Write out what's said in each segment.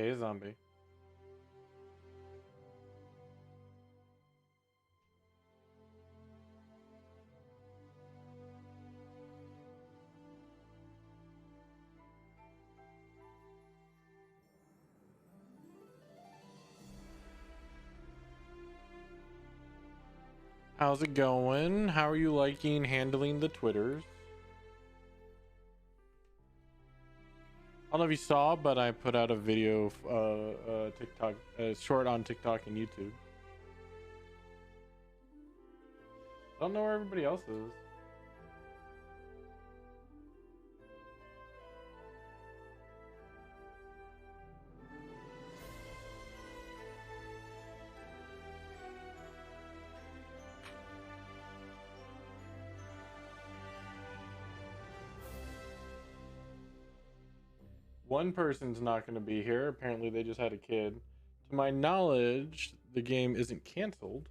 Hey, zombie. How's it going? How are you liking handling the Twitters? I don't know if you saw, but I put out a video, TikTok, short on TikTok and YouTube. I don't know where everybody else is. One person's not going to be here. Apparently, they just had a kid. To my knowledge, the game isn't canceled.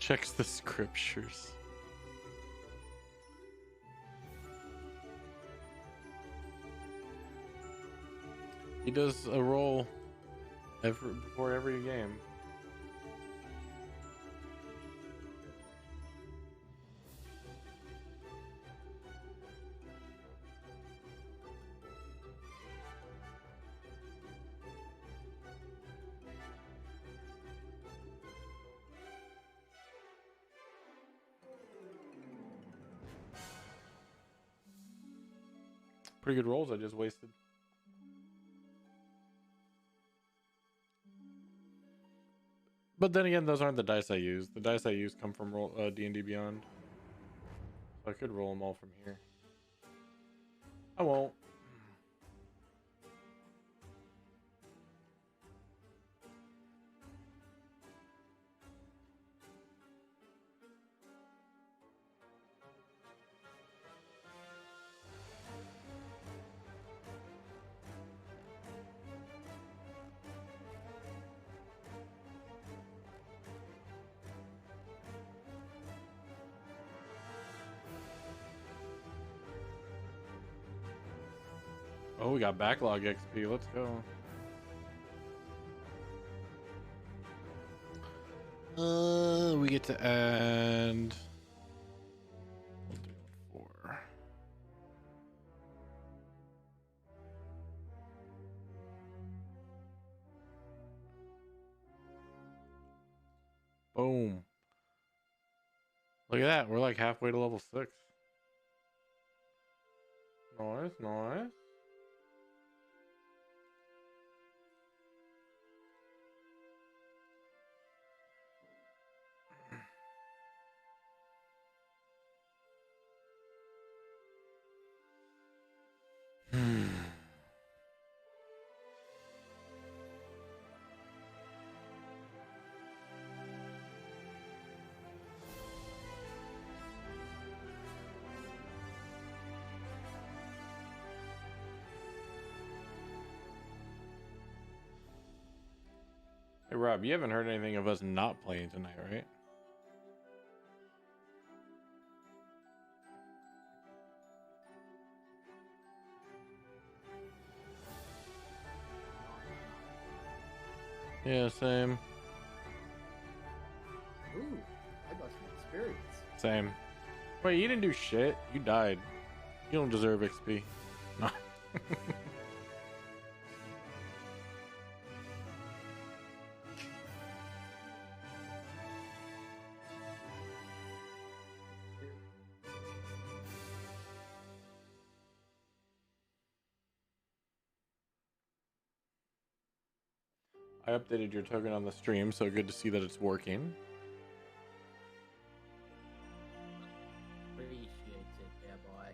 Checks the scriptures. He does a roll before every game. Pretty good rolls I just wasted. But then again, those aren't the dice I use. The dice I use come from D&D Beyond. So I could roll them all from here. I won't. Oh, we got backlog XP. Let's go. We get to add 4. Boom. Look at that. We're like halfway to level 6. Nice, nice. Hey Rob, you haven't heard anything of us not playing tonight, right? Yeah, same. Ooh, I got some experience. Same. Wait, you didn't do shit. You died. You don't deserve XP. No. I updated your token on the stream, so good to see that it's working. Appreciate it, yeah, boy.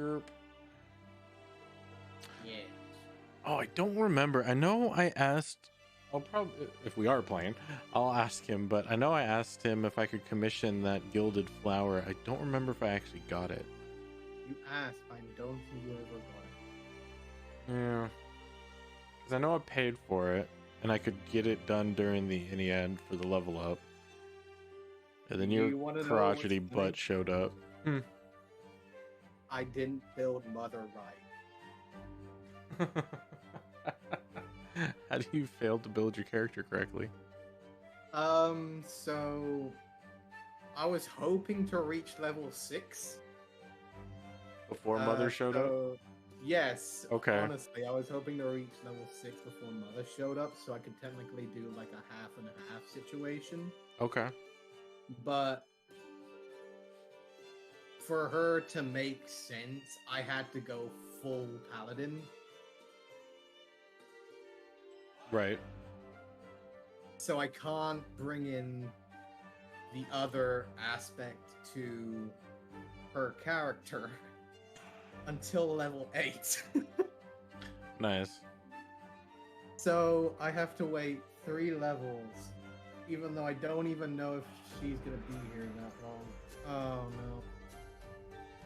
Yerp. Yeah. Oh, I don't remember. I know I asked. I'll probably, if we are playing, I'll ask him. But I know I asked him if I could commission that gilded flower. I don't remember if I actually got it. You asked, I don't think you ever got it. Yeah, because I know I paid for it, and I could get it done during in the end for the level up. And then your You wanna know crotchety what's funny? butt showed up. I didn't build Mother right. How do you fail to build your character correctly? So I was hoping to reach level 6 Before Mother showed up? Yes. Okay. Honestly, I was hoping to reach level 6 before Mother showed up, so I could technically do like a half and a half situation. Okay. But for her to make sense, I had to go full paladin. Right. So I can't bring in the other aspect to her character until level 8. Nice. So I have to wait 3 levels, even though I don't even know if she's gonna be here that long. Oh no.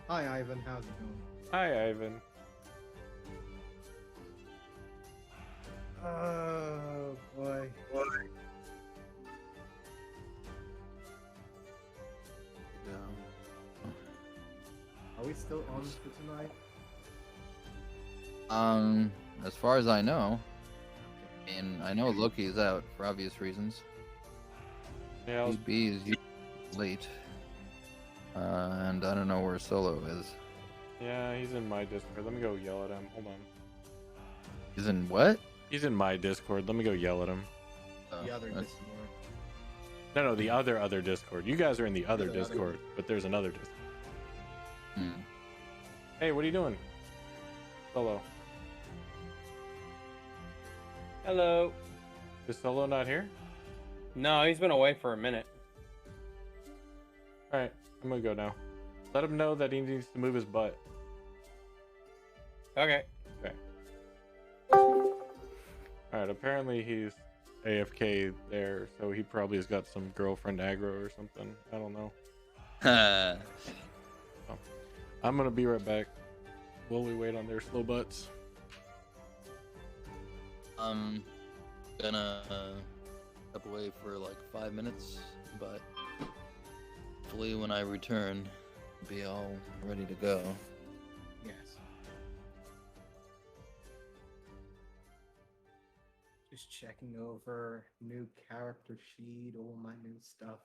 Hi Ivan, how's it going? Hi, Ivan. Oh boy. Are we still on for tonight? As far as I know, and I know Loki's out for obvious reasons. Yeah, I was- BB is usually late, and I don't know where Solo is. yeah, he's in my Discord. Let me go yell at him. Hold on. He's in what? He's in my Discord. Let me go yell at him. Oh, The other that's- Discord. No, the other Discord. You guys are in the other The other Discord, but there's another Discord. hmm. Hey, what are you doing? Solo. Hello. Is Solo not here? No, he's been away for a minute. Alright, I'm gonna go now. Let him know that he needs to move his butt. Okay. Alright, apparently he's AFK there, so he probably has got some girlfriend aggro or something. I don't know. I'm gonna be right back while we wait on their slow butts. I'm gonna step away for like 5 minutes, but hopefully when I return, be all ready to go. Yes. Just checking over new character sheet, all my new stuff.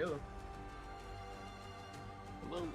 Hello. Hello.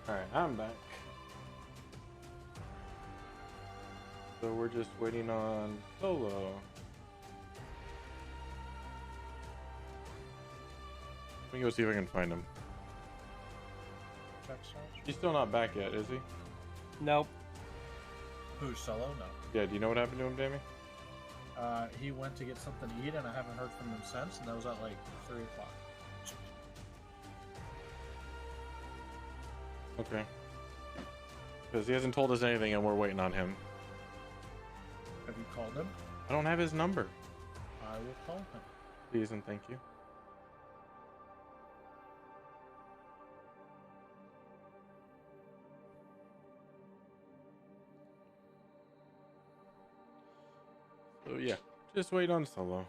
Alright, I'm back. So we're just waiting on Solo. Let me go see if I can find him. Check search. He's still not back yet, is he? Nope. Who, Solo? No. Yeah, do you know what happened to him, Damien? He went to get something to eat, and I haven't heard from him since, and that was at like 3 o'clock. Okay. Because he hasn't told us anything and we're waiting on him. Have you called him? I don't have his number. I will call him. Please and thank you. So yeah, just wait on Solo.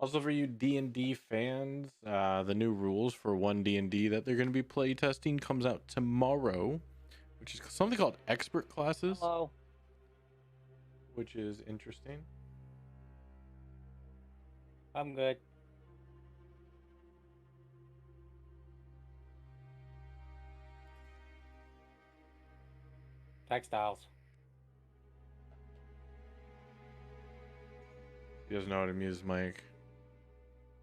Also, for you D&D fans, the new rules for 1 D&D that they're going to be play testing comes out tomorrow, which is something called expert classes, Hello. which is interesting. I'm good. Textiles. He doesn't know how to mute his mic.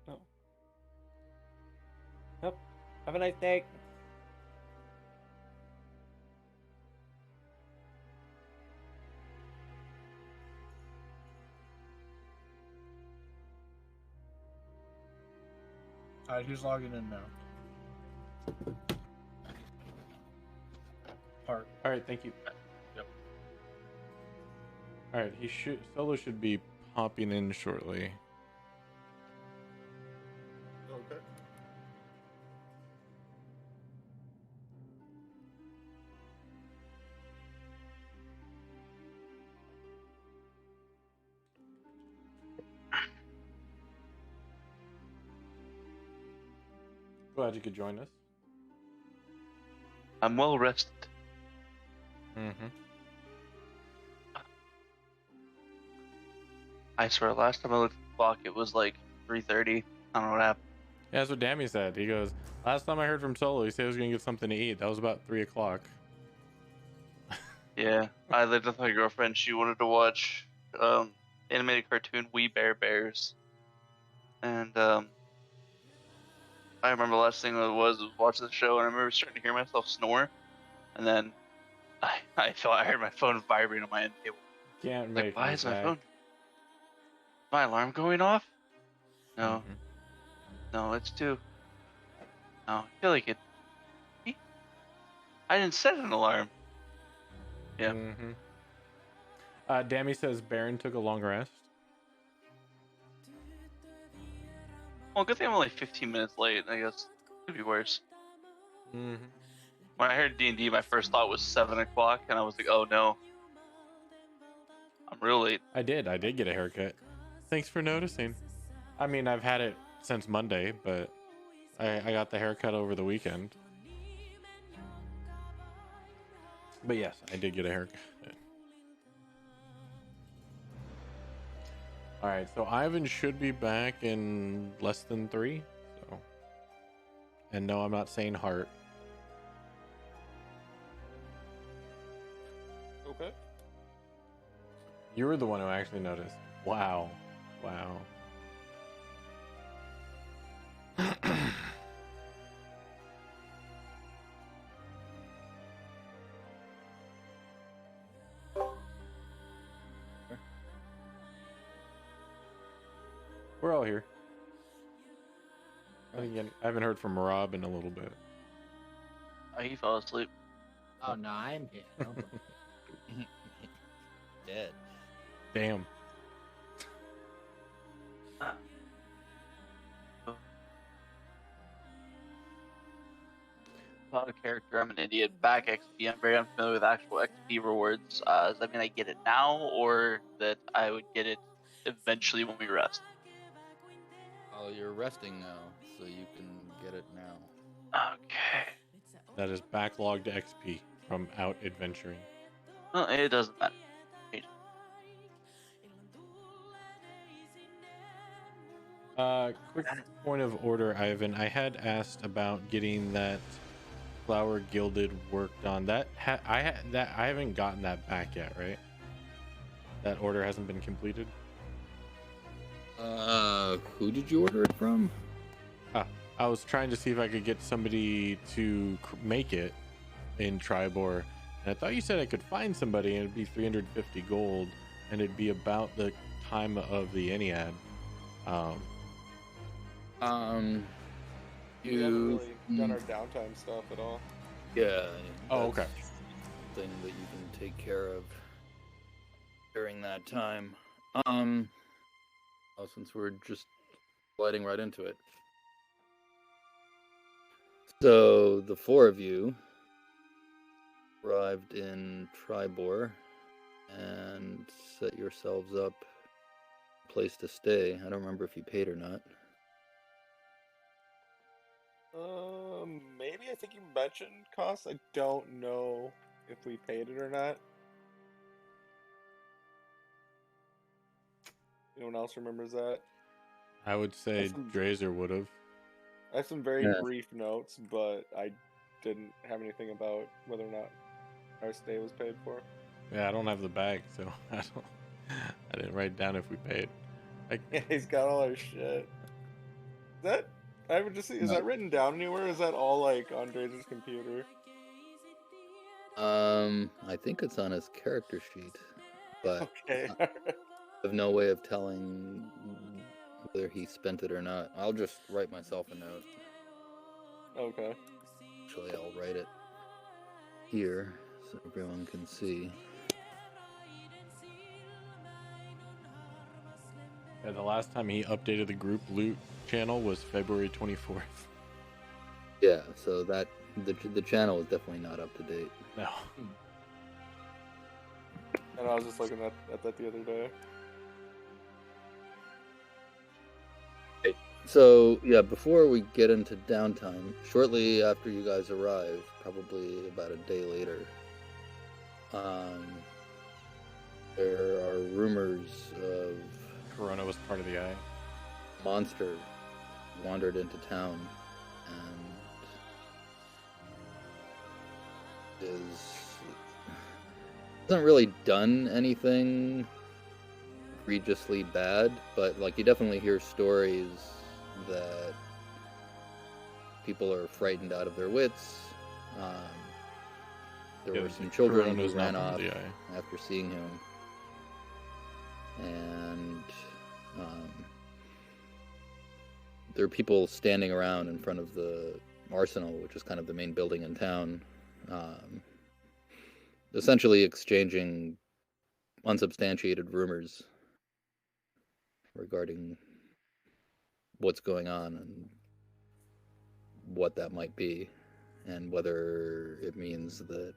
No. Nope. Have a nice day. Alright, who's logging in now? Park. All right, thank you. Yep. All right, Solo should be popping in shortly. Okay. Glad you could join us. I'm well rested. Mm-hmm. I swear, last time I looked at the clock, it was like 3:30. I don't know what happened. Yeah, that's what Dammy said. He goes, last time I heard from Solo, he said he was gonna get something to eat. That was about 3 o'clock. Yeah, I lived with my girlfriend. She wanted to watch animated cartoon We Bare Bears, and I remember the last thing I was watching the show, and I remember starting to hear myself snore, and then I heard my phone vibrating on my end table. Can't Like, make why me is my back. phone? My alarm going off? No, Mhm. no, it's too. No, I feel like it. I didn't set an alarm. Yeah. Mm-hmm. Dammy says Baron took a long rest. Well, good thing I'm only 15 minutes late. I guess could be worse. Mm-hmm. When I heard D&D, my first thought was 7 o'clock, and I was like, oh no, I'm real late. I did get a haircut. Thanks for noticing. I mean, I've had it since Monday, but I got the haircut over the weekend. But yes, I did get a haircut. All right, so Ivan should be back in less than 3. So, and no, I'm not saying heart. Okay. You were the one who actually noticed. Wow. Wow. We're all here. And again, I haven't heard from Rob in a little bit. He fell asleep. Oh no, I'm here. Don't worry. Dead. Damn. Not a character, I'm an idiot. Back XP, I'm very unfamiliar with actual XP rewards. Does that mean I get it now, or that I would get it eventually when we rest? Oh, you're resting now, so you can get it now. Okay. That is backlogged XP from out adventuring. Well, it doesn't matter. Quick point of order, Ivan. I had asked about getting that flower gilded worked on. That I haven't gotten that back yet, right? That order hasn't been completed. Who did you order it from? I was trying to see if I could get somebody to make it in Tribor, and I thought you said I could find somebody, and it'd be 350 gold, and it'd be about the time of the Ennead. We haven't You really done our downtime stuff at all. yeah. Oh, okay. that's Thing that you can take care of during that time. Since we're just sliding right into it. So the 4 of you arrived in Tribor and set yourselves up a place to stay. I don't remember if you paid or not. Maybe I think you mentioned costs. I don't know if we paid it or not. Anyone else remembers that? I would say Awesome. Drazer would have. I have some very Yeah. brief notes, but I didn't have anything about whether or not our stay was paid for. Yeah, I don't have the bag, so I didn't write down if we paid. Yeah, he's got all our shit. Is that I would just see, is No. that written down anywhere? Or is that all like on Drazer's computer? I think it's on his character sheet, but Okay. I have no way of telling whether he spent it or not. I'll just write myself a note. Okay. Actually, I'll write it here so everyone can see. Yeah, the last time he updated the group loot channel was February 24th. Yeah, so that the channel is definitely not up to date. No. And I was just looking at that the other day. So yeah, before we get into downtime, shortly after you guys arrive, probably about a day later, there are rumors of Corona was part of the eye. monster wandered into town and hasn't really done anything egregiously bad, but like you definitely hear stories that people are frightened out of their wits. There were some children who ran off after seeing him, and there are people standing around in front of the arsenal, which is kind of the main building in town, essentially exchanging unsubstantiated rumors regarding what's going on and what that might be, and whether it means that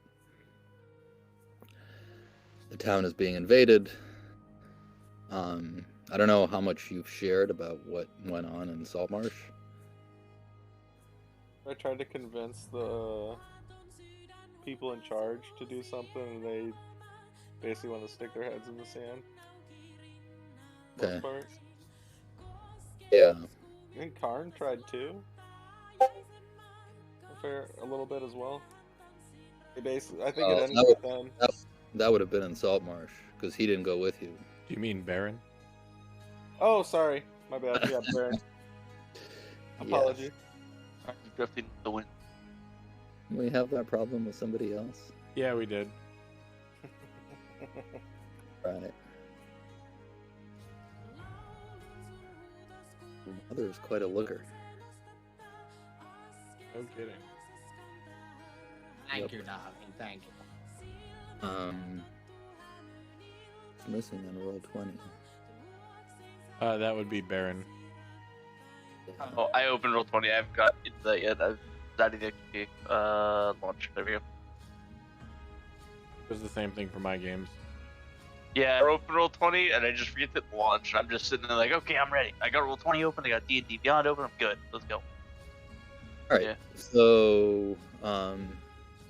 the town is being invaded. I don't know how much you've shared about what went on in Saltmarsh. I tried to convince the people in charge to do something, and they basically want to stick their heads in the sand. Okay. Most part. Yeah. I think Karn tried too. A little bit as well. They basically, I think it ended with them. That would have been in Saltmarsh, because he didn't go with you. Do you mean Baron? Oh, sorry. My bad. Yeah, Baron. Apology. Yes. Drifting the wind. We have that problem with somebody else. Yeah, we did. Right. Your mother is quite a looker. No kidding. Thank you, darling. Thank you. It's missing on roll 20. That would be Baron. Oh, I opened roll 20. I've got it yet. I've added the XP launch. There we go. It was the same thing for my games. Yeah, I opened roll 20 and I just forget to launch. I'm just sitting there like, okay, I'm ready. I got roll 20 open. I got D&D Beyond open. I'm good. Let's go. All right. Yeah. So,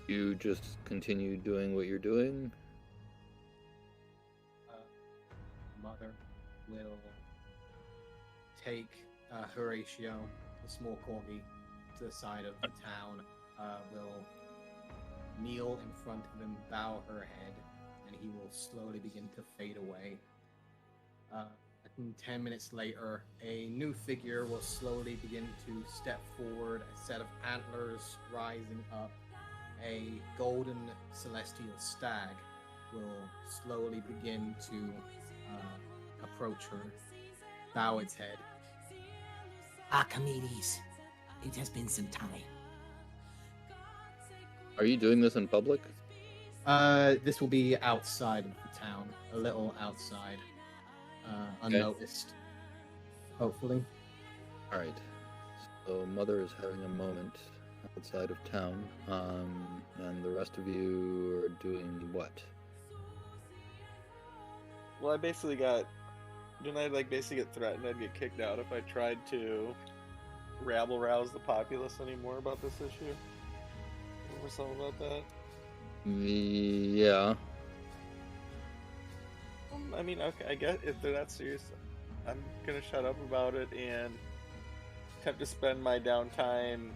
you just continue doing what you're doing. Mother will take Horatio, the small corgi, to the side of the town. Will kneel in front of him, bow her head, and he will slowly begin to fade away. 10 minutes later, a new figure will slowly begin to step forward, a set of antlers rising up. A golden celestial stag will slowly begin to approach her, bow its head. Archimedes, it has been some time. Are you doing this in public? This will be outside of the town, a little outside, unnoticed, hopefully. All right. So Mother is having a moment outside of town, and the rest of you are doing what? Well, I basically didn't I basically get threatened I'd get kicked out if I tried to rabble-rouse the populace anymore about this issue? Remember something about that? Yeah. I mean, okay, I guess if they're that serious, I'm gonna shut up about it and attempt to spend my downtime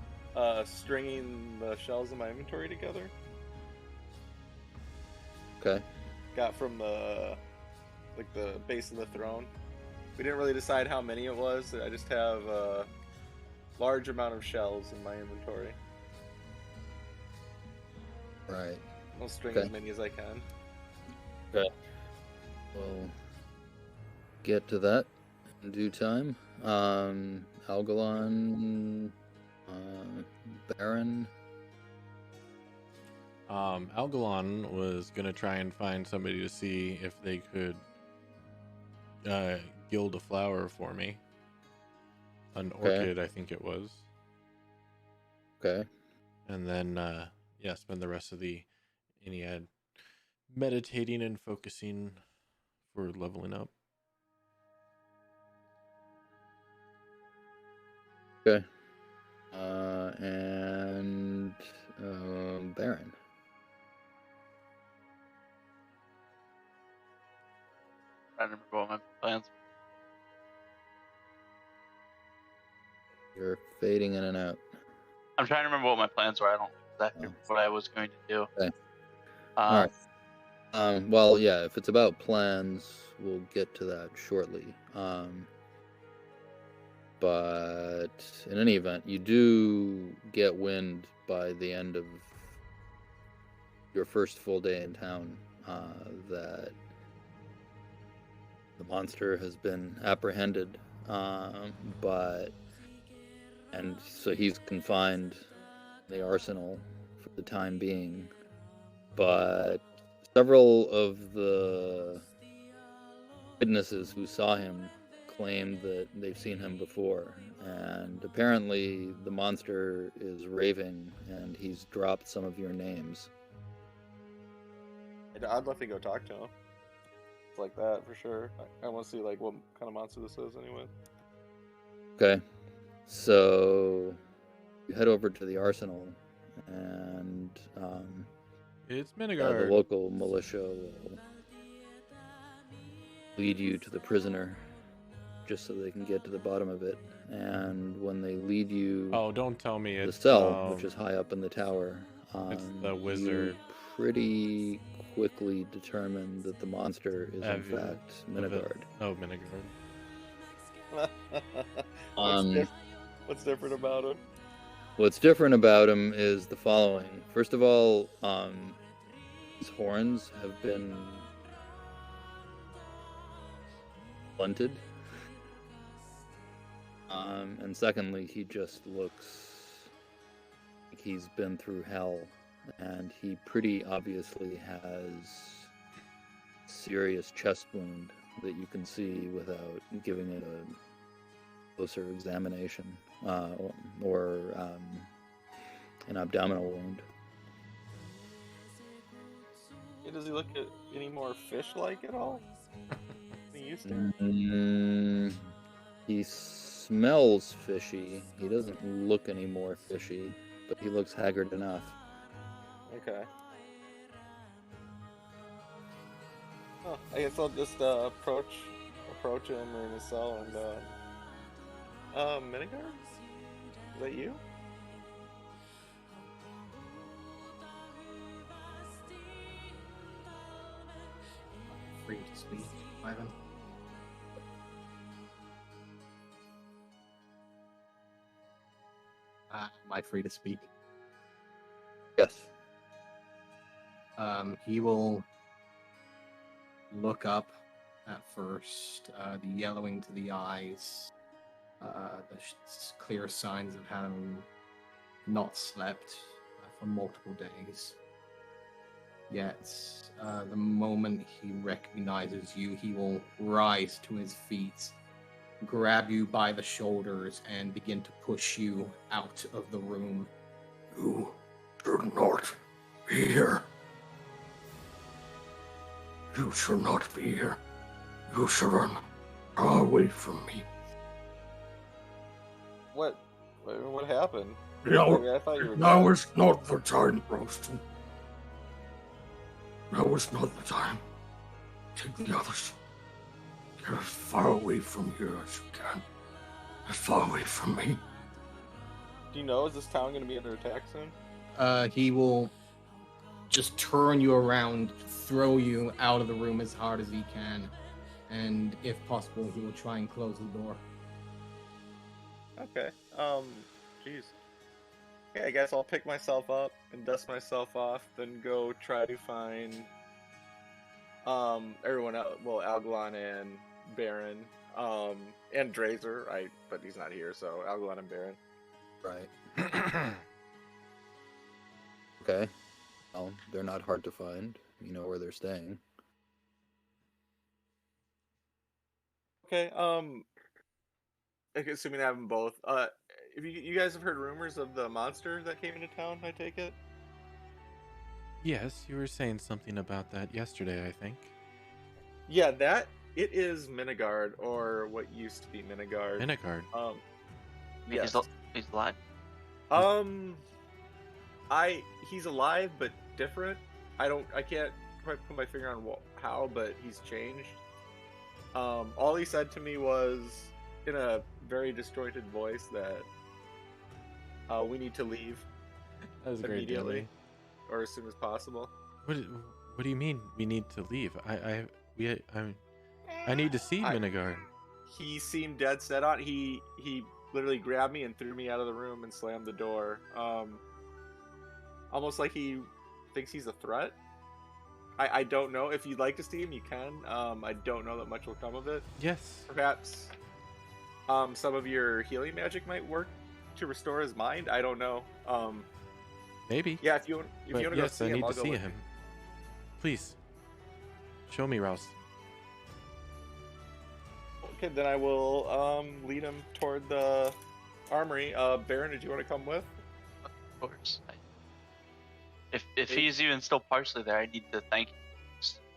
stringing the shells in my inventory together. Okay. Got from the base of the throne. We didn't really decide how many it was. I just have a large amount of shells in my inventory. Right. I'll string Okay. as many as I can. Okay. We'll get to that in due time. Algalon, Baron. Algalon was gonna try and find somebody to see if they could gild a flower for me. An Okay. orchid, I think it was. Okay. And then, spend the rest of the Ennead meditating and focusing for leveling up. Okay. Baron. I don't remember what my plans. You're fading in and out. I'm trying to remember what my plans were. I don't know exactly Oh. what I was going to do. Okay. All right. Well, yeah, if it's about plans, we'll get to that shortly. But in any event, you do get wind by the end of your first full day in town that the monster has been apprehended, and so he's confined in the arsenal for the time being. But several of the witnesses who saw him claimed that they've seen him before, and apparently the monster is raving, and he's dropped some of your names. I'd definitely go talk to him. It's like that for sure. I want to see like what kind of monster this is anyway. Okay, so you head over to the arsenal, and It's the Minigard. local militia will lead you to the prisoner just so they can get to the bottom of it. And when they lead you Oh, don't tell me to the it's cell, which is high up in the tower, it's the you wizard. pretty quickly determine that the monster is in Avu- fact Minigard. Oh, Minigard. What's different about him? What's different about him is the following. First of all, his horns have been blunted. And secondly, he just looks like he's been through hell, and he pretty obviously has serious chest wound that you can see without giving it a closer examination, or an abdominal wound. Yeah, does he look any more fish-like at all? Than he used to? He smells fishy. He doesn't look any more fishy, but he looks haggard enough. Okay. Oh, I guess I'll just approach him in his cell and Minigard? Is that you? Free to speak, Ivan. Am I free to speak? Yes. He will look up at first, the yellowing to the eyes, clear signs of having not slept for multiple days. Yet, the moment he recognizes you, he will rise to his feet, grab you by the shoulders, and begin to push you out of the room. You should not be here. You should not be here. You should run away from me. What happened? Now, I thought you were now dead. is not the time, Roston. Now is not the time. Take the others. Get as far away from here as you can. As far away from me. Do you know, is this town going to be under attack soon? He will just turn you around, throw you out of the room as hard as he can, and if possible, he will try and close the door. Okay. Jeez. Okay, I guess I'll pick myself up and dust myself off, then go try to find everyone else. Well, Algalon and Baron, and Drazer. But he's not here, so Algalon and Baron. Right. Okay. Well, they're not hard to find. You know where they're staying. Okay. Okay, assuming I have them both. If you guys have heard rumors of the monster that came into town, I take it. Yes, you were saying something about that yesterday, I think. Yeah, it is Minigard, or what used to be Minigard. Minigard. Wait, Yes. he's alive? Um, he's alive but different. I can't quite put my finger on how, but he's changed. All he said to me was in a very disjointed voice that we need to leave That was a great immediately daily. or as soon as possible. What do you mean we need to leave? I need to see Minigard. He seemed dead set on. He literally grabbed me and threw me out of the room and slammed the door. Almost like he thinks he's a threat. I don't know. If you'd like to see him, you can. I don't know that much will come of it. Yes. Perhaps some of your healing magic might work to restore his mind. I don't know. Maybe. Yeah, if you want to go Yes, see I him, need I'll to go see with him. Please. Show me, Rouse. you. Okay, then I will lead him toward the armory. Baron, did you want to come with? Of course. If he's even still partially there, I need to thank him.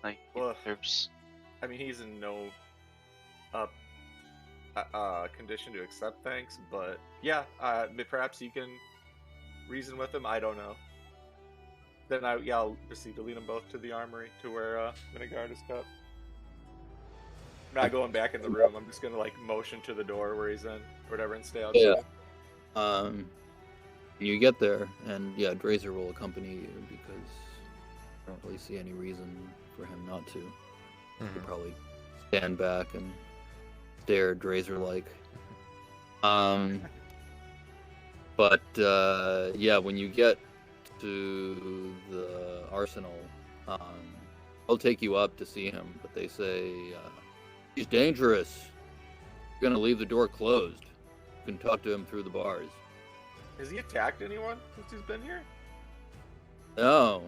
Like, he Ugh. deserves. I mean, he's in no condition to accept thanks, but yeah, perhaps you can reason with him. I don't know. Then I'll proceed to lead them both to the armory, to where Minigard is kept. I'm not going back in the room. I'm just gonna like motion to the door where he's in, or whatever, and stay outside. Yeah. You get there, and yeah, Drazer will accompany you because I don't really see any reason for him not to. He'll probably stand back and stare Drazer-like. But yeah, when you get to the arsenal, they'll take you up to see him, but they say he's dangerous. You're gonna leave the door closed. You can talk to him through the bars. Has he attacked anyone since he's been here? No,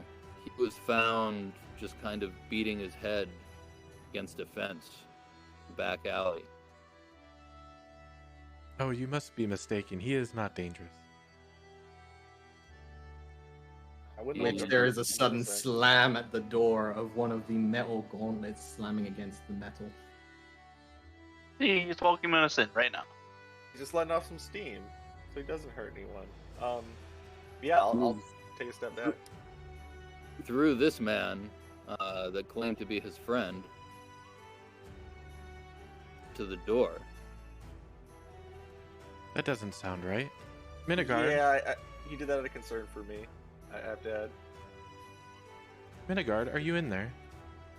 he was found just kind of beating his head against a fence, back alley. Oh, you must be mistaken. He is not dangerous. I wouldn't Which look there up is a his sudden innocent. slam at the door of one of the metal gauntlets slamming against the metal. He's walking innocent right now. He's just letting off some steam, so he doesn't hurt anyone. Yeah, I'll take a step back. Through this man that claimed to be his friend to the door. That doesn't sound right. Minigard. Yeah, he did that out of concern for me. I have to add. Minigard, are you in there?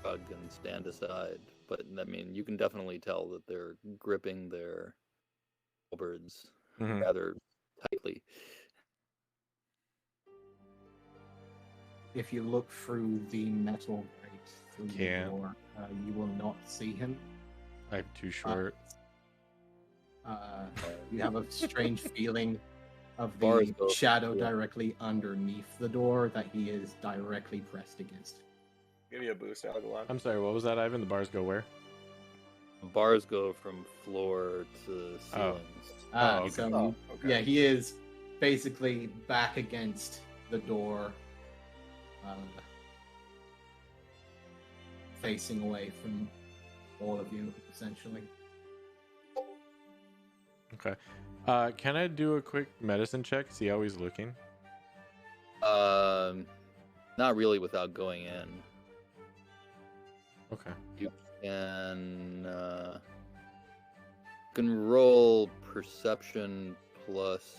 Shrug and stand aside. But I mean, you can definitely tell that they're gripping their halberds rather tightly. If you look through the metal grate through the door, you will not see him. I'm too short. You have a strange feeling of Bars the go- shadow yeah. directly underneath the door that he is directly pressed against. Give you a boost, Algalon. I'm sorry, what was that, Ivan? The bars go where? Bars go from floor to ceilings. okay. So, Oh, okay. yeah, he is basically back against the door, facing away from all of you, essentially. Okay. Can I do a quick medicine check? See how he's looking? Not really without going in. Okay. You can roll perception plus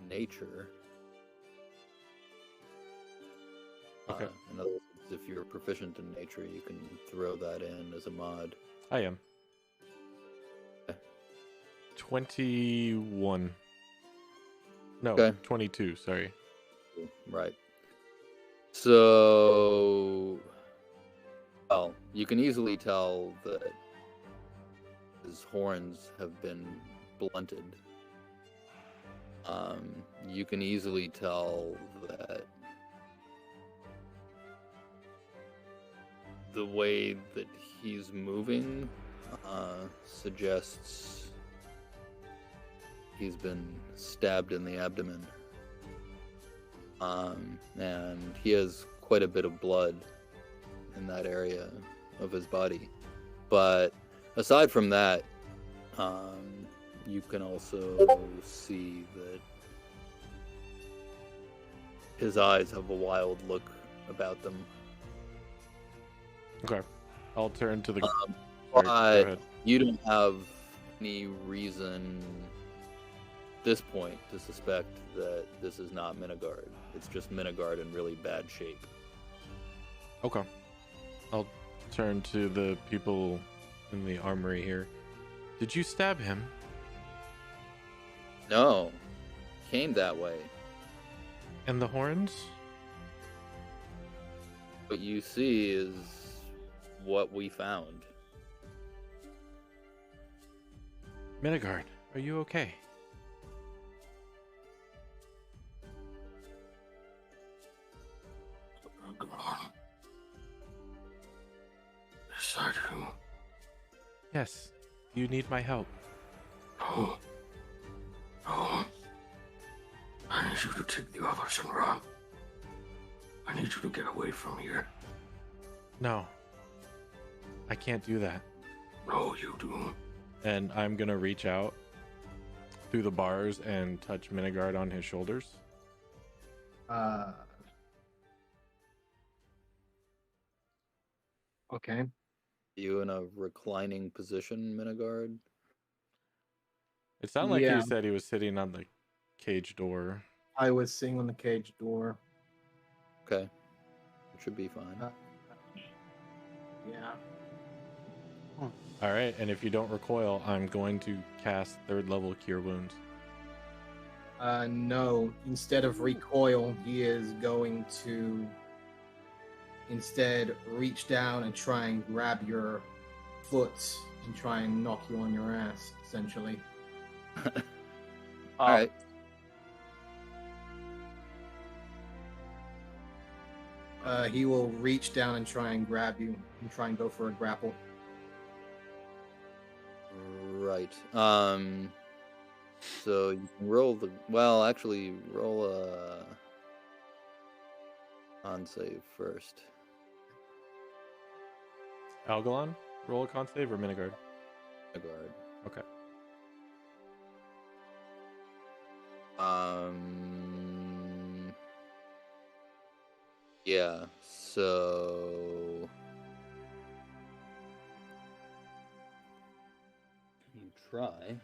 nature. Okay. In other words, if you're proficient in nature, you can throw that in as a mod. I am. Okay. 21. No, Okay. 22, sorry. Right. So, well, you can easily tell that his horns have been blunted. You can easily tell that the way that he's moving suggests he's been stabbed in the abdomen. And he has quite a bit of blood in that area of his body. But aside from that, you can also see that his eyes have a wild look about them. Okay. I'll turn to the. Sorry, But go ahead. you don't have any reason at this point to suspect that this is not Minigard. It's just Minigard in really bad shape. Okay. I'll turn to the people in the armory here. Did you stab him? No, came that way. And the horns? What you see is what we found. Minigard, are you okay? Yes, I do. Yes. You need my help. No. No. I need you to take the others and run. I need you to get away from here. No. I can't do that. No, you do. And I'm gonna reach out through the bars and touch Minigard on his shoulders. Okay. You in a reclining position, Minigard? It sounded like Yeah. he said he was sitting on the cage door. I was sitting on the cage door. Okay. It should be fine. Yeah. All right, and if you don't recoil, I'm going to cast 3rd level Cure Wounds. No. Instead of recoil, he is going to instead reach down and try and grab your foot and try and knock you on your ass, essentially. All right. He will reach down and try and grab you and try and go for a grapple. Right. So you can roll the. Well, actually, roll a con save first. Algalon, roll a con save or Minigard? Minigard. Okay. Yeah. So you try.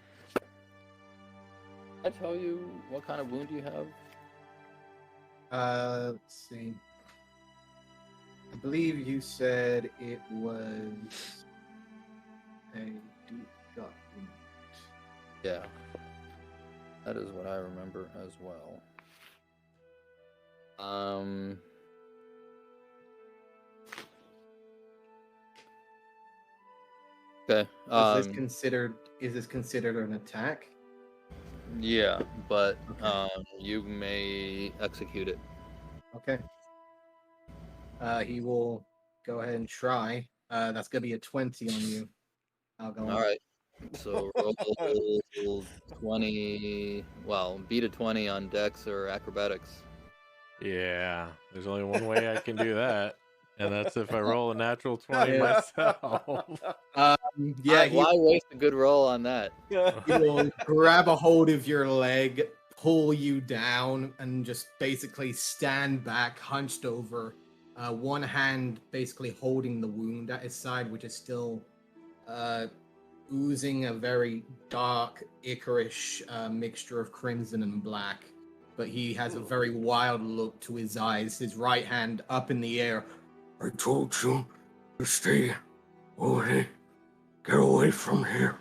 I tell you what kind of wound you have. Let's see. I believe you said it was a deep gut wound. Yeah. That is what I remember as well. Okay. Is this considered an attack? Yeah, but you may execute it. Okay. He will go ahead and try. That's gonna be a 20 on you. I'll go. All right. So roll 20. Well, beat a 20 on Dex or Acrobatics. Yeah, there's only one way I can do that, and that's if I roll a natural 20 myself. Yeah, Why waste a good roll on that? he will grab a hold of your leg, pull you down, and just basically stand back, hunched over. One hand basically holding the wound at his side, which is still oozing a very dark, ichorish mixture of crimson and black. But he has a very wild look to his eyes, his right hand up in the air. I told you to stay away. Get away from here.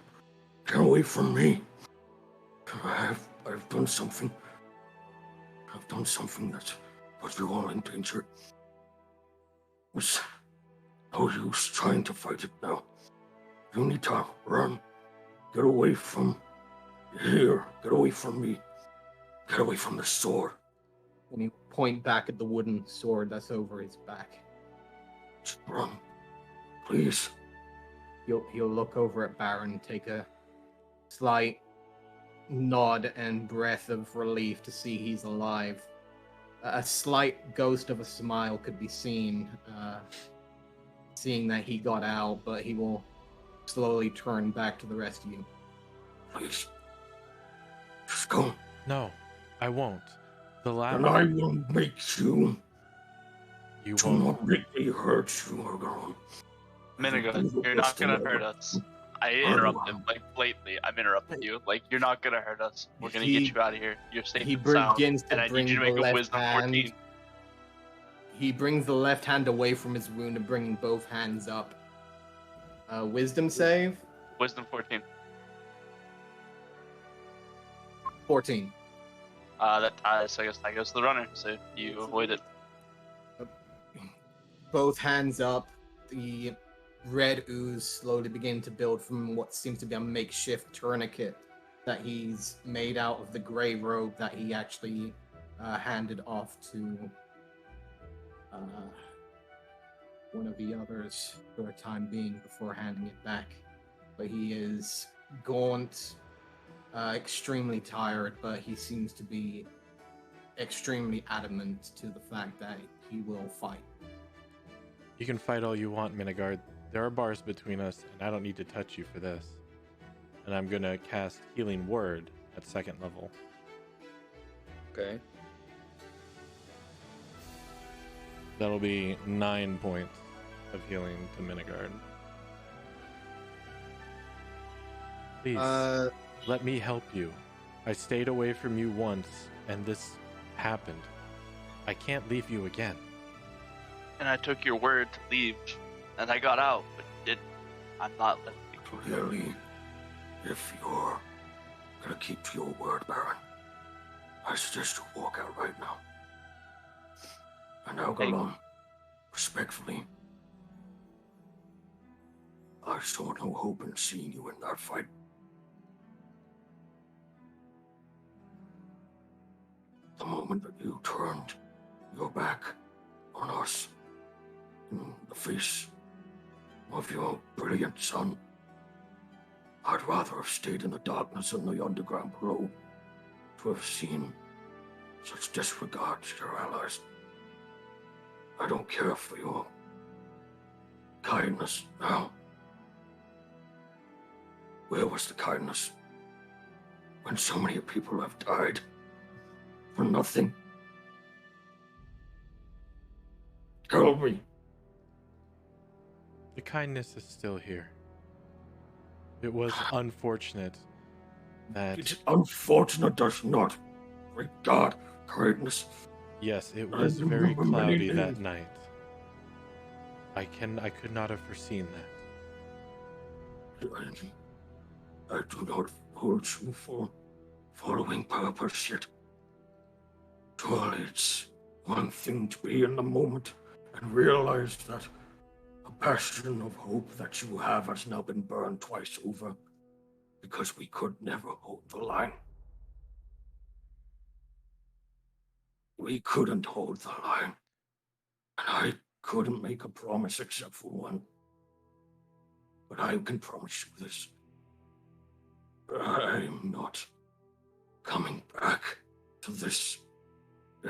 Get away from me. I've done something. I've done something that's put you all in danger. It's no use trying to fight it now. You need to run. Get away from here. Get away from me. Get away from the sword. And he point back at the wooden sword that's over his back. Just run. Please. He'll look over at Baron, take a slight nod and breath of relief to see he's alive. A slight ghost of a smile could be seen, seeing that he got out, but he will slowly turn back to the rest of you. Please. Just go. No, I won't. The last. And I will make you. You Do won't. not make me hurt you, Argon. Minigun, you're not gonna hurt us. I interrupt him, like, blatantly. I'm interrupting you. Like, you're not gonna hurt us. We're gonna get you out of here. You're safe He and sound. begins to And I bring need you to the make a left wisdom hand. 14. He brings the left hand away from his wound and bringing both hands up. Wisdom save? Wisdom 14. 14. That ties, so I guess that goes to the runner, so you avoid it. Both hands up, the red ooze slowly begin to build from what seems to be a makeshift tourniquet that he's made out of the gray robe that he actually handed off to one of the others for a time being before handing it back. But he is gaunt, extremely tired, but he seems to be extremely adamant to the fact that he will fight. You can fight all you want, Minigard. There are bars between us, and I don't need to touch you for this. And I'm gonna cast Healing Word at 2nd level. Okay. That'll be 9 points of healing to Minigard. Please, let me help you. I stayed away from you once, and this happened. I can't leave you again. And I took your word to leave, and I got out, but you didn't. I'm not letting you go. Clearly, if you're gonna keep to your word, Baron, I suggest you walk out right now. And now, Hey. Galon, respectfully, I saw no hope in seeing you in that fight. The moment that you turned your back on us in the face of your brilliant son, I'd rather have stayed in the darkness in the underground below to have seen such disregard to your allies. I don't care for your kindness now. Where was the kindness when so many people have died for nothing? Tell me. The kindness is still here. It was unfortunate that... It's unfortunate does not regard kindness. Yes, it I was very remember many cloudy that days. night. I could not have foreseen that. I do not hold you for following purpose yet. Surely it's one thing to be in the moment and realize that a bastion of hope that you have has now been burned twice over because we could never hold the line. We couldn't hold the line. And I couldn't make a promise except for one. But I can promise you this. I'm not coming back to this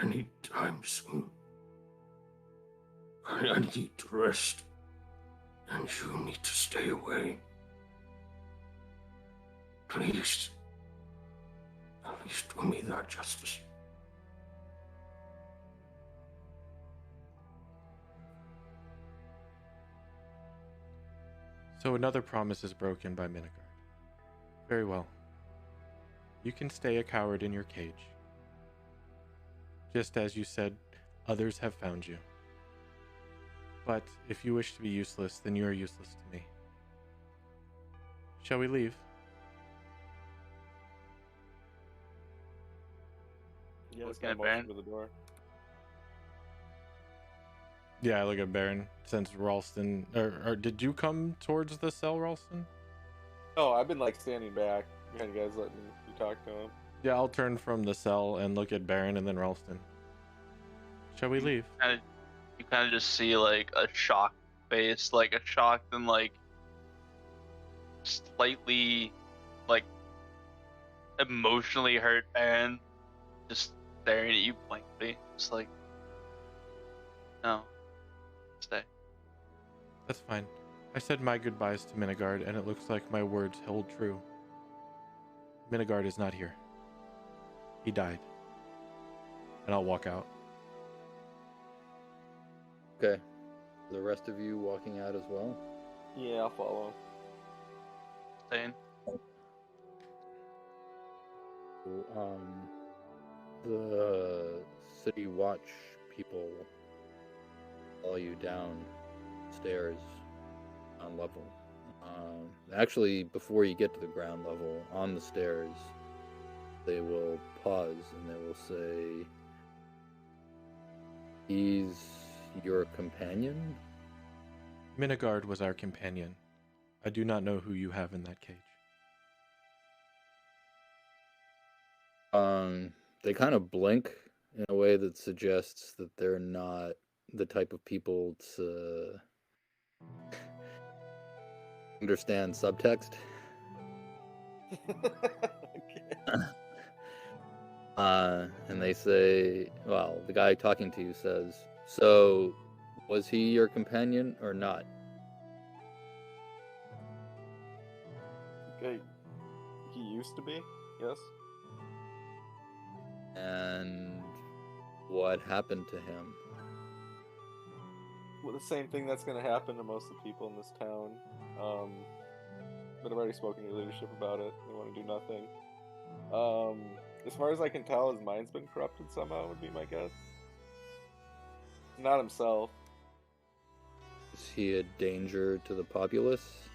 anytime soon. I need to rest, and you need to stay away. Please, at least do me that justice. So another promise is broken by Minigard. Very well. You can stay a coward in your cage. Just as you said, others have found you. But if you wish to be useless, then you are useless to me. Shall we leave? Yeah, Looking at Baron. to the door. Yeah, I look at Baron. Since Ralston, or did you come towards the cell, Ralston? Oh, I've been like standing back behind you guys, letting you talk to him. Yeah, I'll turn from the cell and look at Baron and then Ralston. Shall we leave? You kind of just see like a shock face, like a shocked and like slightly like emotionally hurt man, just staring at you blankly, just like, no, stay. That's fine. I said my goodbyes to Minigard, and it looks like my words hold true. Minigard is not here. He died. And I'll walk out. Okay. The rest of you walking out as well? Yeah, I'll follow. Staying. The city watch people follow you downstairs on level. Actually, before you get to the ground level, on the stairs, they will pause and they will say, "He's your companion?" Minigard was our companion. I do not know who you have in that cage. They kind of blink in a way that suggests that they're not the type of people to understand subtext. And they say, well, the guy talking to you says, "So, was he your companion or not?" Okay. He used to be, yes. And what happened to him? Well, the same thing that's going to happen to most of the people in this town. But I've already spoken to your leadership about it. They want to do nothing. As far as I can tell, his mind's been corrupted somehow, would be my guess. Not himself. Is he a danger to the populace?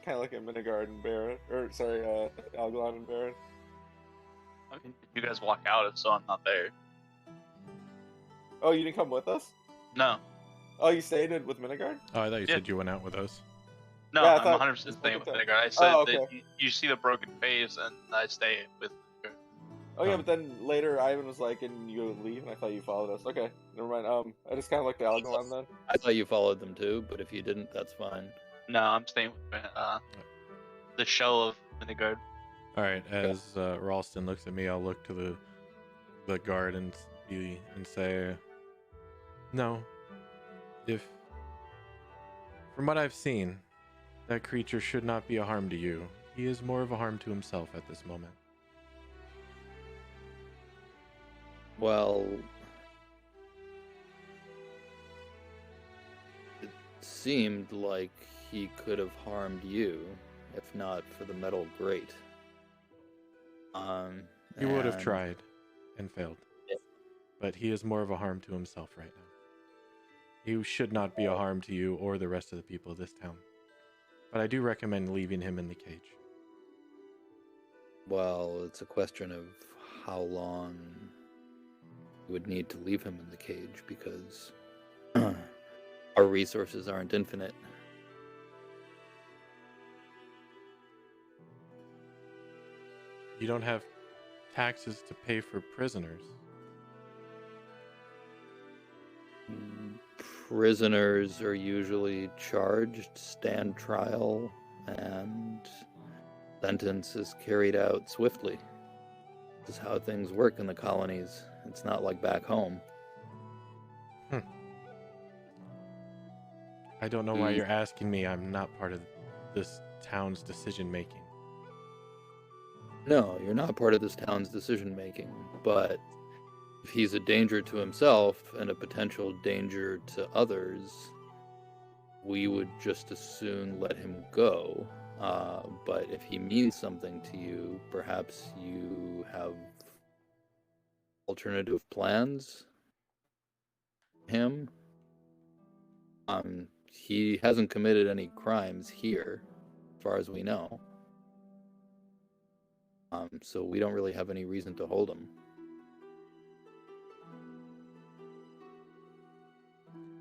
Kind of like a Minigard and Baron, or sorry, Algalon and Baron. I mean, you guys walk out, so I'm not there. Oh, you didn't come with us? No. Oh, you stayed with Minigard? Oh, I thought you Yeah. said you went out with us. No, Yeah, I I'm thought 100% it's staying with both of Vinegar. I said Oh, that okay. you see the broken face, and I stay with Vinegar. Oh yeah, but then later Ivan was like, "And you would leave," and I thought you followed us. Okay, never mind. I just kind of looked at Algalon then. I thought you followed them too, but if you didn't, that's fine. No, I'm staying with the shell of Vinegar. All right. As Ralston looks at me, I'll look to the guard and say, "No. If from what I've seen, that creature should not be a harm to you. He is more of a harm to himself at this moment." Well, it seemed like he could have harmed you, if not for the metal grate. He would have and- tried and failed. Yeah. But he is more of a harm to himself right now. He should not be a harm to you or the rest of the people of this town. But I do recommend leaving him in the cage. Well, it's a question of how long you would need to leave him in the cage, because our resources aren't infinite. You don't have taxes to pay for prisoners. Prisoners are usually charged, stand trial, and sentence is carried out swiftly. This is how things work in the colonies. It's not like back home. I don't know why you're asking me. I'm not part of this town's decision making. No, you're not part of this town's decision making, but if he's a danger to himself and a potential danger to others, we would just as soon let him go. But if he means something to you, perhaps you have alternative plans for him. He hasn't committed any crimes here, as far as we know. So we don't really have any reason to hold him.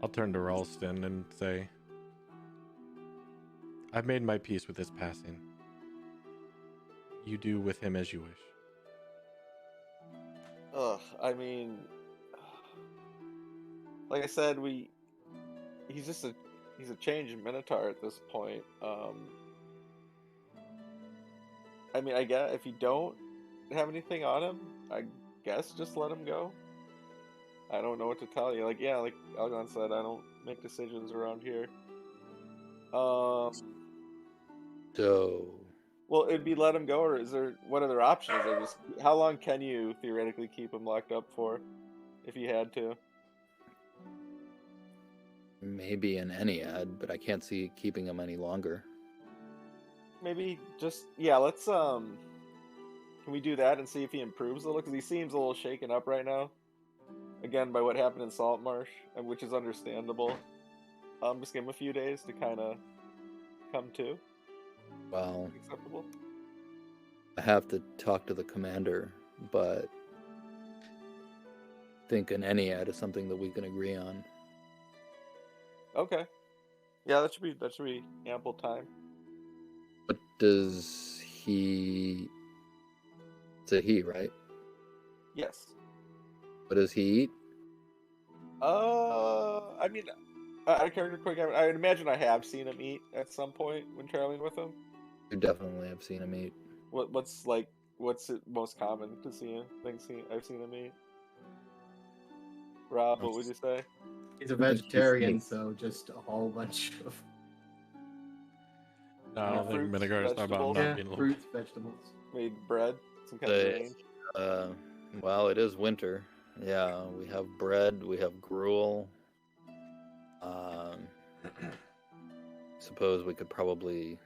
I'll turn to Ralston and say, I've made my peace with his passing. You do with him as you wish. Ugh, I mean, like I said, he's just he's a changed Minotaur at this point. I mean, I guess if you don't have anything on him, I guess just let him go. I don't know what to tell you. Like, yeah, like Algon said, I don't make decisions around here. So, Well, it'd be let him go, or is there what other options? How long can you theoretically keep him locked up for, if you had to? maybe an Ennead, but I can't see keeping him any longer. Maybe just yeah. Let's can we do that and see if he improves a little? Because he seems a little shaken up right now. Again, by what happened in Salt Marsh, which is understandable. Just give him a few days to kind of come to. Well, Acceptable. I have to talk to the commander, but I think an Ennead is something that we can agree on. Okay. Yeah, that should be ample time. What does he... It's a he, right? Yes. What does he eat? I mean, out of character quick, I would imagine I have seen him eat at some point when traveling with him. You definitely have seen him eat. What's it most common to see him? I've seen him eat. Rob, what would you say? He's a vegetarian, so just a whole bunch of No, I don't think fruits, Minigar is talking about vegetables. not being a little. fruits, vegetables. Made bread, some kind of grain. Well, it is winter. Yeah, we have bread, we have gruel. Suppose we could probably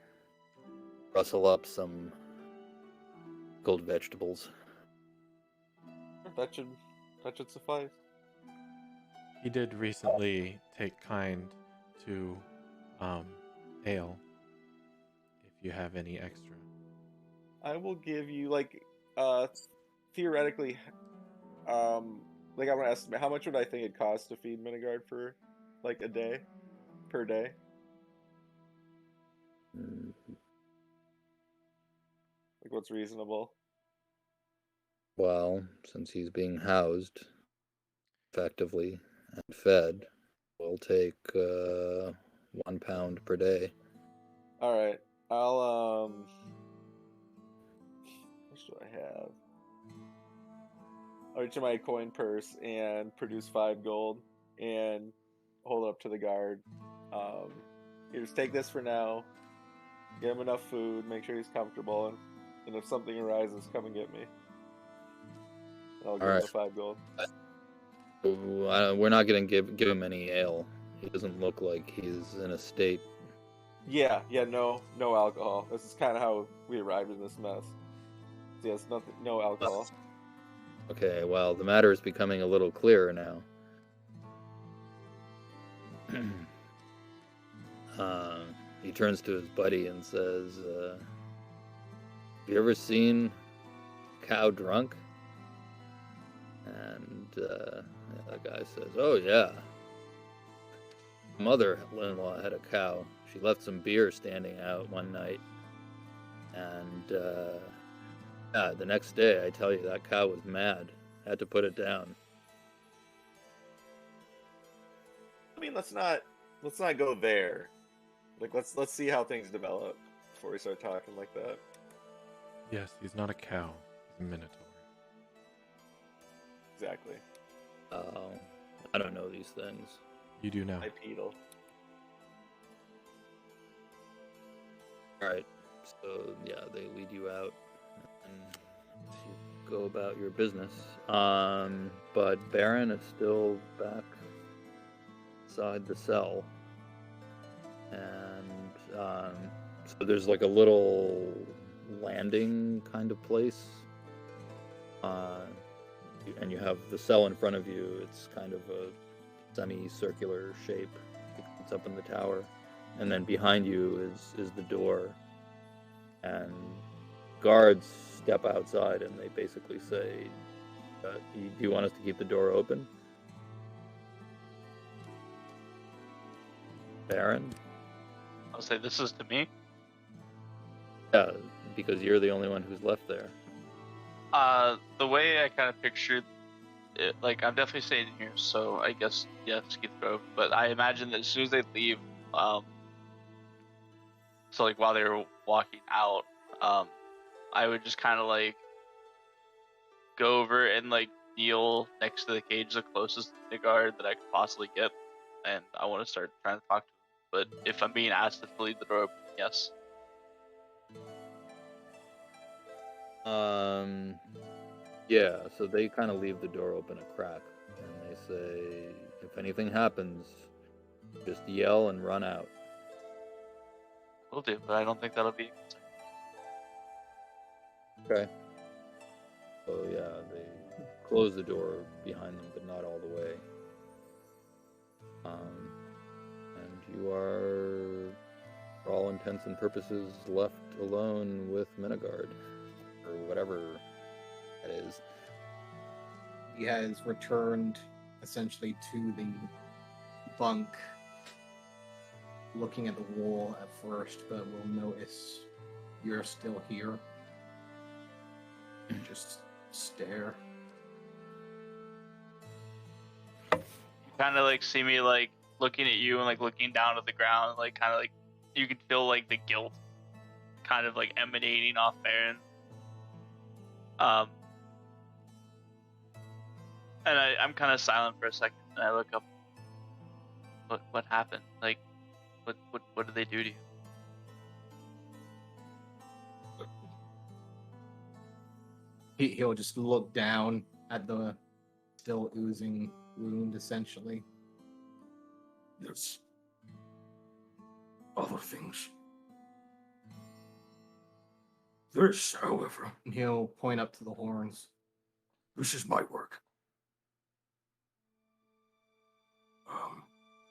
rustle up some cold vegetables. That should suffice. He did recently take kind to ale. If you have any extra. I will give you theoretically, I want to estimate how much would I think it costs to feed Minigard for like a day, per day. Like what's reasonable? Well, since he's being housed effectively and fed, we'll take 1 pound per day. All right, I'll what do I have? I'll reach in my coin purse and produce 5 gold and hold it up to the guard. You just take this for now. Give him enough food. Make sure he's comfortable, and if something arises, come and get me. I'll give him the 5 gold. We're not going to give him any ale. He doesn't look like he's in a state. Yeah, no alcohol. This is kind of how we arrived in this mess. Yes, no alcohol. Okay, well, the matter is becoming a little clearer now. He turns to his buddy and says, have you ever seen a cow drunk? And the guy says, oh yeah. My mother-in-law had a cow. She left some beer standing out one night. And the next day, I tell you, that cow was mad. Had to put it down. I mean, let's not go there. Like, let's see how things develop before we start talking like that. Yes, he's not a cow. He's a minotaur. Exactly. I don't know these things. You do now. Bipedal. Alright, so yeah, they lead you out and you go about your business. But Baron is still back inside the cell. And so there's like a little landing kind of place. And you have the cell in front of you. It's kind of a semicircular shape. It's up in the tower. And then behind you is the door. And guards step outside and they basically say, do you want us to keep the door open? Baron? I'll say this is to me. Yeah, because you're the only one who's left there. The way I kind of pictured like I'm definitely staying in here, so I guess yes, keep the door open. But I imagine that as soon as they leave, so like while they were walking out, I would just kind of like go over and like kneel next to the cage, the closest to the guard that I could possibly get, and I want to start trying to talk to him. But if I'm being asked to leave the door open, yes. Yeah, so they kind of leave the door open a crack, and they say, if anything happens, just yell and run out. Will do, but I don't think that'll be. Okay. So yeah, they close the door behind them, but not all the way. And you are, for all intents and purposes, left alone with Minigard, or whatever that is. He has returned essentially to the bunk, looking at the wall at first, but will notice you're still here. Just stare. You kind of like see me like looking at you and like looking down at the ground, like kind of like you can feel like the guilt kind of like emanating off Baron. And I'm kind of silent for a second, and I look up. What happened? Like, what did they do to you? He'll just look down at the still oozing wound, essentially. There's other things. This, however, And he'll point up to the horns. this is my work.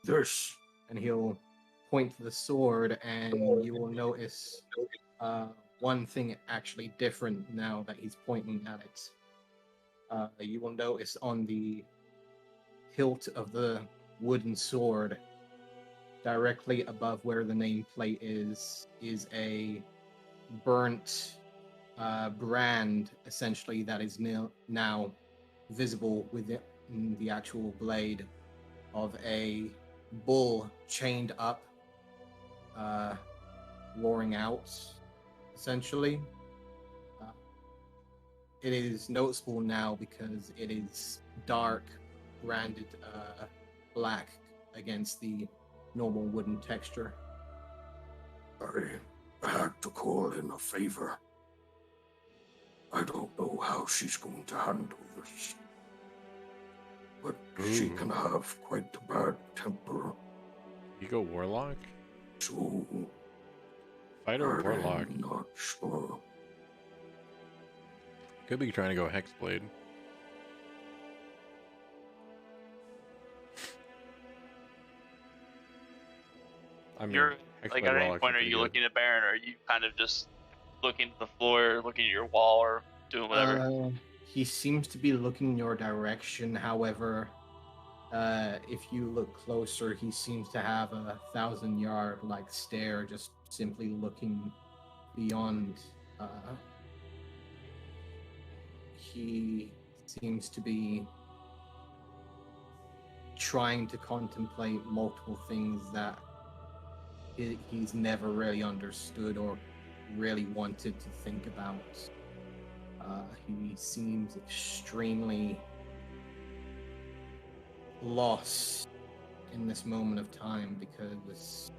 This, And he'll point to the sword, and you will notice one thing actually different now that he's pointing at it. You will notice on the hilt of the wooden sword, directly above where the nameplate is a burnt brand, essentially, that is now visible within the actual blade of a bull chained up, roaring out, essentially. It is noticeable now because it is dark, branded black against the normal wooden texture. I had to call in a favor. I don't know how she's going to handle this, but she can have quite a bad temper. You go warlock? So Fighter or warlock? I'm not sure. Could be trying to go hexblade. I mean, You're like at any warlocks point, are pretty you good. looking at Baron, or are you kind of just looking at the floor, looking at your wall, or doing whatever? He seems to be looking your direction. However, if you look closer, he seems to have a 1,000-yard like stare, just simply looking beyond. He seems to be trying to contemplate multiple things that he's never really understood or really wanted to think about. He seems extremely lost in this moment of time because,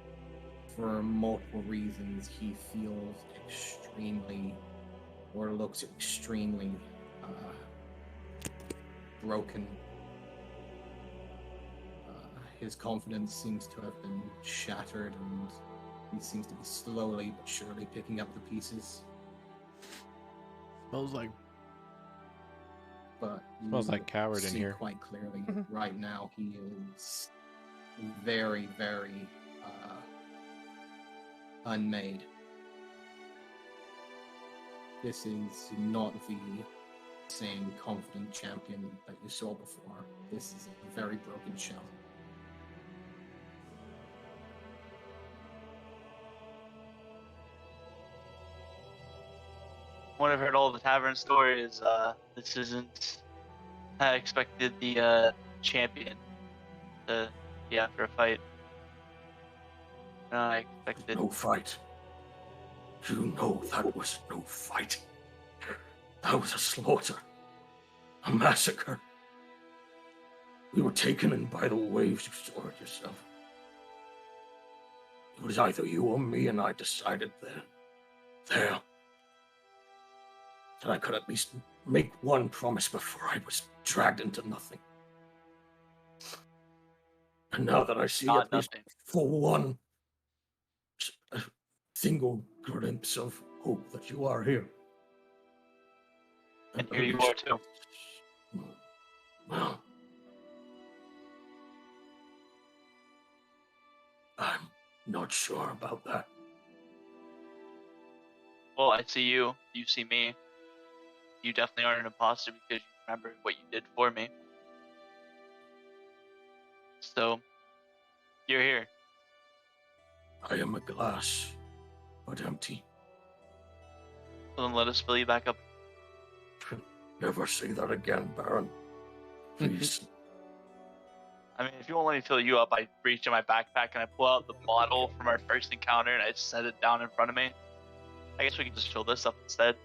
for multiple reasons, he feels extremely, or looks extremely, broken. His confidence seems to have been shattered, and he seems to be slowly but surely picking up the pieces. Smells like But Smells you like coward in see here. quite clearly right now he is very, very unmade. This is not the same confident champion that you saw before. This is a very broken shell. What I've heard all the tavern stories, this isn't I expected the champion to be after a fight. No, I expected. No fight. You know that was no fight. That was a slaughter. A massacre. We were taken in by the waves, you saw it yourself. It was either you or me, and I decided there, that I could at least make one promise before I was dragged into nothing. And now that I see Not at least nothing. for one a single glimpse of hope that you are here. And here you are too. Well, I'm not sure about that. Well, I see you. You see me. You definitely aren't an imposter because you remember what you did for me. So, you're here. I am a glass, but empty. Well, then let us fill you back up. Never say that again, Baron. Please. I mean, if you won't let me fill you up, I reach in my backpack and I pull out the bottle from our first encounter and I set it down in front of me. I guess we can just fill this up instead.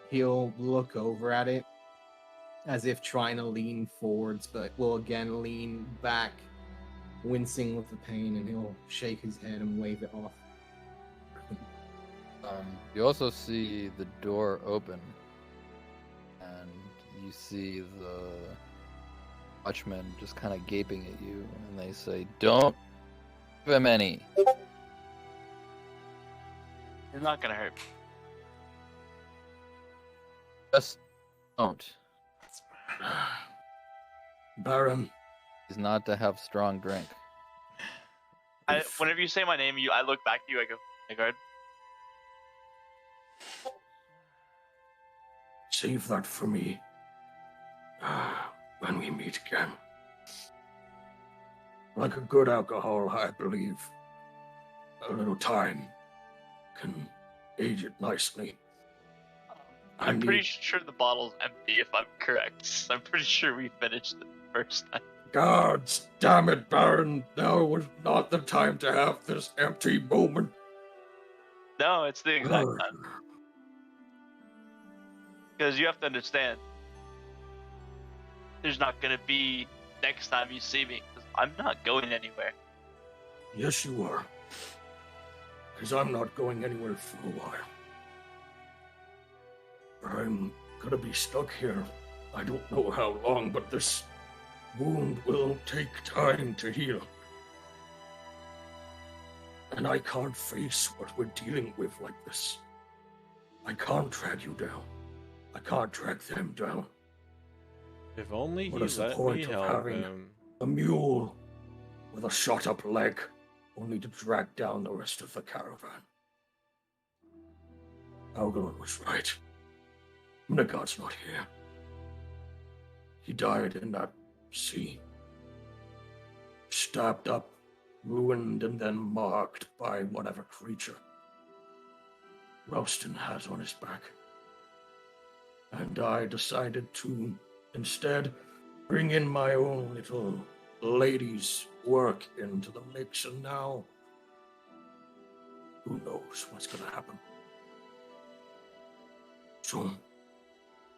He'll look over at it as if trying to lean forwards, but will again lean back, wincing with the pain, and he'll shake his head and wave it off. You also see the door open, and you see the watchmen just kind of gaping at you, and they say, "Don't give him any." It's not gonna hurt. Just don't. Baron. He's not to have strong drink. Whenever you say my name, I look back to you. I go, "Hey, guard." Save that for me. When we meet again. Like a good alcohol, I believe a little time can age it nicely. I'm pretty sure the bottle's empty, if I'm correct. I'm pretty sure we finished it the first time. Gods damn it, Baron. Now was not the time to have this empty moment. No, it's the exact time. Because you have to understand, there's not going to be next time you see me, because I'm not going anywhere. Yes, you are. Because I'm not going anywhere for a while. I'm gonna be stuck here. I don't know how long, but this wound will take time to heal. And I can't face what we're dealing with like this. I can't drag you down. I can't drag them down. If only he What is the let point me of help having him. a mule with a shot-up leg, only to drag down the rest of the caravan? Algalon was right. Mnegod's not here. He died in that sea. Stabbed up, ruined, and then marked by whatever creature Ralston has on his back. And I decided to instead bring in my own little lady's work into the mix, and now who knows what's gonna happen. So,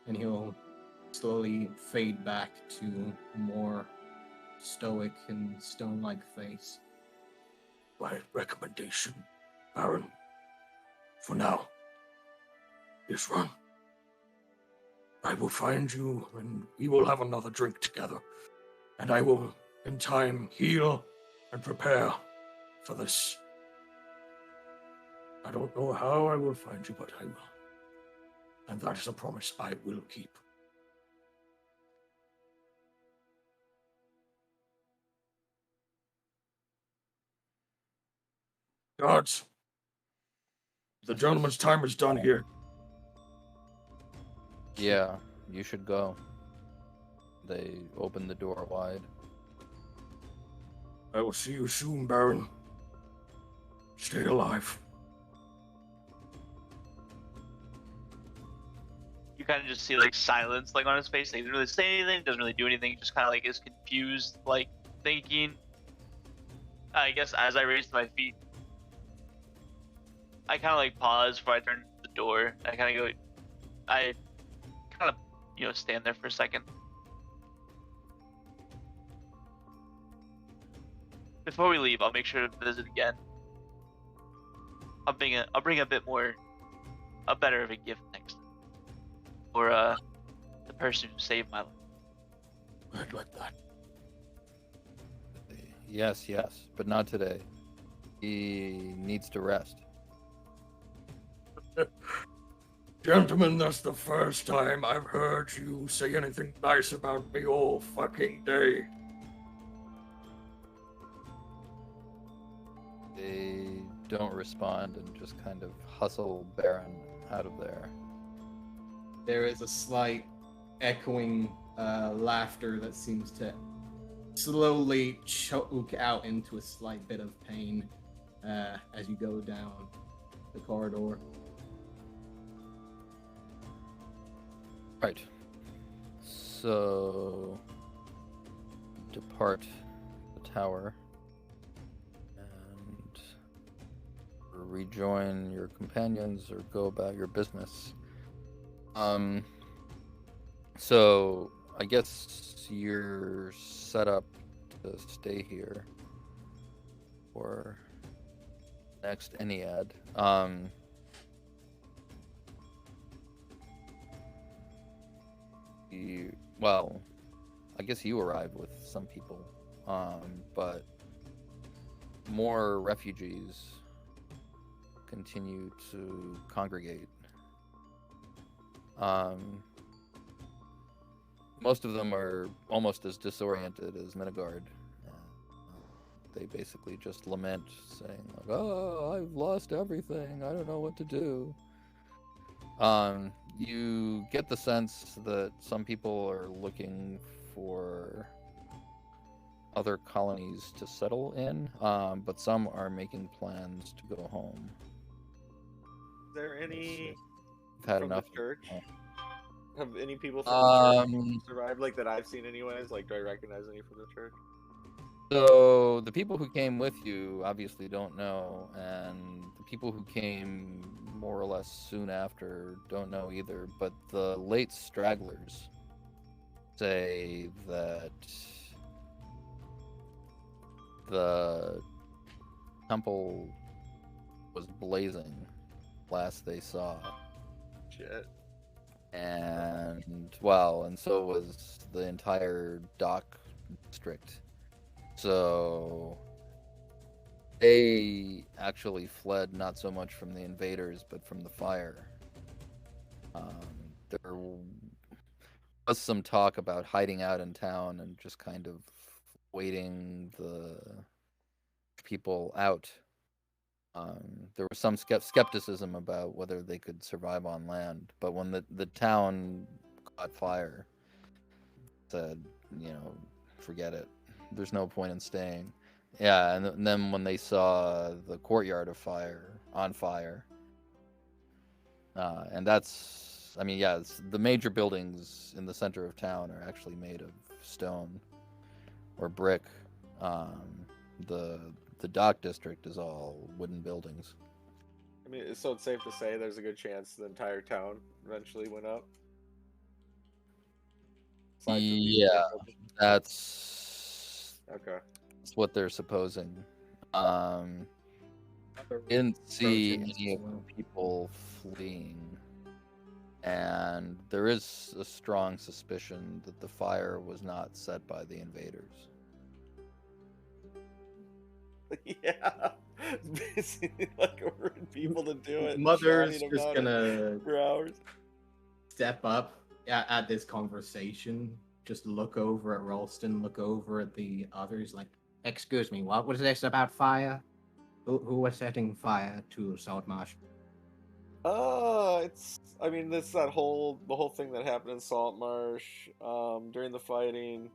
And he'll slowly fade back to a more stoic and stone-like face. my recommendation, Baron, for now, is run. I will find you, and we will have another drink together. And I will, in time, heal and prepare for this. I don't know how I will find you, but I will. And that is a promise I will keep. Guards, the gentleman's time is done here. Yeah, you should go. They open the door wide. I will see you soon, Baron. Stay alive. you kind of just see like silence like on his face. Like, he doesn't really say anything, doesn't really do anything, just kind of like is confused, like thinking. I guess as I raise my feet, I kind of like pause before I turn to the door. I kind of go, I kind of, stand there for a second. Before we leave, I'll make sure to visit again. I'll bring a bit more, a better of a gift next time. For the person who saved my life. I'd like that. Yes, but not today. He needs to rest. Gentlemen, that's the first time I've heard you say anything nice about me all fucking day. They don't respond and just kind of hustle Baron out of there. There is a slight echoing laughter that seems to slowly choke out into a slight bit of pain as you go down the corridor. Right. So, depart the tower and rejoin your companions or go about your business. So I guess you're set up to stay here for next Ennead. Well, I guess you arrive with some people, but more refugees continue to congregate. Most of them are almost as disoriented as Minigard. They basically just lament, saying, like, "Oh, I've lost everything. I don't know what to do." You get the sense that some people are looking for other colonies to settle in, but some are making plans to go home. Is there any I've had from enough. the church? Have any people from the church survived, like that I've seen anyways? Like, do I recognize any from the church? So the people who came with you obviously don't know, and the people who came more or less soon after don't know either. But the late stragglers say that the temple was blazing last they saw. Shit. And well, and so was the entire dock district. So they actually fled not so much from the invaders, but from the fire. There was some talk about hiding out in town and just kind of waiting the people out. There was some skepticism about whether they could survive on land, but when the town caught fire, said, forget it. There's no point in staying. Yeah, and then when they saw the courtyard on fire, and that's, the major buildings in the center of town are actually made of stone or brick. The dock district is all wooden buildings. I mean, so it's safe to say there's a good chance the entire town eventually went up. Yeah, that's okay. That's what they're supposing. Didn't see any of the people fleeing, and there is a strong suspicion that the fire was not set by the invaders. Yeah, basically like ordering people to do it. Mother's just gonna for hours. Step up at this conversation. Just look over at Ralston. Look over at the others. Like, excuse me, what was this about fire? Who was setting fire to Salt Marsh? This the whole thing that happened in Salt Marsh during the fighting.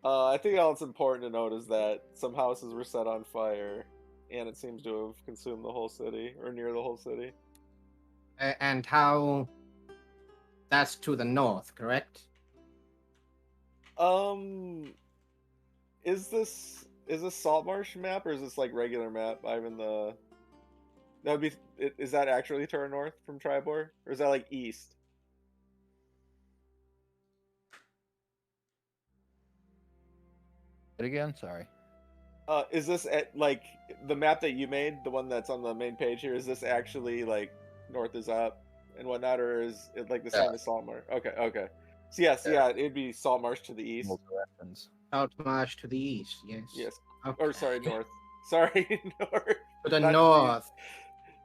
I think all it's important to note is that some houses were set on fire, and it seems to have consumed the whole city, or near the whole city. And how That's to the north, correct? Is this Salt Marsh map or is this like regular map? That would be. Is that actually to our north from Tribor, or is that like east? It again? Sorry. Is this at like the map that you made, the one that's on the main page here? Is this actually like north is up and whatnot, or is it like the same as Salt Marsh? Okay, okay. So yes, yeah, it'd be Salt Marsh to the east. Directions. Outmarsh to the east, yes. Yes. Okay. Or sorry, north. Sorry, north. To the Not north.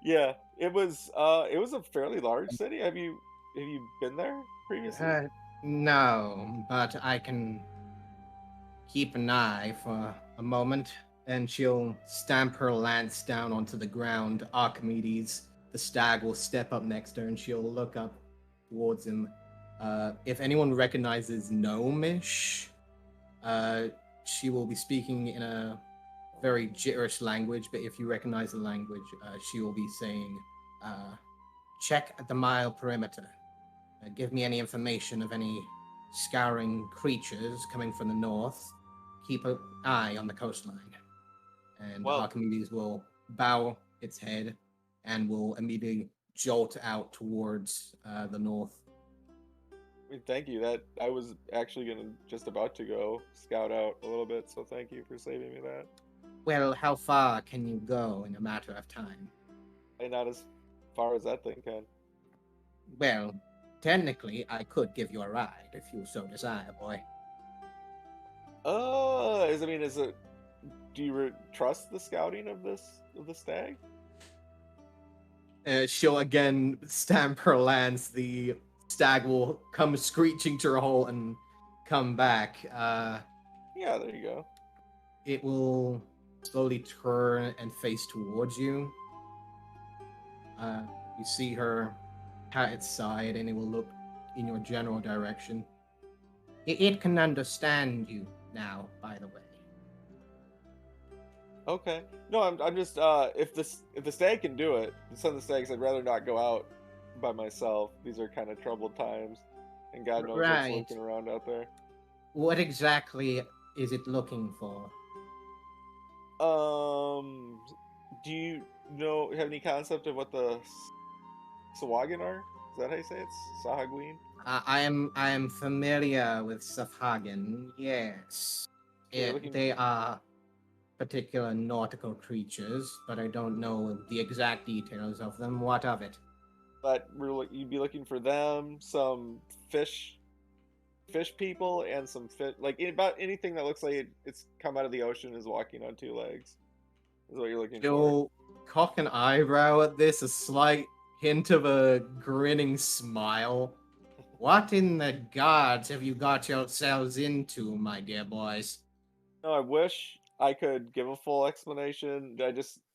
Yeah, it was a fairly large city. Have you been there previously? No, but I can keep an eye for a moment, and she'll stamp her lance down onto the ground. Archimedes, the stag, will step up next to her, and she'll look up towards him. If anyone recognizes Gnomish, she will be speaking in a very gibberish language, but if you recognize the language, she will be saying, check at the mile perimeter. Give me any information of any scouring creatures coming from the north. Keep an eye on the coastline. And Well- Archimedes will bow its head and will immediately jolt out towards the north. I mean, thank you. That I was actually just about to go scout out a little bit, so thank you for saving me that. Well, how far can you go in a matter of time? And not as far as that thing can. Well, technically, I could give you a ride if you so desire, boy. Is it? Do you trust the scouting of the stag? She'll again stamp her lance. The stag will come screeching to a halt and come back. Yeah, there you go. It will slowly turn and face towards you. You see her pat its side, and it will look in your general direction. It can understand you now, by the way. Okay. No, I'm just if the stag can do it, some of the stags, I'd rather not go out by myself. These are kind of troubled times, and God knows Right. what's lurking around out there. What exactly is it looking for? Do you have any concept of what the Sahuagin are? Is that how you say it? Sahuagin? I am familiar with Sahuagin. Yes, Okay, looking- they are particular nautical creatures, but I don't know the exact details of them. What of it? But you'd be looking for them, some fish people, and some fish, like about anything that looks like it's come out of the ocean is walking on two legs. Is what you're looking for. She'll cock an eyebrow at this, a slight hint of a grinning smile. What in the gods have you got yourselves into, my dear boys? No, I wish I could give a full explanation.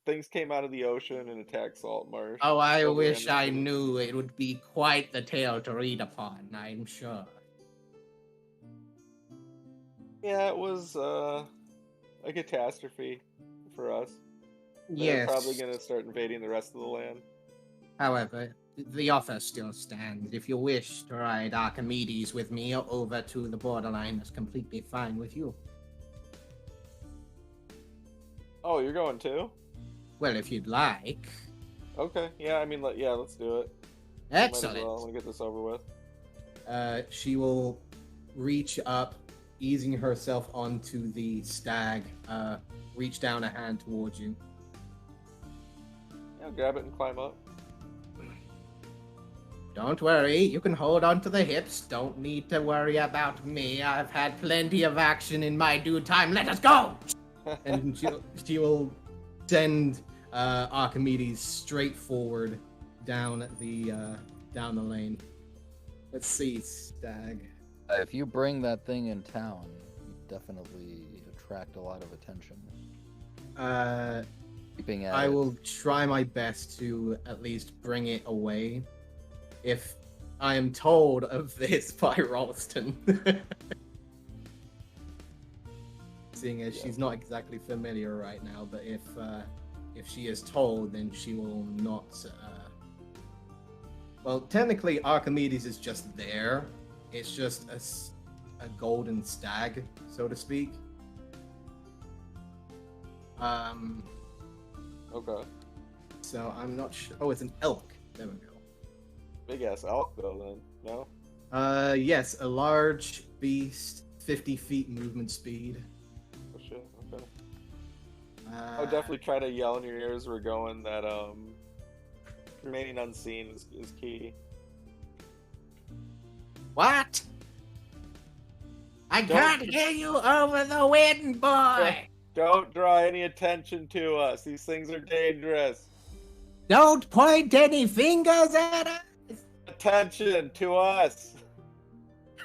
Things came out of the ocean and attacked Salt Marsh. Oh, I Over wish in the I city. knew. It would be quite the tale to read upon, I'm sure. Yeah, it was a catastrophe for us. They're Yes. probably gonna start invading the rest of the land. However, the offer still stands. If you wish to ride Archimedes with me over to the borderline, that's completely fine with you. Oh, you're going too? Well, if you'd like. Okay. Yeah, I mean, let's do it. Excellent. Might as well. I want to get this over with. She will reach up, easing herself onto the stag, reach down a hand towards you. Yeah, grab it and climb up. Don't worry, you can hold on to the hips. Don't need to worry about me. I've had plenty of action in my due time. Let us go! And she will send Archimedes straight forward down the lane. Let's see, stag. If you bring that thing in town, you definitely attract a lot of attention. Keeping at I it. will try my best to at least bring it away. If I am told of this by Ralston. Seeing as she's not exactly familiar right now, but if she is told, then she will not Well, technically, Archimedes is just there. It's just a golden stag, so to speak. Okay. So I'm not sure. Oh, it's an elk. There we go. Big ass elk though. Then no. Yes, a large beast, 50 feet movement speed. Oh shit. Okay. Uh, I would definitely try to yell in your ears as we're going that remaining unseen is key. What? I Don't- can't hear you over the wind, boy. Don't draw any attention to us. These things are dangerous. Don't point any fingers at us. Attention to us.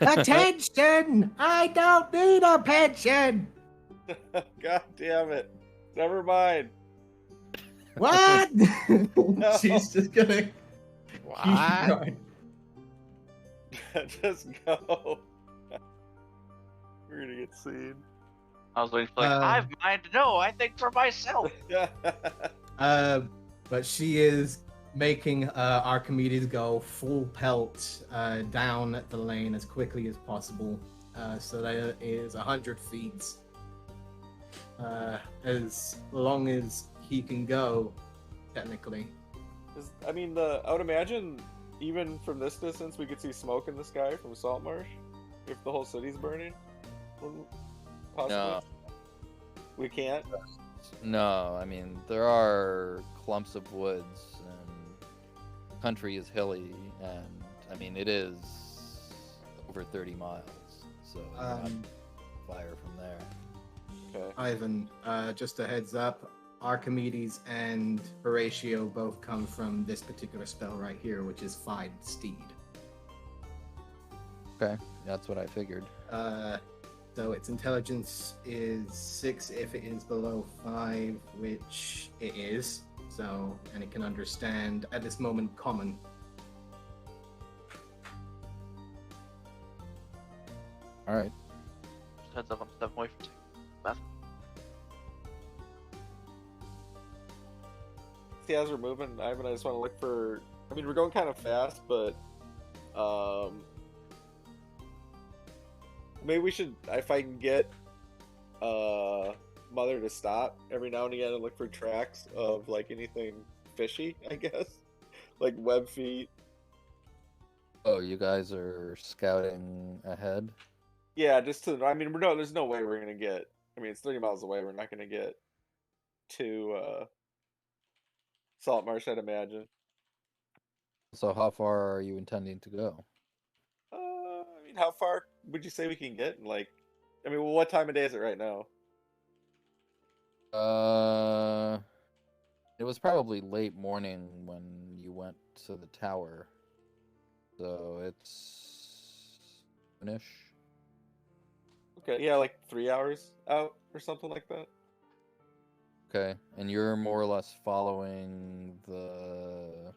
Attention! I don't need a pension. God damn it. Never mind. What? She's just gonna. What? Just go. We're gonna get seen. I was waiting for like, I've mind to know. I think for myself. But she is making Archimedes go full pelt down the lane as quickly as possible. So that is 100 feet. As long as he can go, technically. I mean, I would imagine even from this distance we could see smoke in the sky from Salt Marsh if the whole city's burning. Possibly. No. We can't. No, I mean there are clumps of woods and country is hilly, and I mean it is over 30 miles, so you're not fire from there. Okay. Ivan, just a heads up, Archimedes and Horatio both come from this particular spell right here, which is Fide Steed. Okay, that's what I figured. So its intelligence is 6 if it is below 5, which it is. So, and it can understand at this moment common. All right. Just heads up, I'm stepping away from Beth. See, as we're moving, Ivan, I just want to look for. I mean, we're going kind of fast, but maybe we should, if I can get Mother to stop every now and again and look for tracks of like anything fishy, I guess, like web feet. Oh, you guys are scouting ahead? Yeah, just to. I mean, there's no way we're gonna get. I mean, it's 30 miles away. We're not gonna get to Salt Marsh, I'd imagine. So how far are you intending to go? I mean, how far would you say we can get? Like, I mean, well, what time of day is it right now? It was probably late morning when you went to the tower. So it's soonish. Okay, yeah, like 3 hours out or something like that. Okay, and you're more or less following the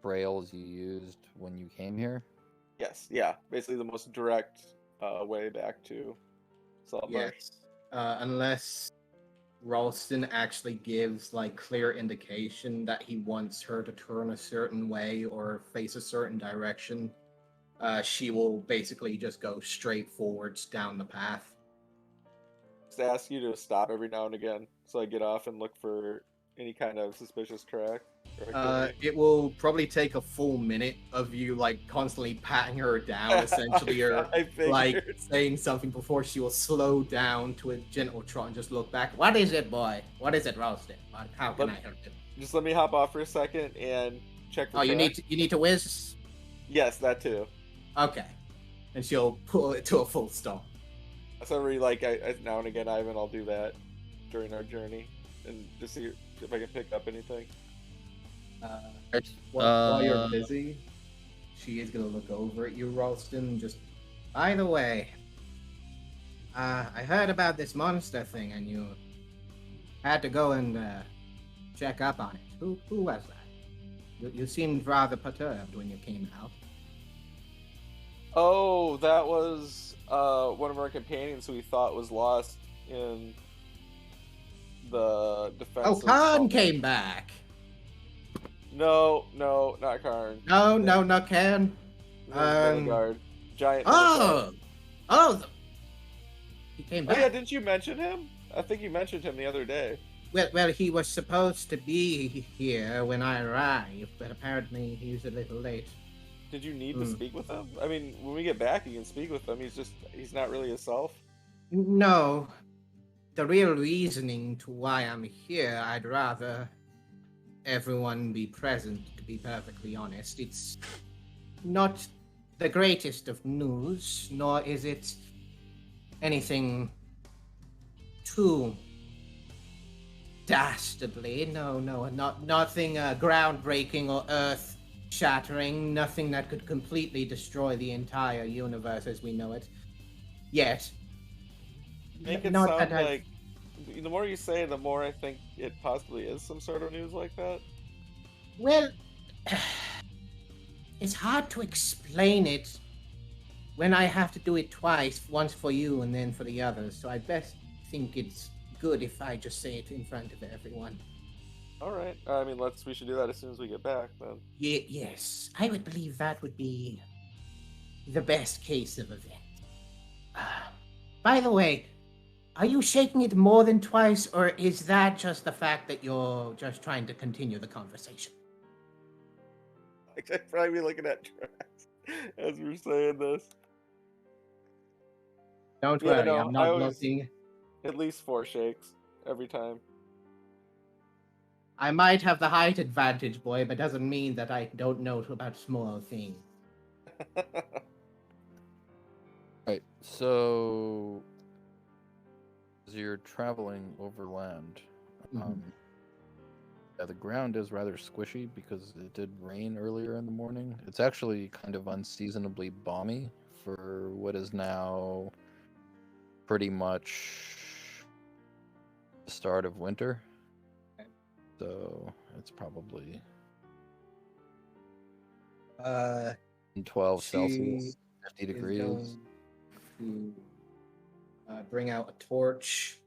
trails you used when you came here? Yes, yeah, basically the most direct way back to Salt Marsh. Yes. Unless Ralston actually gives like clear indication that he wants her to turn a certain way or face a certain direction, she will basically just go straight forwards down the path. Just ask you to stop every now and again so I get off and look for any kind of suspicious track. Or activity. It will probably take a full minute of you like constantly patting her down, essentially, or I figured. like saying something before she will slow down to a gentle trot and just look back. What is it, boy? What is it, Ralston? How can I help you? Just let me hop off for a second and check for Oh, you tracks. need to whiz? Yes, that too. Okay. And she'll pull it to a full stop. So every like now and again, Ivan, I'll do that during our journey and just see if I can pick up anything. While you're busy, she is gonna look over at you, Ralston. Just, by the way, I heard about this monster thing, and you had to go and check up on it. Who was that? You seemed rather perturbed when you came out. Oh, that was one of our companions who we thought was lost in the defense. Oh, of Khan Salt Marsh. came back. No, not Karn. No, not Ken. Guard. Giant Guard. Oh, oh, he came Oh back. yeah, didn't you mention him? I think you mentioned him the other day. Well, he was supposed to be here when I arrived, but apparently he was a little late. Did you need to speak with him? I mean, when we get back, you can speak with him. He's not really himself. No, the real reasoning to why I'm here, I'd rather everyone be present, to be perfectly honest. It's not the greatest of news, nor is it anything too dastardly. No, nothing groundbreaking or earth-shattering, nothing that could completely destroy the entire universe as we know it. Yet. Make it Not sound that like the more you say, the more I think it possibly is some sort of news like that. Well, it's hard to explain it when I have to do it twice, once for you and then for the others. So I best think it's good if I just say it in front of everyone. All right. I mean, we should do that as soon as we get back, then. Yes, I would believe that would be the best case of events. By the way, are you shaking it more than twice, or is that just the fact that you're just trying to continue the conversation? I'd probably be looking at tracks as we're saying this. Don't Yeah, worry, no, I'm I not always- looking. At least 4 shakes every time. I might have the height advantage, boy, but doesn't mean that I don't know about small things. Right, so as you're traveling overland, yeah, the ground is rather squishy because it did rain earlier in the morning. It's actually kind of unseasonably balmy for what is now pretty much the start of winter. So it's probably 12 Celsius, 50 degrees. Going to bring out a torch,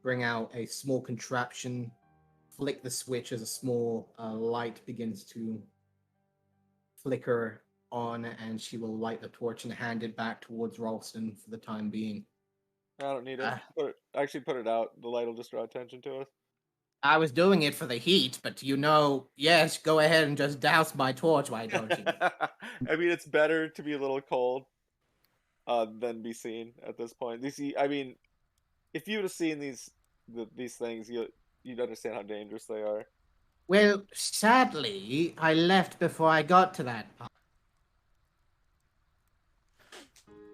bring out a small contraption, flick the switch as a small light begins to flicker on, and she will light the torch and hand it back towards Ralston for the time being. I don't need it. Actually, put it out. The light will just draw attention to us. I was doing it for the heat, but yes, go ahead and just douse my torch, why don't you? I mean, it's better to be a little cold than be seen at this point. I mean, if you would have seen these things, you'd understand how dangerous they are. Well, sadly, I left before I got to that part.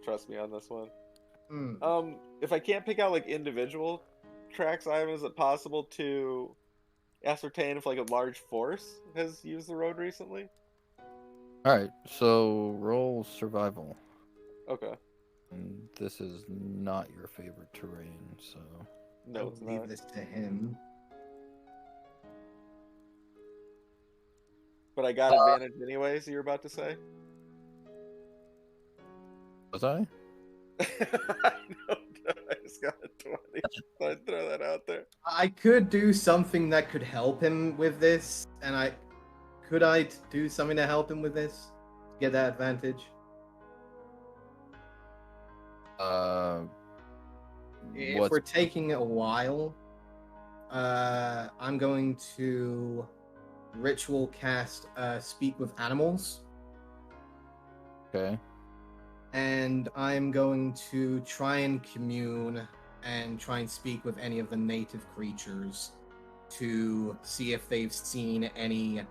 Trust me on this one. If I can't pick out like individual tracks, Ivan, is it possible to ascertain if like a large force has used the road recently? Alright, so roll survival. Okay. And this is not your favorite terrain, so... No, it's leave not. this to him. But I got advantage anyways, you're about to say? Was I? I know, I just got a 20. I'd throw that out there. I could do something that could help him with this, and could I do something to help him with this? Get that advantage? If we're taking a while, I'm going to ritual cast Speak with Animals. Okay. And I'm going to try and commune and try and speak with any of the native creatures to see if they've seen any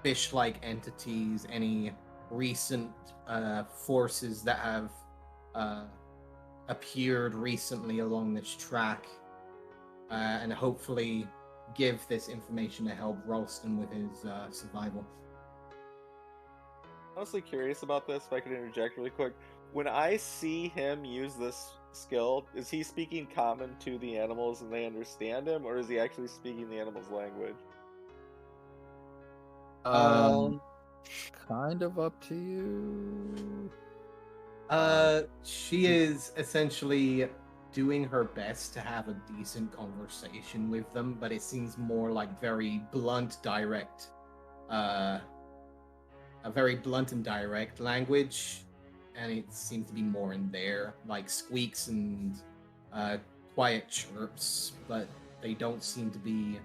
fish-like entities, any recent forces that have appeared recently along this track, and hopefully give this information to help Ralston with his survival. Honestly curious about this, if I could interject really quick. When I see him use this skill, is he speaking common to the animals and they understand him, or is he actually speaking the animals' language? Kind of up to you. She is essentially doing her best to have a decent conversation with them, but it seems more like very blunt, direct uh, a very blunt and direct language, and it seems to be more in there, like squeaks and quiet chirps, but they don't seem to be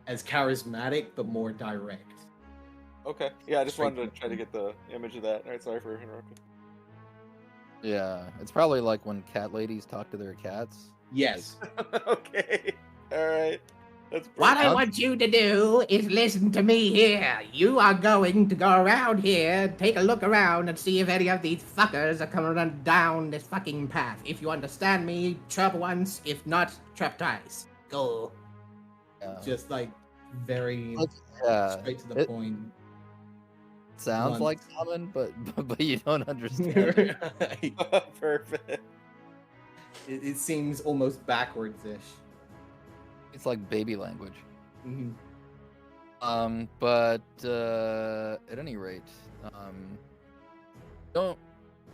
as charismatic, but more direct. Okay. Yeah, I just Straight wanted to to the try to point. get the image of that. All right, sorry for interrupting. Yeah, it's probably like when cat ladies talk to their cats. Yes. Okay. All right. That's What I perfect. want you to do is listen to me here. You are going to go around here, take a look around, and see if any of these fuckers are coming down this fucking path. If you understand me, chirp once. If not, chirp twice. Go. Yeah. Just like very Yeah, straight to the it point. sounds blunt. like common, but you don't understand. Right. Perfect. It seems almost backwards-ish. It's like baby language. Mhm. But at any rate, don't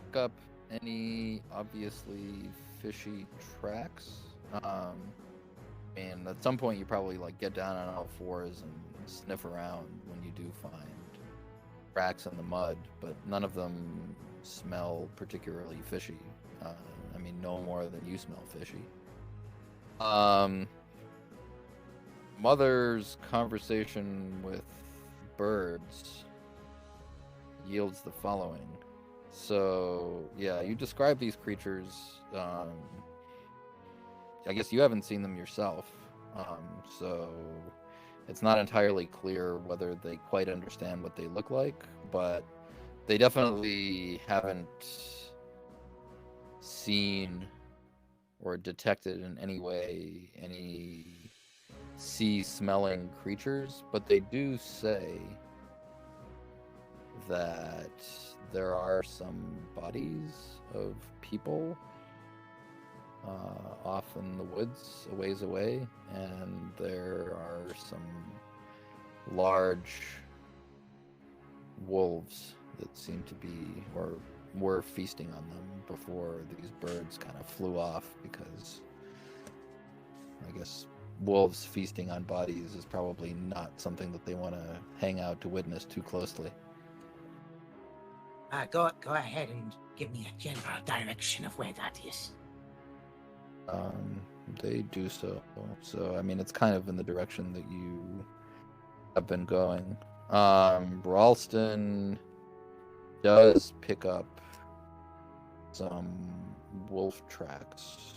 pick up any obviously fishy tracks. And at some point you probably like get down on all fours and sniff around when you do find tracks in the mud, but none of them smell particularly fishy. I mean, no more than you smell fishy. Mother's conversation with birds yields the following. So, yeah, you describe these creatures. I guess you haven't seen them yourself. So it's not entirely clear whether they quite understand what they look like, but they definitely haven't seen or detected in any way any sea-smelling creatures, but they do say that there are some bodies of people off in the woods a ways away, and there are some large wolves that seem to be or were feasting on them before these birds kind of flew off, because I guess wolves feasting on bodies is probably not something that they want to hang out to witness too closely. Go ahead and give me a general direction of where that is. They do so. So, I mean, it's kind of in the direction that you have been going. Ralston does pick up some wolf tracks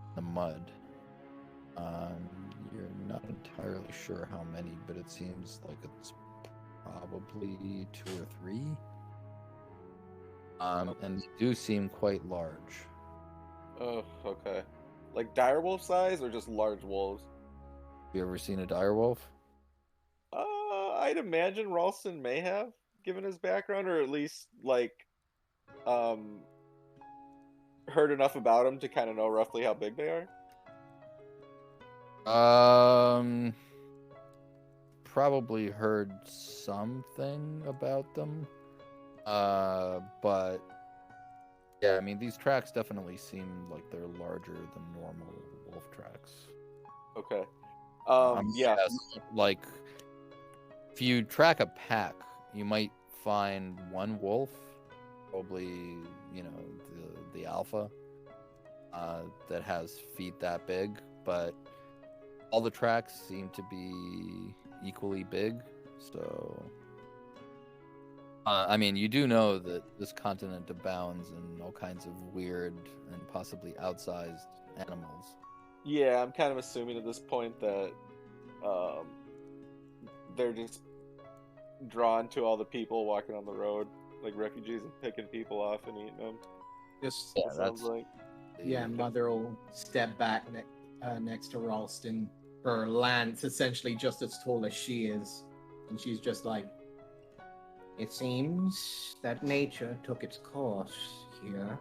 in the mud. You're not entirely sure how many, but it seems like it's probably 2 or 3. And they do seem quite large. Oh, okay. Like direwolf size or just large wolves? Have you ever seen a direwolf? I'd imagine Ralston may have, given his background, or at least like um heard enough about them to kind of know roughly how big they are. Probably heard something about them. But yeah, I mean, these tracks definitely seem like they're larger than normal wolf tracks. Okay. Yeah, like if you track a pack, you might find one wolf, probably, you know, the alpha, that has feet that big, but all the tracks seem to be equally big. So I mean, you do know that this continent abounds in all kinds of weird and possibly outsized animals. Yeah, I'm kind of assuming at this point that they're just drawn to all the people walking on the road, like refugees, and picking people off and eating them. Just Yeah, It sounds that's like. yeah, Mother will step back next to Ralston. Her lance essentially just as tall as she is, and she's just like, It seems that nature took its course here.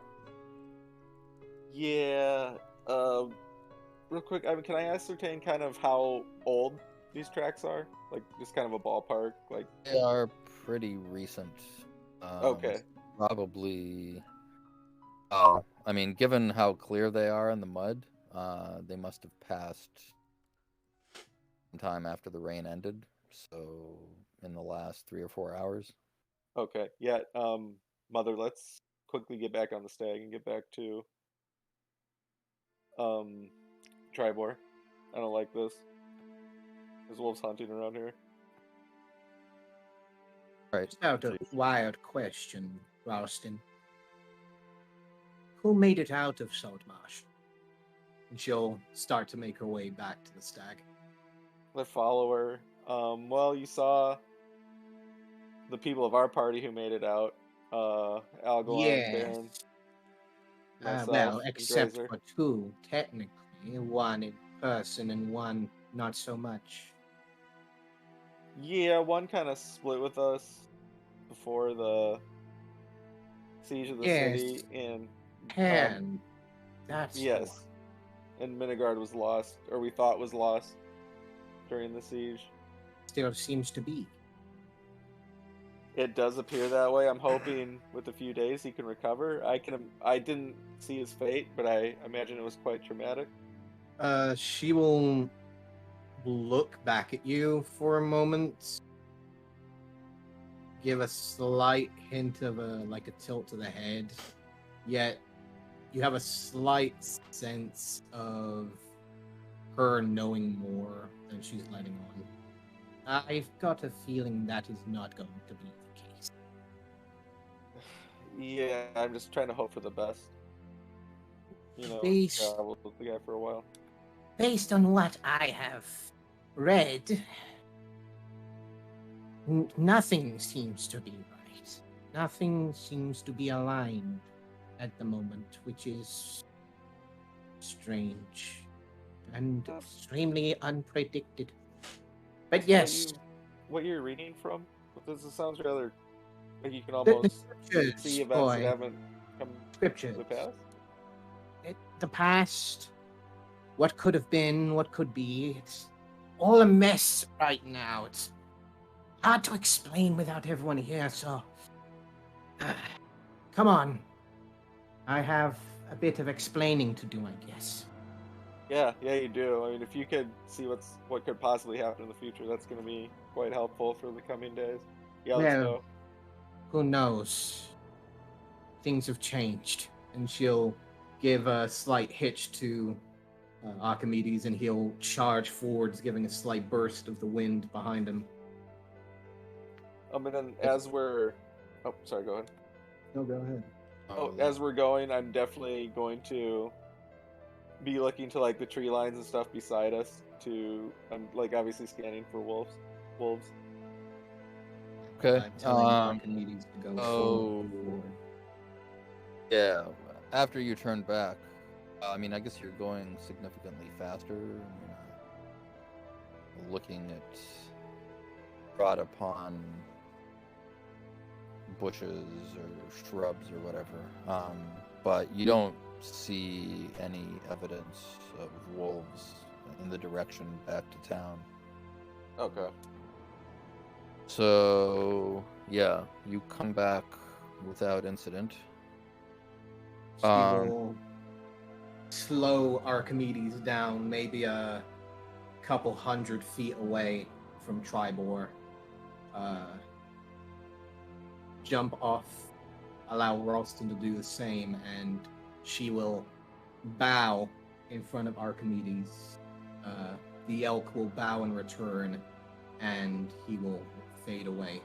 Yeah. Real quick, I mean, can I ascertain kind of how old these tracks are? Like, just kind of a ballpark. Like, They are pretty recent. okay. Probably. Oh, I mean, given how clear they are in the mud, they must have passed some time after the rain ended. so in the last 3 or 4 hours. Okay, yeah. Mother, let's quickly get back on the stag and get back to um Tribor. I don't like this. There's wolves hunting around here. Right. Just out of wild question, Ralston. Who made it out of Saltmarsh? And she'll start to make her way back to the stag. The follower. Well, you saw the people of our party who made it out. Algalon, Baron, Yes. myself, Well, and except Grazer. for two, technically. One in person and one not so much. Yeah, one kind of split with us before the siege of the Yes. city, and And that's the one. yes, and Minigard was lost, or we thought was lost during the siege. Still seems to be. It does appear that way. I'm hoping with a few days he can recover. I didn't see his fate, but I imagine it was quite traumatic. She will look back at you for a moment, give a slight hint of a tilt to the head, yet you have a slight sense of her knowing more than she's letting on. I've got a feeling that is not going to be the case. Yeah, I'm just trying to hope for the best. You know, Based, traveled with the guy for a while. based on what I have read, nothing seems to be right. Nothing seems to be aligned at the moment, which is strange and extremely unpredicted. But yes, What you're reading from? This sounds rather like you can the almost scriptures, see events boy, that haven't come scriptures. to pass. The past, what could have been, what could be, it's all a mess right now. It's hard to explain without everyone here, so come on. I have a bit of explaining to do, I guess. Yeah, you do. I mean, if you could see what could possibly happen in the future, that's going to be quite helpful for the coming days. Yeah, let's Well, go. who knows? Things have changed. And she'll give a slight hitch to Archimedes, and he'll charge forwards, giving a slight burst of the wind behind him. And then as we're... Oh, sorry, go ahead. No, go ahead. As we're going, I'm definitely going to be looking to, like, the tree lines and stuff beside us to... I'm, like, obviously scanning for wolves. Okay. Telling Archimedes to go forward. Yeah. After you turn back, I mean, I guess you're going significantly faster. Looking at trod upon bushes or shrubs or whatever, but you don't see any evidence of wolves in the direction back to town. Okay. So yeah, you come back without incident. She will slow Archimedes down, maybe a couple 100 feet away from Tribor. Jump off, allow Ralston to do the same, and she will bow in front of Archimedes. The elk will bow in return, and he will fade away.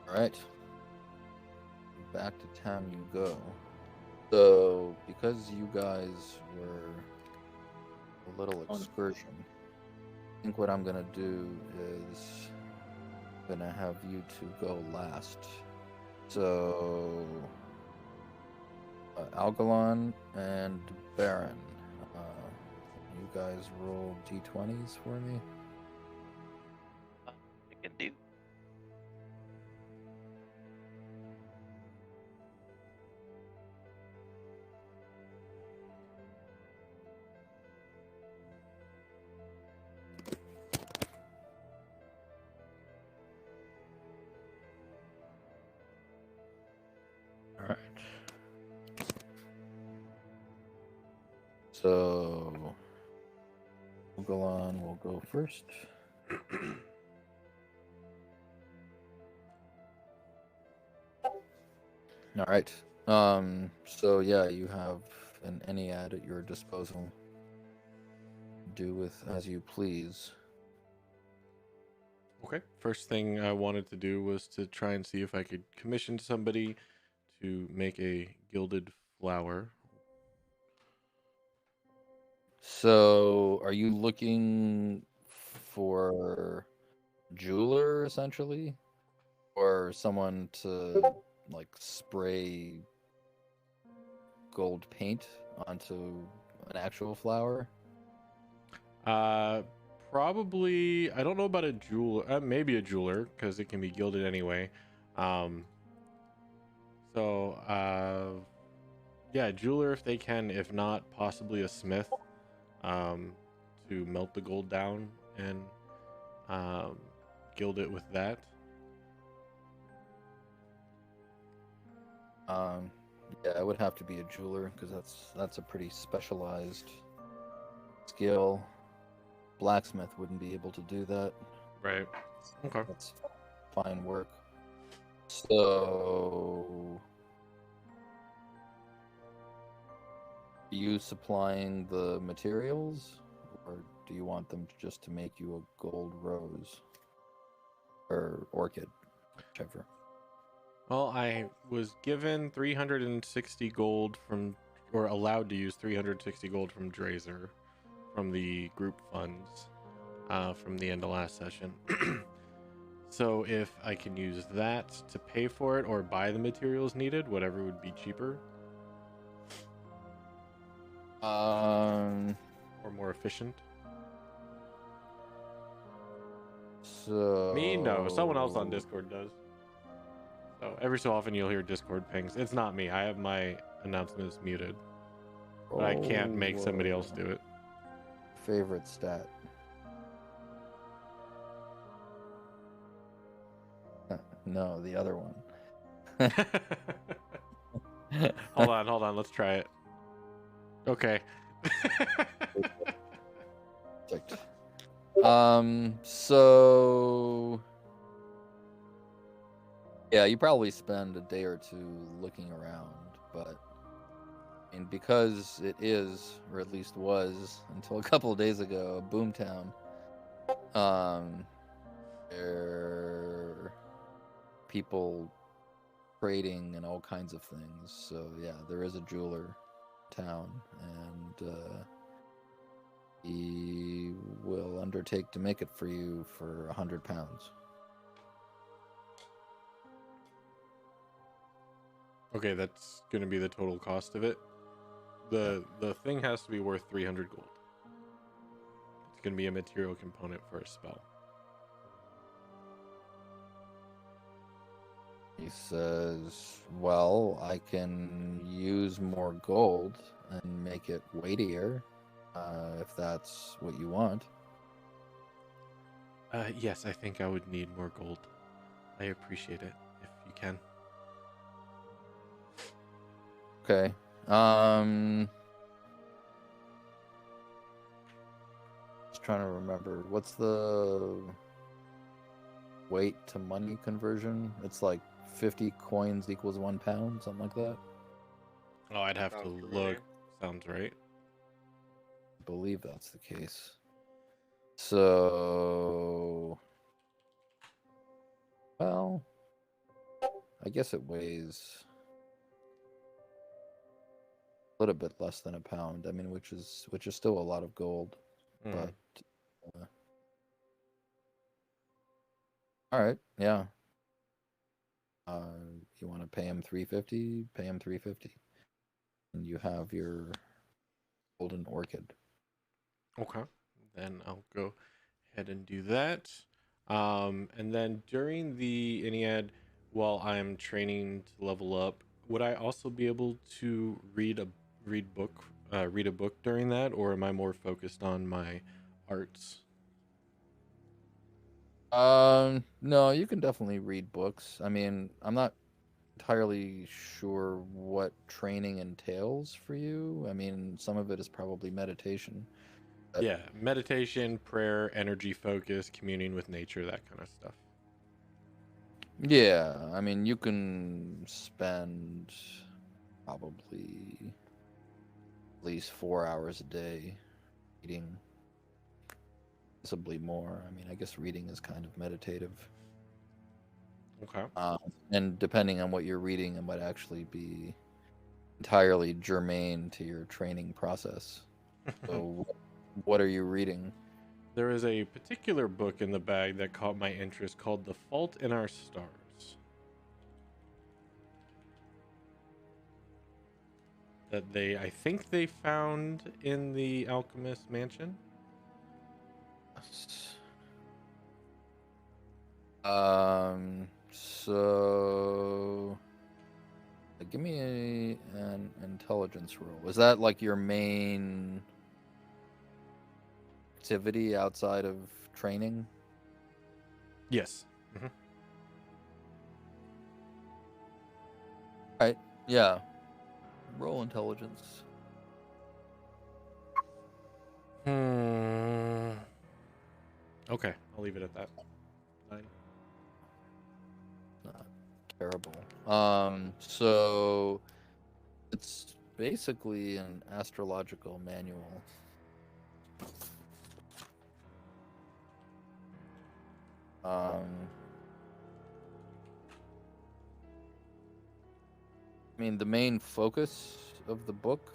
Alright. Back to town you go. So, because you guys were a little excursion, I think what I'm gonna do is gonna have you two go last. So, Algalon and Baron, you guys roll d20s for me. I can do. All right. So, Algalon will go first. All right. So yeah, you have an Ennead at your disposal. Do with as you please. Okay. First thing I wanted to do was to try and see if I could commission somebody to make a gilded flower. So, are you looking for jeweler essentially, or someone to like spray gold paint onto an actual flower? Probably. I don't know about a jeweler. Maybe a jeweler because it can be gilded anyway. Um, yeah, jeweler if they can. If not, possibly a smith. To melt the gold down and um, gild it with that. Yeah, it would have to be a jeweler because that's a pretty specialized skill. Blacksmith wouldn't be able to do that. Right. Okay. That's fine work. So, are you supplying the materials, or do you want them just to make you a gold rose or orchid, whichever? Well, I was given 360 gold from, or allowed to use 360 gold from Drazer, from the group funds, from the end of last session. So if I can use that to pay for it or buy the materials needed, whatever would be cheaper or more efficient. So Me, no. Someone else on Discord does. So every so often you'll hear Discord pings. It's not me. I have my announcements muted. But I can't make somebody else do it. Favorite stat. No, the other one. Hold on. Let's try it. Okay. Perfect. So yeah, you probably spend a day or two looking around, but I mean, because it is, or at least was until a couple of days ago, a boomtown. There are people trading and all kinds of things. So yeah, there is a jeweler town, and he will undertake to make it for you for 100 pounds. Okay, that's going to be the total cost of it. The thing has to be worth 300 gold. It's going to be a material component for a spell. He says, well, I can use more gold and make it weightier, if that's what you want. Yes, I think I would need more gold. I appreciate it if you can. Okay. Just trying to remember. What's the weight to money conversion? It's like 50 coins equals 1 pound, something like that. Oh, I'd have to Sounds look. familiar. Sounds right. I believe that's the case. So, well, I guess it weighs a little bit less than a pound. I mean, which is still a lot of gold. But all right, yeah. You want to pay him 350? Pay him 350, and you have your golden orchid. Okay, then I'll go ahead and do that. And then during the Ennead, while I'm training to level up, would I also be able to read a book during that, or am I more focused on my arts? No, you can definitely read books. I mean, I'm not entirely sure what training entails for you. I mean, some of it is probably meditation. Yeah, meditation, prayer, energy focus, communing with nature, that kind of stuff. Yeah, I mean, you can spend probably at least 4 hours a day reading, possibly more. I mean, I guess reading is kind of meditative. Okay. And depending on what you're reading, it might actually be entirely germane to your training process. So, what are you reading? There is a particular book in the bag that caught my interest called The Fault in Our Stars. That I think they found in the Alchemist Mansion. So give me an intelligence roll. Was that like your main activity outside of training? Yes. Right. Yeah. Roll intelligence. Okay, I'll leave it at that. 9. Not terrible. So it's basically an astrological manual. I mean, the main focus of the book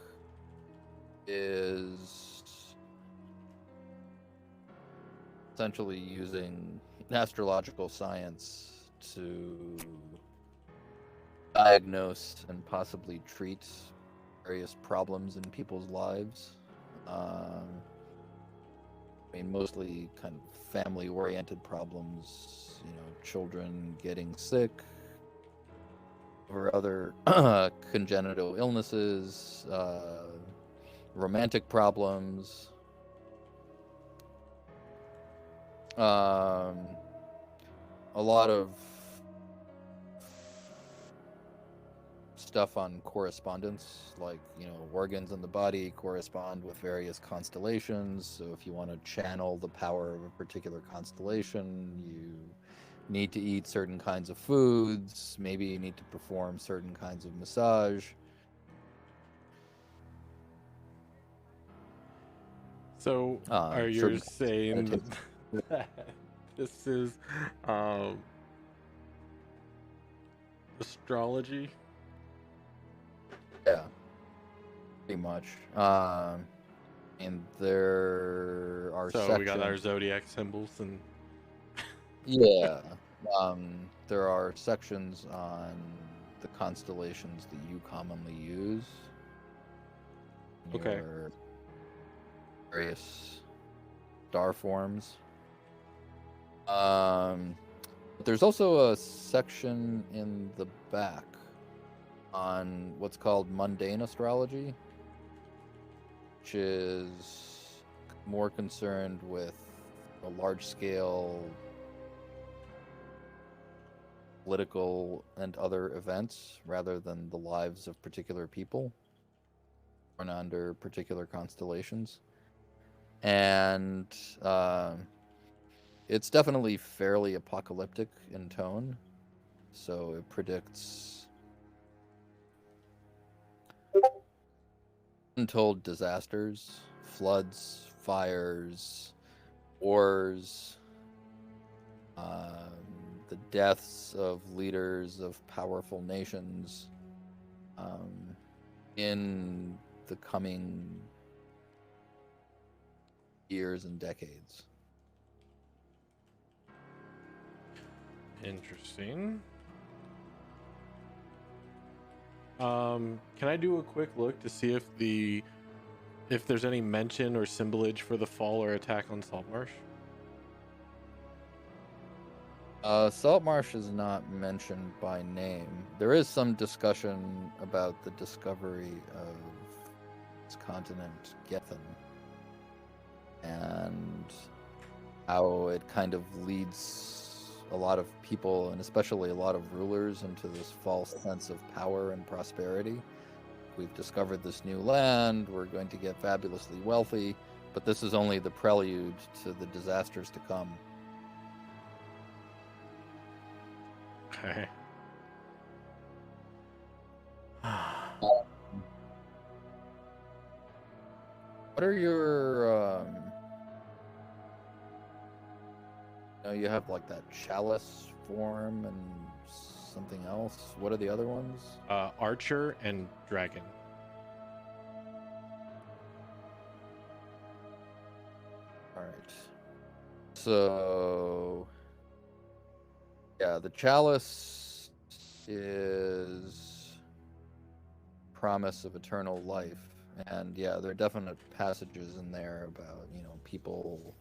is essentially using astrological science to diagnose and possibly treat various problems in people's lives. I mean, mostly kind of family-oriented problems, children getting sick, or other congenital illnesses, romantic problems. A lot of stuff on correspondence, like organs in the body correspond with various constellations. So if you want to channel the power of a particular constellation, you need to eat certain kinds of foods. Maybe you need to perform certain kinds of massage. So, are you saying meditation. that this is astrology? Yeah, pretty much. And there are So we got our zodiac symbols and yeah. There are sections on the constellations that you commonly use. Okay. Your various star forms. But there's also a section in the back on what's called mundane astrology, which is more concerned with a large-scale political and other events rather than the lives of particular people born under particular constellations. And it's definitely fairly apocalyptic in tone, so it predicts untold disasters, floods, fires, wars, the deaths of leaders of powerful nations in the coming years and decades. Interesting. Can I do a quick look to see if there's any mention or symbolage for the fall or attack on Saltmarsh? Saltmarsh is not mentioned by name. There is some discussion about the discovery of this continent, Gethin, and how it kind of leads a lot of people, and especially a lot of rulers, into this false sense of power and prosperity. We've discovered this new land, we're going to get fabulously wealthy, but this is only the prelude to the disasters to come. Okay. What are your you have like that chalice form and something else. What are the other ones? Archer and dragon. All right. So, yeah, the chalice is promise of eternal life. And yeah, there are definite passages in there about, people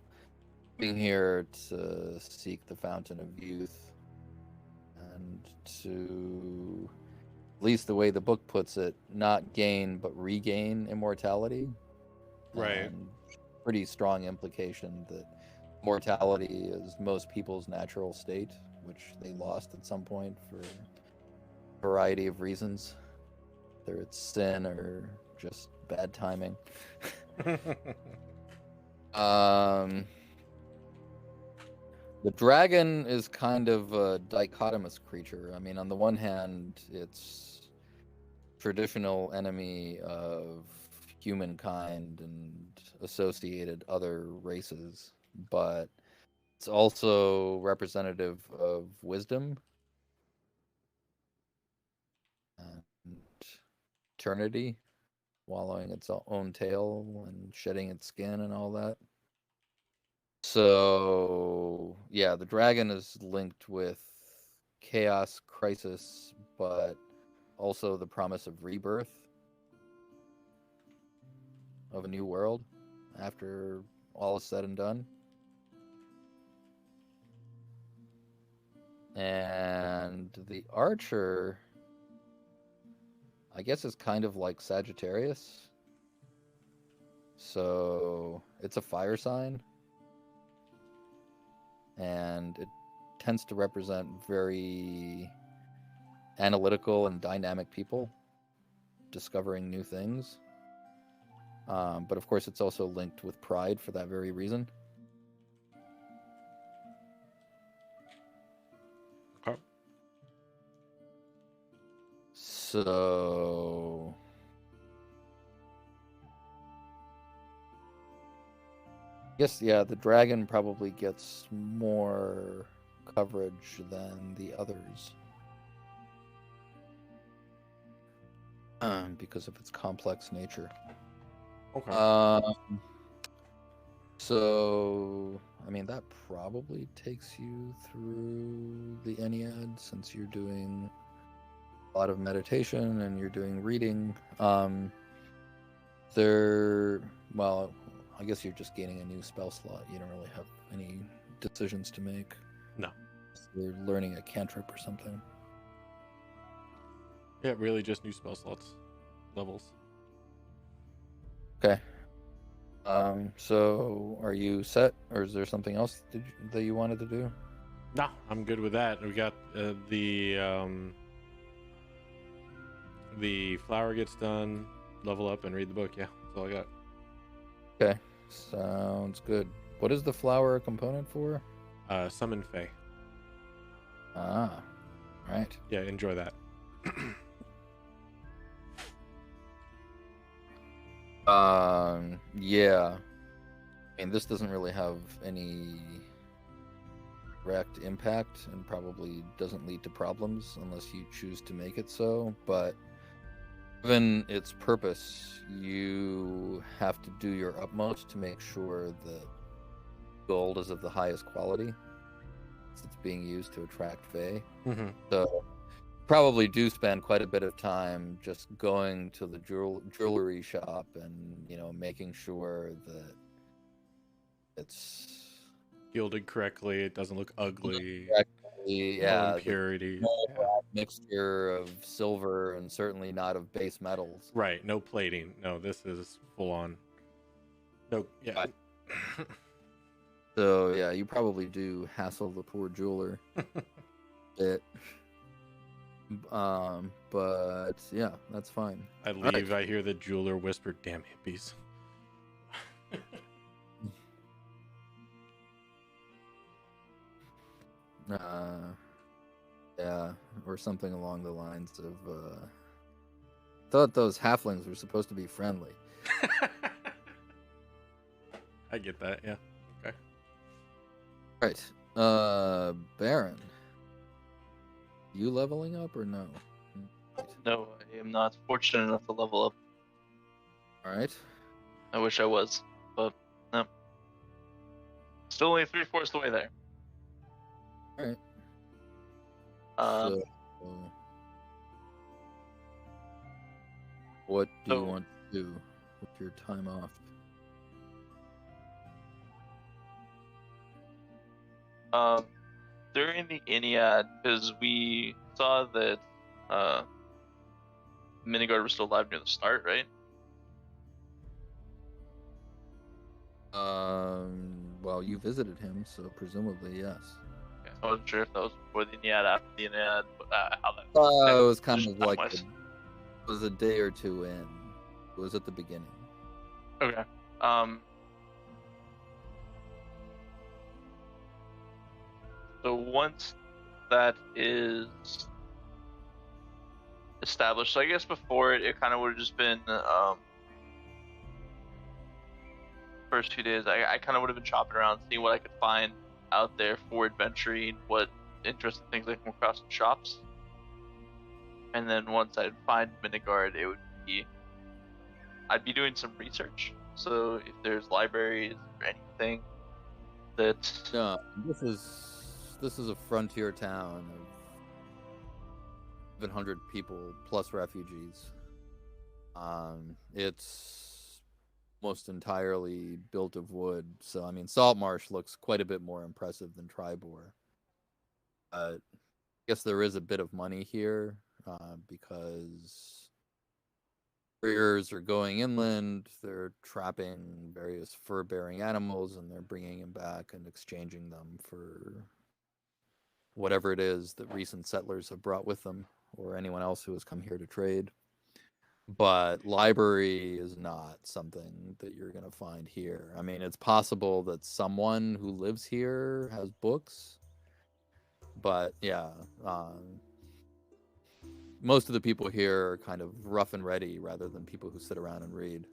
being here to seek the fountain of youth and to, at least the way the book puts it, not gain but regain immortality. Right. And pretty strong implication that mortality is most people's natural state, which they lost at some point for a variety of reasons. Whether it's sin or just bad timing. The dragon is kind of a dichotomous creature. I mean, on the one hand, it's traditional enemy of humankind and associated other races, but it's also representative of wisdom and eternity, swallowing its own tail and shedding its skin and all that. So, yeah, the dragon is linked with chaos, crisis, but also the promise of rebirth, of a new world after all is said and done. And the archer, I guess, is kind of like Sagittarius. So it's a fire sign. And it tends to represent very analytical and dynamic people discovering new things. But of course, it's also linked with pride for that very reason. Okay. So, I guess, yeah, the dragon probably gets more coverage than the others. Because of its complex nature. Okay. So, I mean, that probably takes you through the Ennead, since you're doing a lot of meditation and you're doing reading. Well, I guess you're just gaining a new spell slot. You don't really have any decisions to make. No. You're learning a cantrip or something. Yeah, really just new spell slots. Levels. Okay. So are you set, or is there something else that you wanted to do? No, I'm good with that. We got the flower gets done, level up, and read the book. Yeah, that's all I got. Okay, sounds good. What is the flower a component for? Summon Fae. Ah, right. Yeah, enjoy that. Yeah. I mean, this doesn't really have any direct impact and probably doesn't lead to problems unless you choose to make it so, but given its purpose, you have to do your utmost to make sure that gold is of the highest quality. It's being used to attract Fae. Mm-hmm. So probably do spend quite a bit of time just going to the jewelry shop and, making sure that it's Gilded correctly. It doesn't look ugly. correctly, No yeah, impurities. no Yeah. mixture of silver and certainly not of base metals. Right. No plating. No, this is full on. No. Yeah. Right. So yeah, you probably do hassle the poor jeweler a bit. But yeah, that's fine. I leave. I hear the jeweler whisper, "Damn hippies." Yeah, or something along the lines of, thought those halflings were supposed to be friendly. I get that, yeah. Okay. Right. Baron. You leveling up or no? No, I am not fortunate enough to level up. Alright. I wish I was, but no. Still only 3/4 the way there. Alright. Um, So, what do you want to do with your time off? During the Iliad, because we saw that Minigard was still alive near the start, right? Well, you visited him, so presumably yes. Okay, I wasn't sure if that was before the Iliad, after the Iliad, but how that. It was kind of like time-wise. it was a day or two in. It was at the beginning. Okay. So once that is established, so I guess before it kind of would have just been first few days. I kind of would have been shopping around, seeing what I could find out there for adventuring, what interesting things I come across in shops. And then once I'd find Minigard, I'd be doing some research. So if there's libraries or anything that No, this is a frontier town of 700 people plus refugees. It's almost entirely built of wood, so I mean, Saltmarsh looks quite a bit more impressive than Tribor. I guess there is a bit of money here because warriors are going inland. They're trapping various fur-bearing animals, and they're bringing them back and exchanging them for whatever it is that recent settlers have brought with them, or anyone else who has come here to trade. But library is not something that you're going to find here. I mean, it's possible that someone who lives here has books, but yeah, most of the people here are kind of rough and ready rather than people who sit around and read.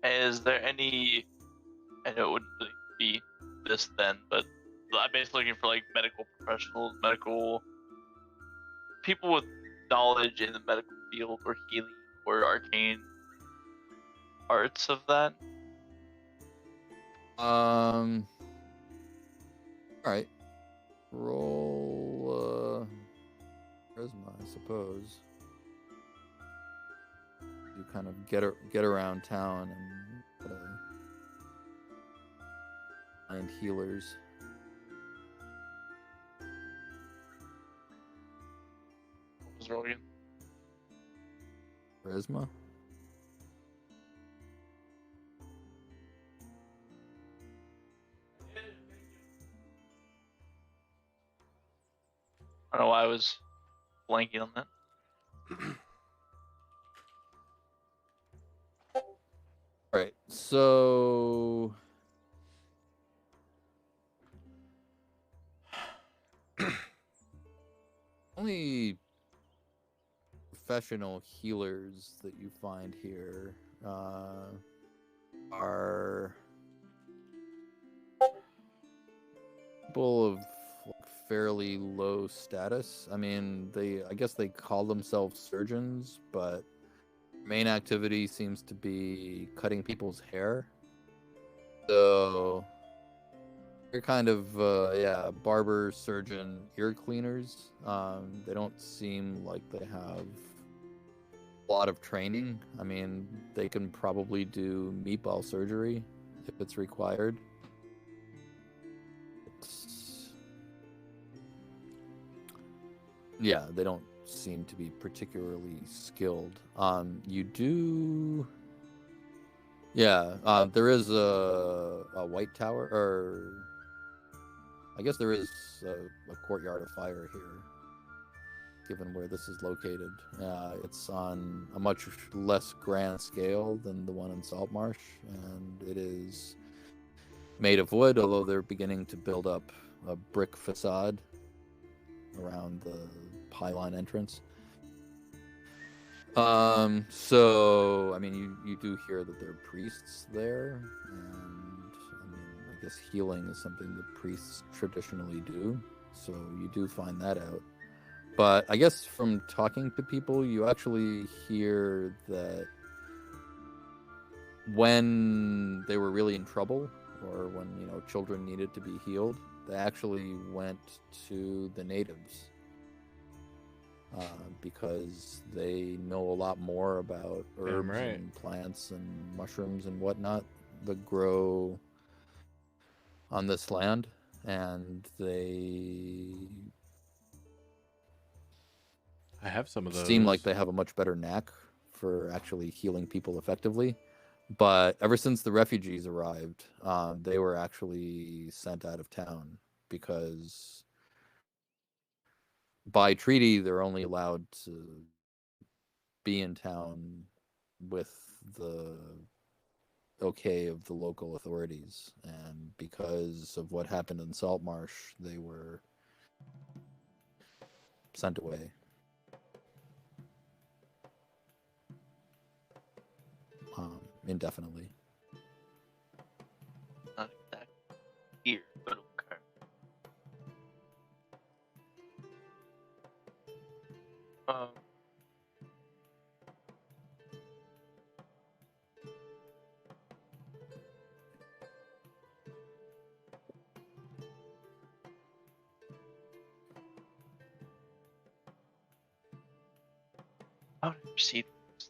is there any? I know it wouldn't really be this then, but I'm basically looking for like medical professionals, medical people with knowledge in the medical field or healing or arcane arts of that. All right. Roll charisma, I suppose. You kind of get around town and find healers. What was roll again? Charisma. I don't know why I was blanking on that. All right, so only professional healers that you find here are people of fairly low status. I mean, I guess they call themselves surgeons, but main activity seems to be cutting people's hair. So they're kind of barber, surgeon, ear cleaners. They don't seem like they have a lot of training. I mean, they can probably do meatball surgery if it's required. Yeah, they don't seem to be particularly skilled. You do... Yeah, there is a white tower, or... I guess there is a courtyard of fire here, given where this is located. It's on a much less grand scale than the one in Saltmarsh, and it is made of wood, although they're beginning to build up a brick facade around the pylon entrance. So I mean, you do hear that there are priests there, and I mean, I guess healing is something that priests traditionally do, so you do find that out. But I guess from talking to people, you actually hear that when they were really in trouble, or when, you know, children needed to be healed, they actually went to the natives. Because they know a lot more about herbs and plants and mushrooms and whatnot that grow on this land, and I have some of those. seem like they have a much better knack for actually healing people effectively. But ever since the refugees arrived, they were actually sent out of town because by treaty they're only allowed to be in town with the okay of the local authorities, and because of what happened in Salt Marsh, they were sent away. Indefinitely. Not exactly here, but okay. How did you see this?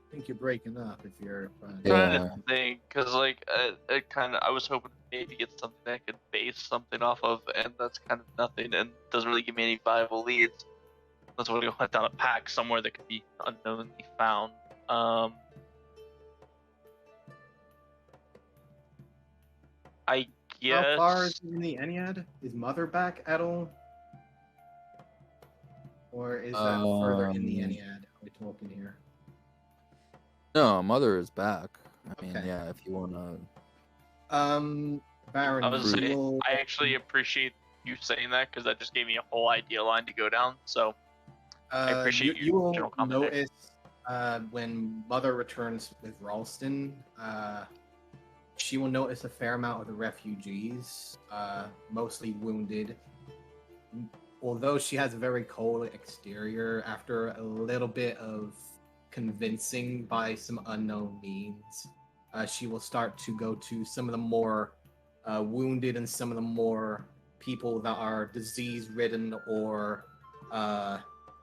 I think you're breaking up if you're. Trying to think, because like it kind of, I was hoping to maybe get something I could base something off of, and that's kind of nothing, and doesn't really give me any viable leads. That's why I went down a pack somewhere that could be unknowingly found. I guess. How far is it in the Ennead? Is Mother back at all? Or is that further in the Ennead? Are we talking here? No, Mother is back. I mean, Okay. yeah, if you want to. Baron, I was saying, will- I actually appreciate you saying that, because that just gave me a whole idea line to go down. So I appreciate you will general comment there. notice when Mother returns with Ralston, she will notice a fair amount of the refugees, mostly wounded. Although she has a very cold exterior, after a little bit of convincing by some unknown means, she will start to go to some of the more wounded and some of the more people that are disease-ridden or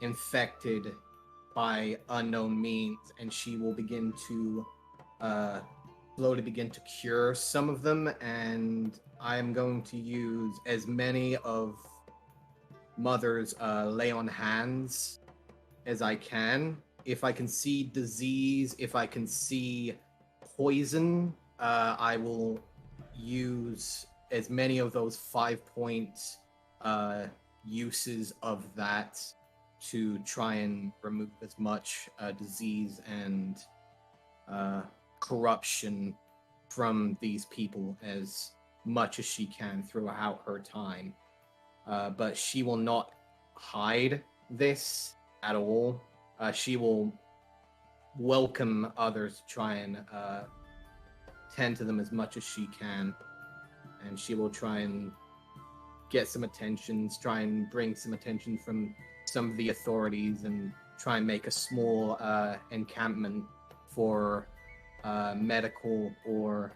infected by unknown means, and she will begin to slowly begin to cure some of them. And I am going to use as many of Mother's lay on hands as I can. If I can see disease, if I can see poison, I will use as many of those 5-point uses of that to try and remove as much disease and corruption from these people as much as she can throughout her time. But she will not hide this at all. She will welcome others to try and tend to them as much as she can. And she will try and get some attention, try and bring some attention from some of the authorities, and try and make a small encampment for medical or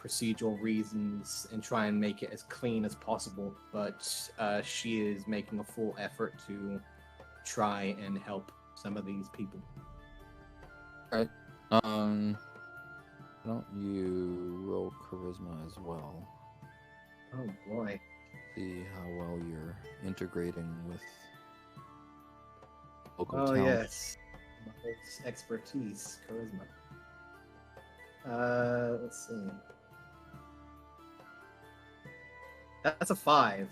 procedural reasons, and try and make it as clean as possible. But she is making a full effort to try and help some of these people. Alright. Why don't you roll charisma as well? Oh boy. See how well you're integrating with local Oh talent. yes. It's expertise, charisma. Let's see. That's a 5.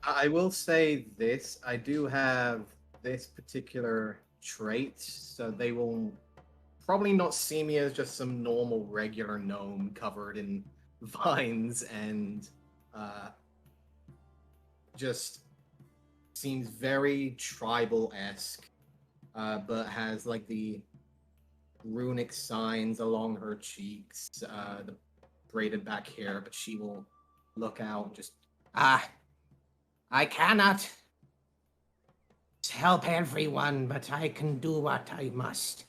I will say this: I do have this particular trait, so they will probably not see me as just some normal, regular gnome covered in vines and uh, just seems very tribal-esque, but has like the runic signs along her cheeks, the braided back hair, but she will look out and just, Ah, I cannot help everyone, but I can do what I must.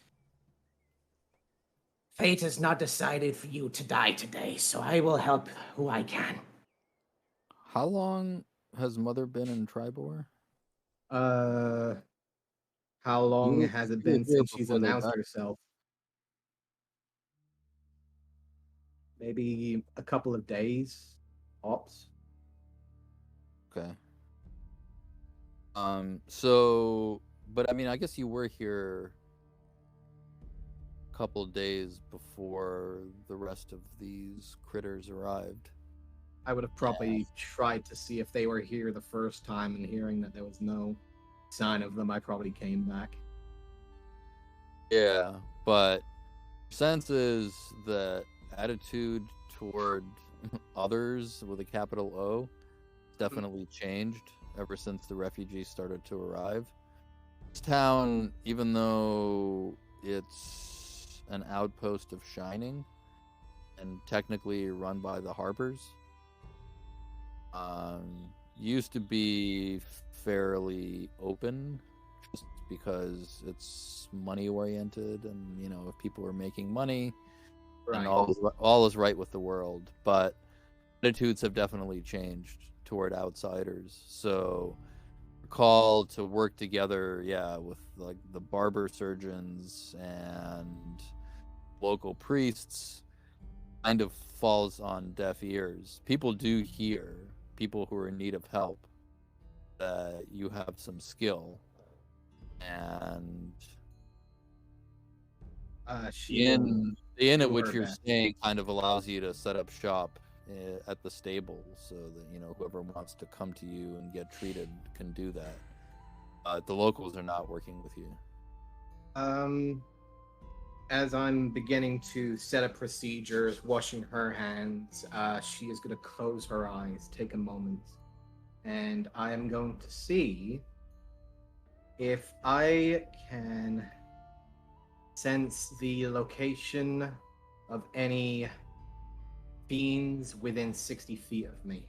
Fate has not decided for you to die today, so I will help who I can. How long has Mother been in Tribor? uh, how long has it You were been here since she's before they announced died. herself? Maybe a couple of days, ops. Okay. So, but I mean, I guess you were here a couple days before the rest of these critters arrived. I would have probably tried to see if they were here the first time, and hearing that there was no sign of them, I probably came back. Yeah, but sense is that attitude toward others with a capital O definitely changed ever since the refugees started to arrive. This town, even though it's an outpost of Shining and technically run by the Harpers, used to be fairly open just because it's money oriented, and you know, if people are making money, Right. and all is right with the world. But attitudes have definitely changed toward outsiders. So call to work together, yeah, with like the barber surgeons and local priests kind of falls on deaf ears. People do hear, people who are in need of help, that you have some skill, and She will the inn at do which her you're best. staying kind of allows you to set up shop at the stable, so that you know whoever wants to come to you and get treated can do that. The locals are not working with you. As I'm beginning to set up procedures, washing her hands, she is going to close her eyes, take a moment, and I am going to see if I can sense the location of any fiends within 60 feet of me.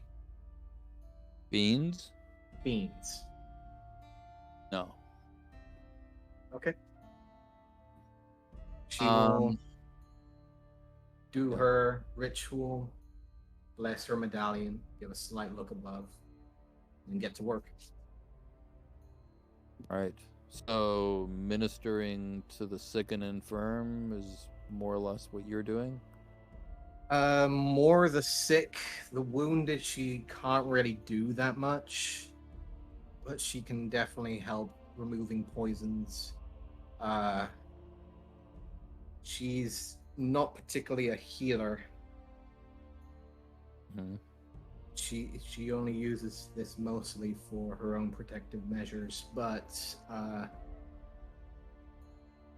Beans? Fiends. No. Okay. She will do yeah. her ritual, bless her medallion, give a slight look above, and get to work. All right. So ministering to the sick and infirm is more or less what you're doing? More the sick, the wounded, she can't really do that much, but she can definitely help removing poisons. She's not particularly a healer. Mm-hmm. She only uses this mostly for her own protective measures, but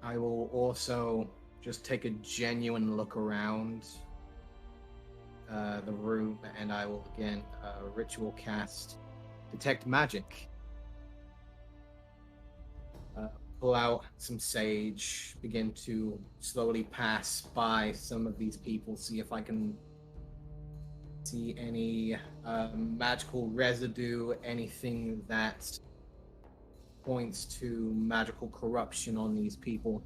I will also just take a genuine look around the room, and I will again ritual cast detect magic. Pull out some sage, begin to slowly pass by some of these people, see if I can see any magical residue, anything that points to magical corruption on these people.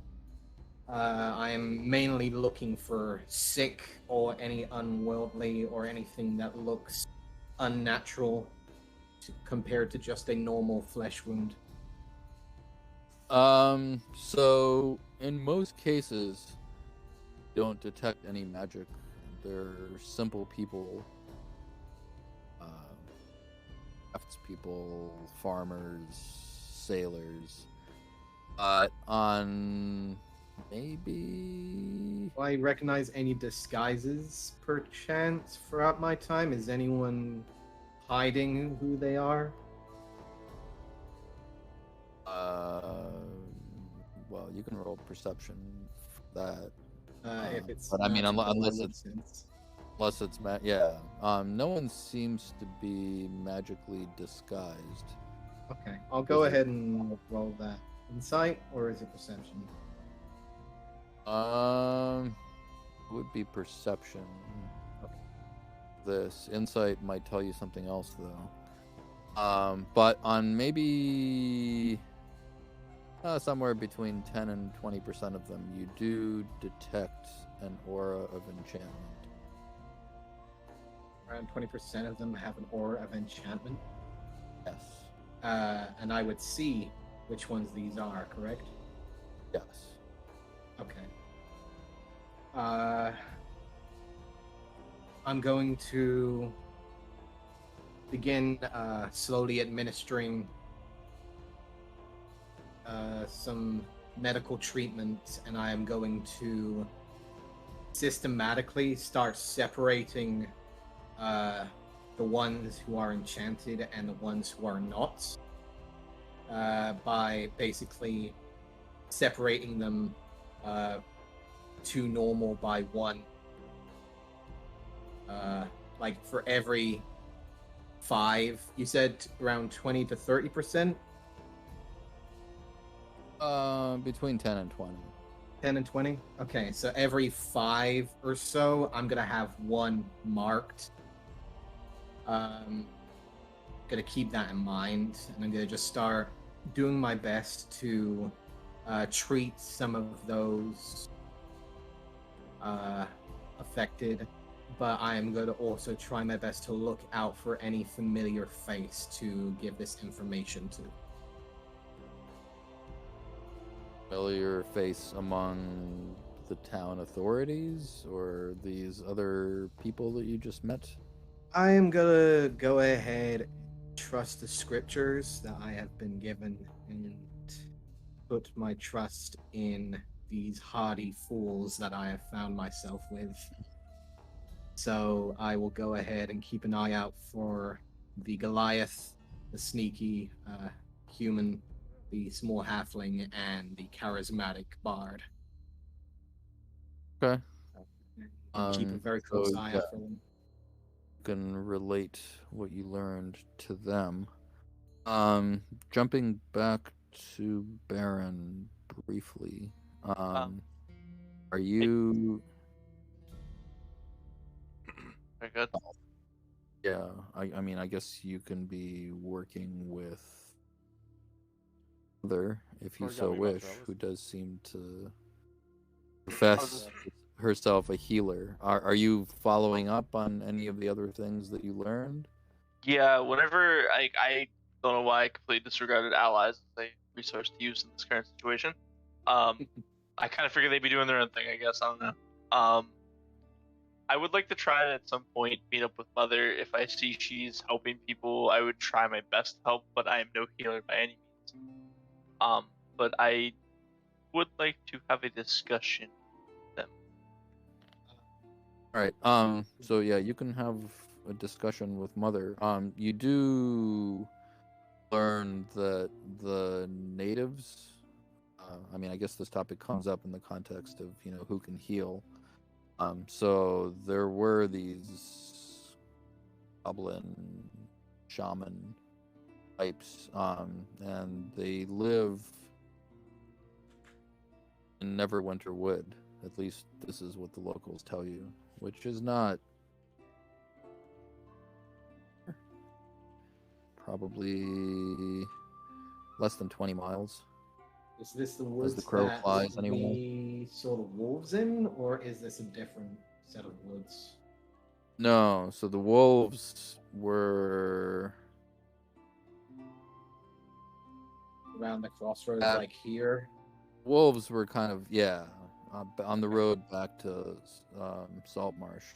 I am mainly looking for sick or any unworldly or anything that looks unnatural compared to just a normal flesh wound. So in most cases, don't detect any magic. They're simple people, craftspeople, farmers, sailors. But on maybe Do I recognize any disguises, perchance, throughout my time? Is anyone hiding who they are? Well, you can roll perception for that. If it's but I mean, magical, unless that it's makes sense. yeah. No one seems to be magically disguised. Okay, I'll go ahead and roll that. Insight, or is it perception? Would be perception. Okay. This insight might tell you something else, though. But on maybe somewhere between 10 and 20% of them, you do detect an aura of enchantment. Around 20% of them have an aura of enchantment. Yes. And I would see which ones these are, correct? Yes. Okay. I'm going to begin slowly administering some medical treatment, and I am going to systematically start separating the ones who are enchanted and the ones who are not, by basically separating them to normal by one. Like for every 5, you said around 20 to 30%? Between 10 and 20. 10 and 20? Okay, so every 5 or so, I'm gonna have one marked. Gonna keep that in mind, and I'm gonna just start doing my best to treat some of those affected, but I am going to also try my best to look out for any familiar face to give this information to. Familiar face among the town authorities or these other people that you just met? I am gonna go ahead and trust the scriptures that I have been given and put my trust in these hardy fools that I have found myself with. So I will go ahead and keep an eye out for the Goliath, the sneaky human, the small halfling, and the charismatic bard. Okay. Keep a very close so, eye yeah, out for them. you can relate what you learned to them. Jumping back to Baron briefly. Are you? Very good. Yeah, I mean, I guess you can be working with Mother, if you Or got so me about wish, Travis. who does seem to profess herself a healer. Are you following up on any of the other things that you learned? Yeah, whenever I don't know why I completely disregarded allies as a resource to use in this current situation. I kind of figured they'd be doing their own thing, I guess. I don't know. I would like to try to at some point meet up with Mother. If I see she's helping people, I would try my best to help, but I am no healer by any means. But I would like to have a discussion with them. All right. So yeah, you can have a discussion with Mother. You do learn that the natives. I mean, I guess this topic comes up in the context of who can heal. So there were these goblin shaman types, and they live in Neverwinter Wood. At least this is what the locals tell you, which is not probably less than 20 miles. Is this the woods the crow that flies, anyway. we saw the wolves in, or is this a different set of woods? No, so the wolves were Around the crossroads, Uh, like here? wolves were kind of on the road back to Salt Marsh.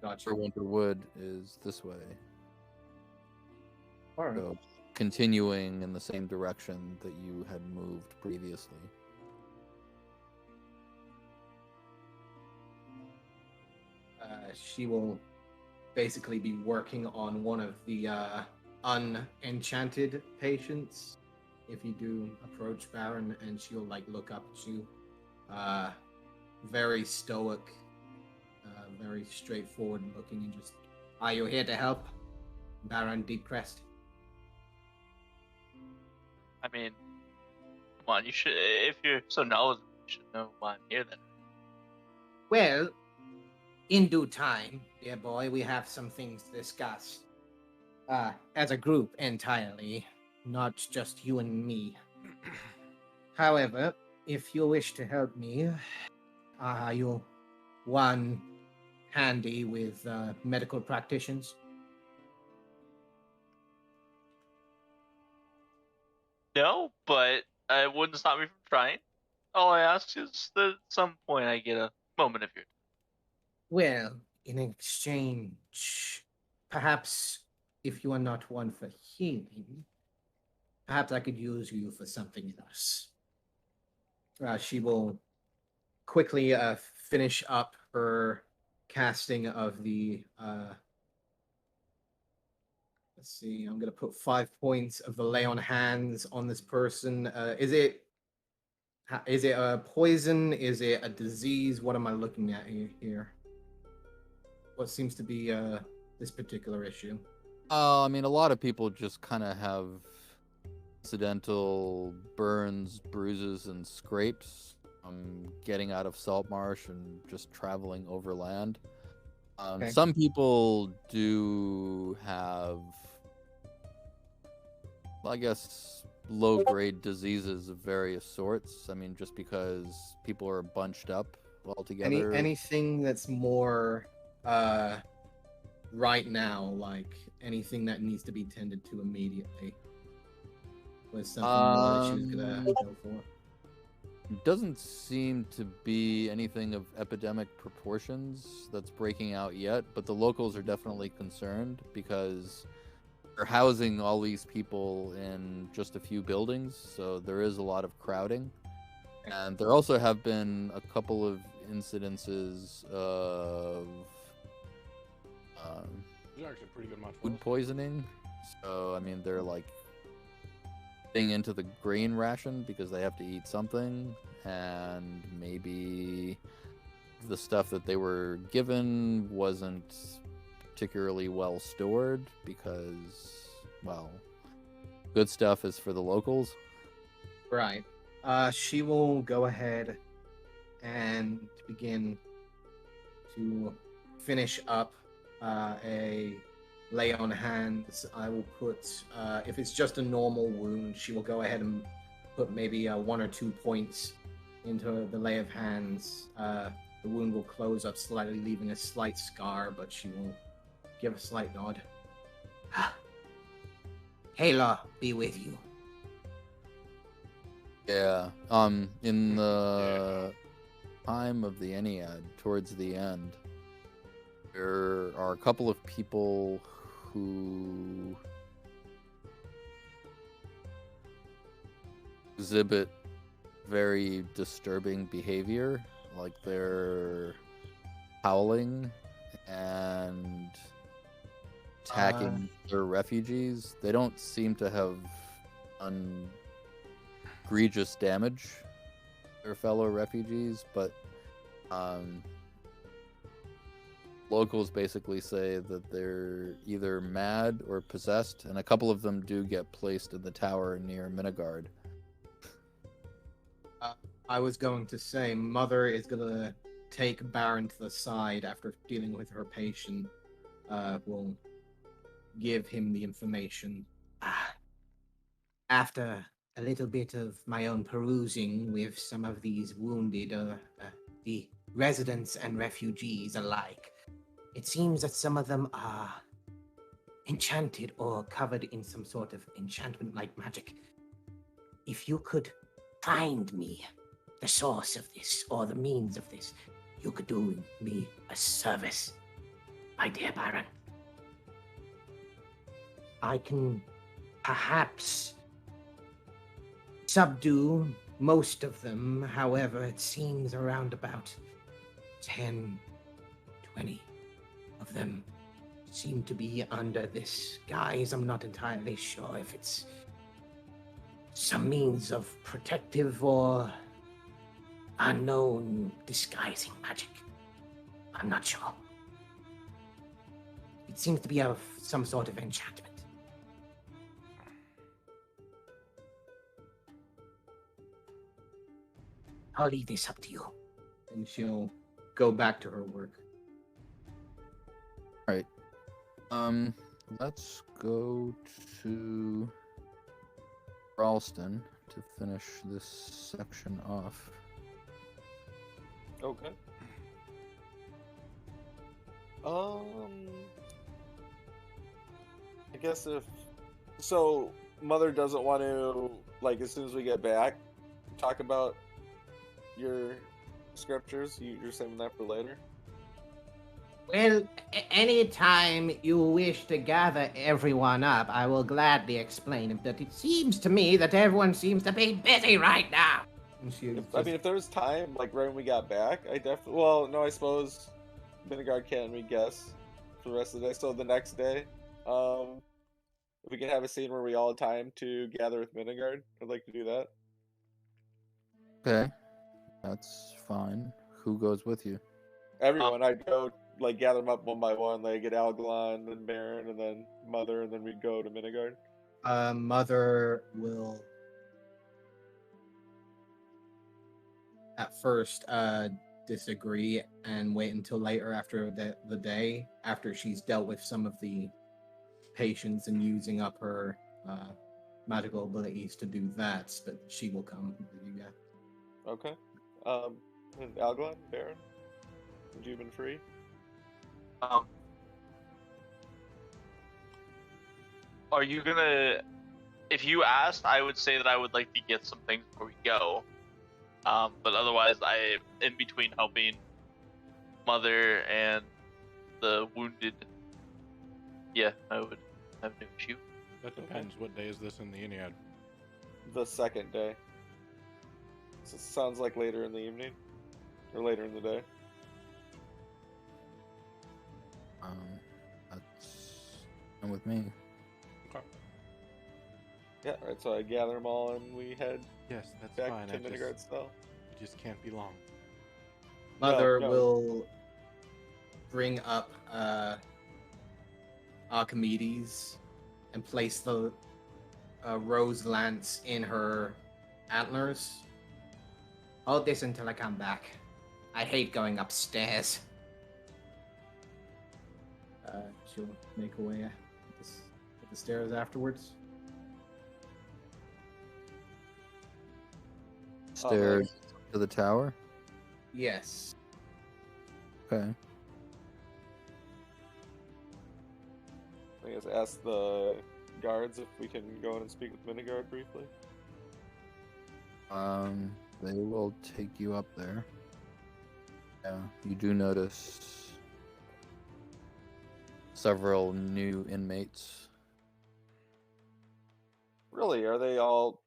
Gotcha. Winter Wood is this way. All right. So continuing in the same direction that you had moved previously. She will basically be working on one of the unenchanted patients. If you do approach Baron, and she'll like look up at you, very stoic, very straightforward looking, and just, are you here to help, Baron Deepcrest? I mean, come on, you should. If you're so knowledgeable, you should know why I'm here. Then. Well, in due time, dear boy, we have some things to discuss. As a group entirely, not just you and me. However, if you wish to help me, are you one handy with medical practitioners? No, but it wouldn't stop me from trying. All I ask is that at some point I get a moment of your. Well, in exchange, perhaps if you are not one for healing, perhaps I could use you for something else. She will quickly finish up her casting of the. Let's see. I'm gonna put 5 points of the lay on hands on this person. Is it a poison? Is it a disease? What am I looking at here? What seems to be this particular issue? I mean, a lot of people just kind of have incidental burns, bruises, and scrapes getting out of Salt Marsh and just traveling overland. Okay. Some people do have, I guess, low-grade diseases of various sorts. I mean, just because people are bunched up all together. Anything that's more right now, like anything that needs to be tended to immediately, was something more that she was gonna go for. Doesn't seem to be anything of epidemic proportions that's breaking out yet, but the locals are definitely concerned because they're housing all these people in just a few buildings, so there is a lot of crowding. And there also have been a couple of incidences of These are actually pretty good food mozzarella. poisoning. So, I mean, they're like getting into the grain ration because they have to eat something, and maybe the stuff that they were given wasn't particularly well stored because, well, good stuff is for the locals. Right. She will go ahead and begin to finish up a lay on hands. I will put, if it's just a normal wound, she will go ahead and put maybe 1 or 2 points into the lay of hands. The wound will close up slightly, leaving a slight scar, but she will give a slight nod. Hela be with you. Yeah. In the time of the Ennead, towards the end, there are a couple of people who exhibit very disturbing behavior, like they're howling and attacking their refugees. They don't seem to have done egregious damage to their fellow refugees, but locals basically say that they're either mad or possessed, and a couple of them do get placed in the tower near Minigard. I was going to say, Mother is gonna take Baron to the side after dealing with her patient. Will give him the information. After a little bit of my own perusing with some of these wounded, the residents and refugees alike, it seems that some of them are enchanted or covered in some sort of enchantment-like magic. If you could find me the source of this or the means of this, you could do me a service, my dear Baron. I can perhaps subdue most of them. However, it seems around about 10, 20 of them seem to be under this guise. I'm not entirely sure if it's some means of protective or unknown disguising magic. I'm not sure. It seems to be of some sort of enchantment. I'll leave this up to you. And she'll go back to her work. Alright. Let's go to Ralston to finish this section off. Okay. I guess if so, Mother doesn't want to, like, as soon as we get back, talk about your scriptures. You're saving that for later. Well, any time you wish to gather everyone up, I will gladly explain. But it seems to me that everyone seems to be busy right now. And she If there was time, like right when we got back, I definitely. Well, no, I suppose Vinegard can't re-guess for the rest of the day. So the next day, if we can have a scene where we all have time to gather with Vinegard, I'd like to do that. Okay. That's fine. Who goes with you? Everyone, I'd go like gather them up one by one. Like get Algalon, then Baron, and then Mother, and then we'd go to Vinegard. Mother will at first disagree and wait until later after the day, after she's dealt with some of the patients and using up her magical abilities to do that, but she will come with you guys. Okay. And Algalon, Baron, would you have been free? Are you gonna? If you asked, I would say that I would like to get some things before we go. But otherwise, I in between helping Mother and the wounded. Yeah, I would have no issue. That depends. What day is this in the Ennead? The second day. So it sounds like later in the evening, or later in the day. That's fine with me. Okay. Yeah, right. So I gather them all, and we head Yes, that's back fine. to Vinegard Cell. It just can't be long. Mother No. will bring up Archimedes and place the rose lance in her antlers. Hold this until I come back. I hate going upstairs. She'll make her way up the stairs afterwards. Stairs to the tower? Yes. Okay. I guess ask the guards if we can go in and speak with Vinegard briefly. They will take you up there. Yeah, you do notice several new inmates. Really? Are they all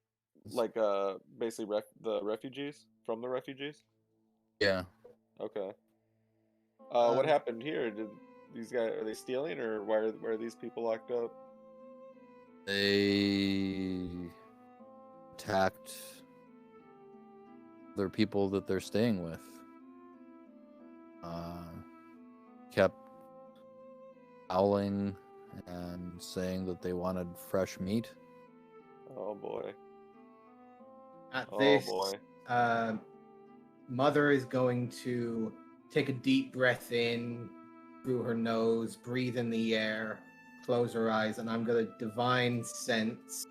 like basically the refugees from the refugees? Yeah. Okay. What happened here? Did these guys are they stealing or why are these people locked up? They attacked their people that they're staying with. Kept howling and saying that they wanted fresh meat. Oh boy. At Oh this, boy. Mother is going to take a deep breath in through her nose, breathe in the air, close her eyes, and I'm going to divine sense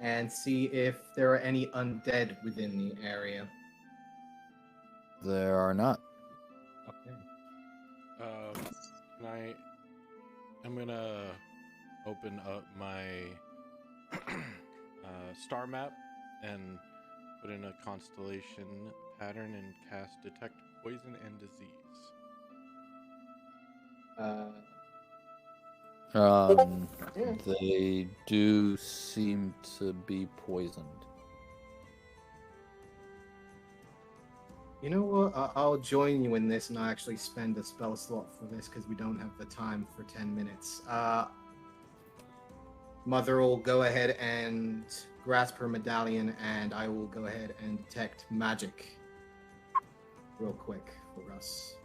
and see if there are any undead within the area. There are not. Okay. I'm gonna open up my star map and put in a constellation pattern and cast detect poison and disease. They do seem to be poisoned. You know what? I'll join you in this, and I'll actually spend a spell slot for this because we don't have the time for 10 minutes. Mother will go ahead and grasp her medallion, and I will go ahead and detect magic real quick for us.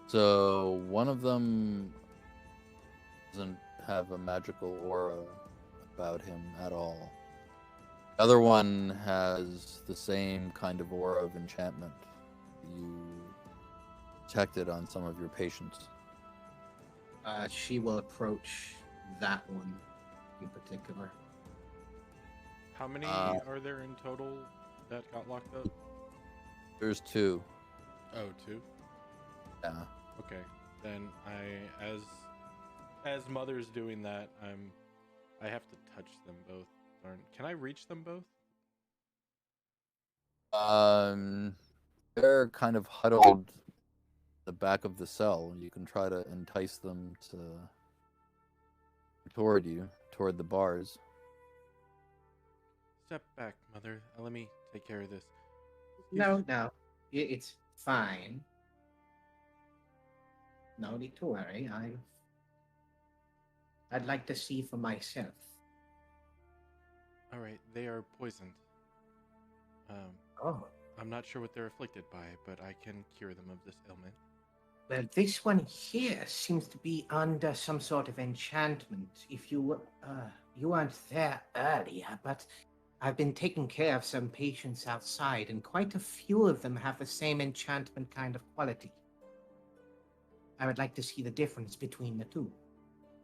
So one of them doesn't have a magical aura about him at all. The other one has the same kind of aura of enchantment you detected on some of your patients. She will approach that one in particular. How many are there in total that got locked up? There's 2. Oh, 2? Yeah. Okay. Then as Mother's doing that, I have to touch them both. Can I reach them both? They're kind of huddled at the back of the cell. You can try to entice them toward the bars. Step back, Mother. Let me take care of this. No, it's fine. No need to worry. I'd like to see for myself. All right, they are poisoned. Oh, I'm not sure what they're afflicted by, but I can cure them of this ailment. well, this one here seems to be under some sort of enchantment. If you weren't there earlier, but I've been taking care of some patients outside, and quite a few of them have the same enchantment kind of quality. I would like to see the difference between the two.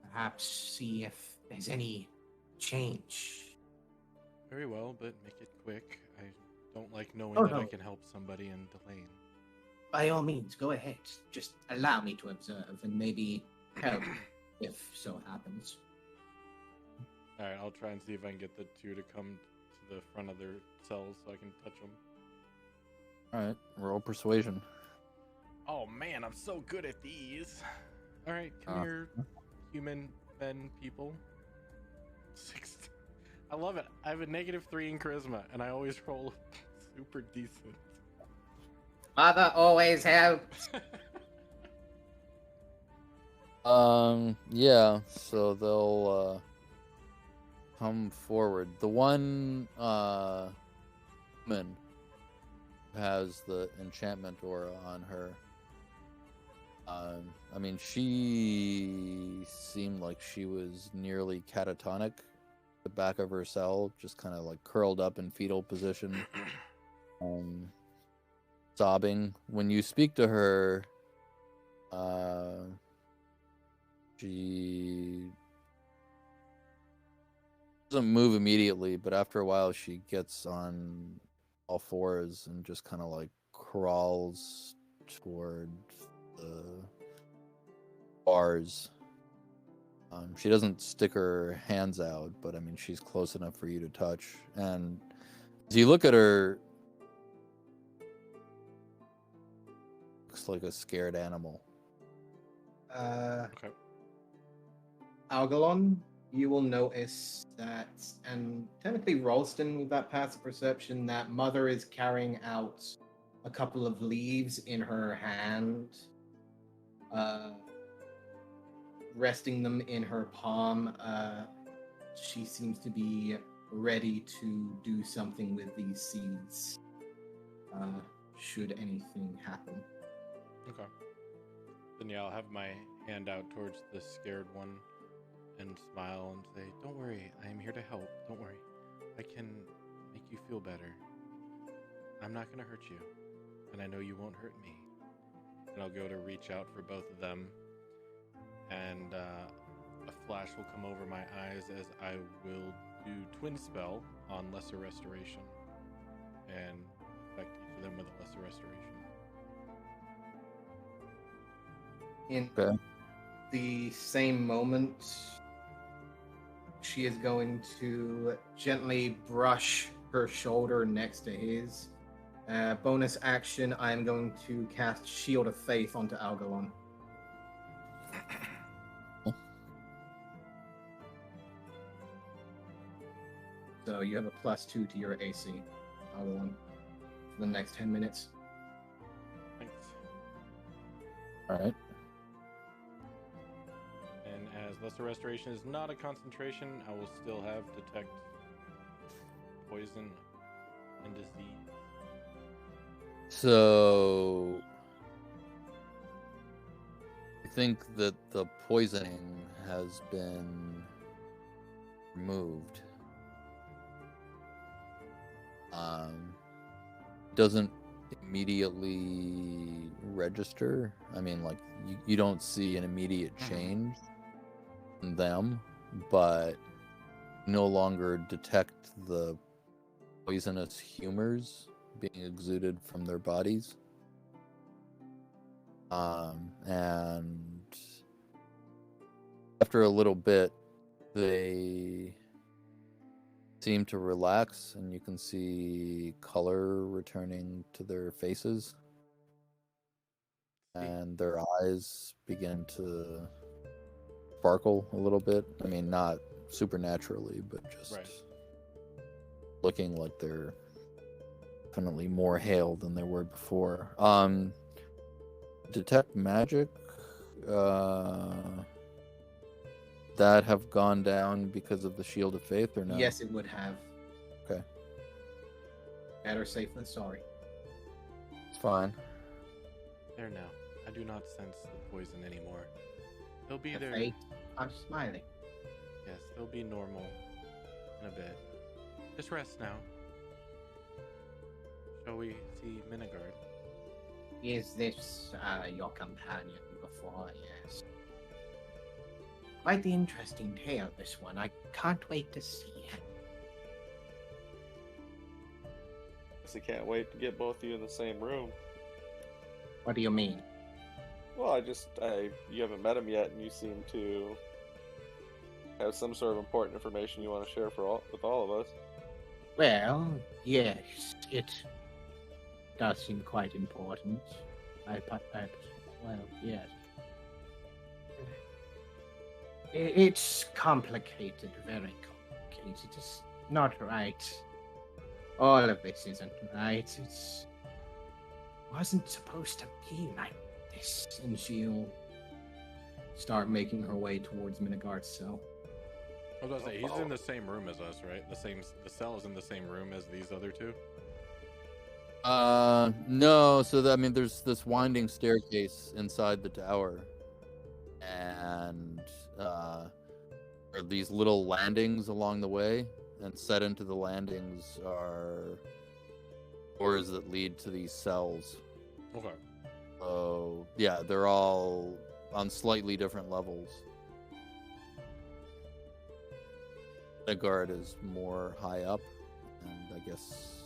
Perhaps see if there's any change. Very well, but make it quick. I don't like knowing Oh, that I no. can help somebody and delaying. By all means, go ahead. Just allow me to observe and maybe help if so happens. All right, I'll try and see if I can get the 2 to come to the front of their cells so I can touch them. All right, roll persuasion. Oh man, I'm so good at these. All right, come here, human men people. 6. I love it. I have a -3 in charisma, and I always roll super decent. Mother always helps. Yeah, so they'll come forward. The one woman has the enchantment aura on her. I mean, she seemed like she was nearly catatonic. The back of her cell, just kind of like curled up in fetal position, sobbing. When you speak to her, she doesn't move immediately, but after a while she gets on all fours and just kind of like crawls toward the bars. She doesn't stick her hands out, but I mean she's close enough for you to touch. And as you look at her, looks like a scared animal. Okay. Algalon, you will notice that, and technically Ralston with that passive perception, that Mother is carrying out a couple of leaves in her hand, resting them in her palm. She seems to be ready to do something with these seeds, should anything happen. Okay. Then yeah, I'll have my hand out towards the scared one and smile and say, "Don't worry, I am here to help. Don't worry. I can make you feel better. I'm not going to hurt you, and I know you won't hurt me." And I'll go to reach out for both of them, and a flash will come over my eyes as I will do Twin Spell on Lesser Restoration, and affect each of them with a Lesser Restoration. In Okay. the same moment, she is going to gently brush her shoulder next to his. Bonus action, I am going to cast Shield of Faith onto Algalon. So you have a +2 to your AC. Other one for the next 10 minutes. Thanks. All right. And as Lesser Restoration is not a concentration, I will still have Detect Poison and Disease. So I think that the poisoning has been removed. Doesn't immediately register. I mean, like, you don't see an immediate change in them, but no longer detect the poisonous humors being exuded from their bodies. And after a little bit, they seem to relax, and you can see color returning to their faces, and their eyes begin to sparkle a little bit. I mean, not supernaturally, but just looking like they're definitely more hale than they were before. Detect magic that have gone down because of the Shield of Faith, or no? Yes, it would have. Okay. Better safe than sorry. It's fine. There now. I do not sense the poison anymore. They'll be The there. fate are smiling. Yes, they'll be normal in a bit. Just rest now. Shall we see Minigard? Is this your companion before? Yes. Quite the interesting tale, this one. I can't wait to see it. I can't wait to get both of you in the same room. What do you mean? Well, you haven't met him yet, and you seem to have some sort of important information you want to share with all of us. Well, yes, it does seem quite important. Well, yes. It's complicated, very complicated. It's not right. All of this isn't right. Wasn't supposed to be like this. And she'll start making her way towards Minigard's cell. I was about to say, he's in the same room as us, right? The cell is in the same room as these other two? No. So there's this winding staircase inside the tower, and there are these little landings along the way, and set into the landings are doors that lead to these cells. Okay. So yeah, they're all on slightly different levels. The guard is more high up, and I guess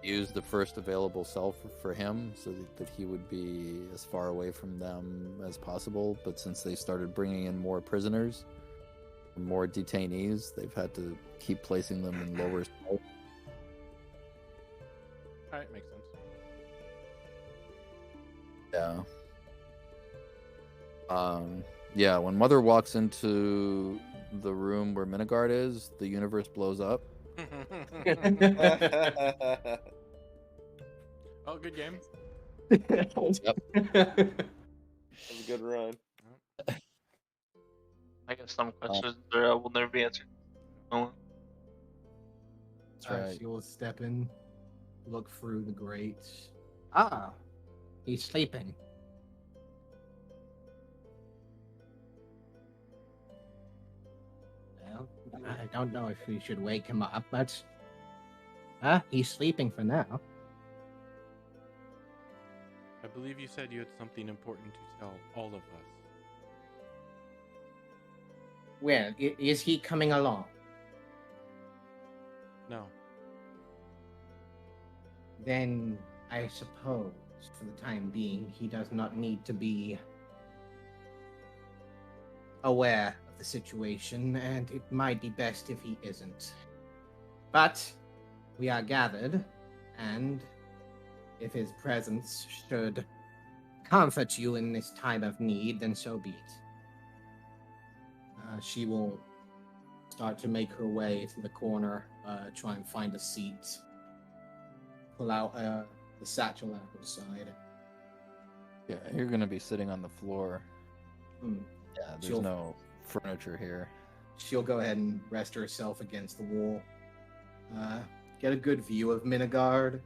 use the first available cell for him, so that he would be as far away from them as possible. But since they started bringing in more prisoners, more detainees, they've had to keep placing them in lower cells. Alright, makes sense. Yeah, when Mother walks into the room where Minigard is, the universe blows up. Oh, good game. Yep. Have a good run. I guess some questions will never be answered. Oh, That's right. She will step in, look through the grate. Ah, he's sleeping. Well, I don't know if we should wake him up, but he's sleeping for now. I believe you said you had something important to tell all of us. Well, is he coming along? No. Then I suppose, for the time being, he does not need to be aware of the situation, and it might be best if he isn't. But we are gathered, and if his presence should comfort you in this time of need, then so be it. She will start to make her way to the corner, try and find a seat. Pull out the satchel at her side. Yeah, you're gonna be sitting on the floor. Hmm. Yeah, there's She'll- no furniture here. She'll go ahead and rest herself against the wall. Get a good view of Minigard.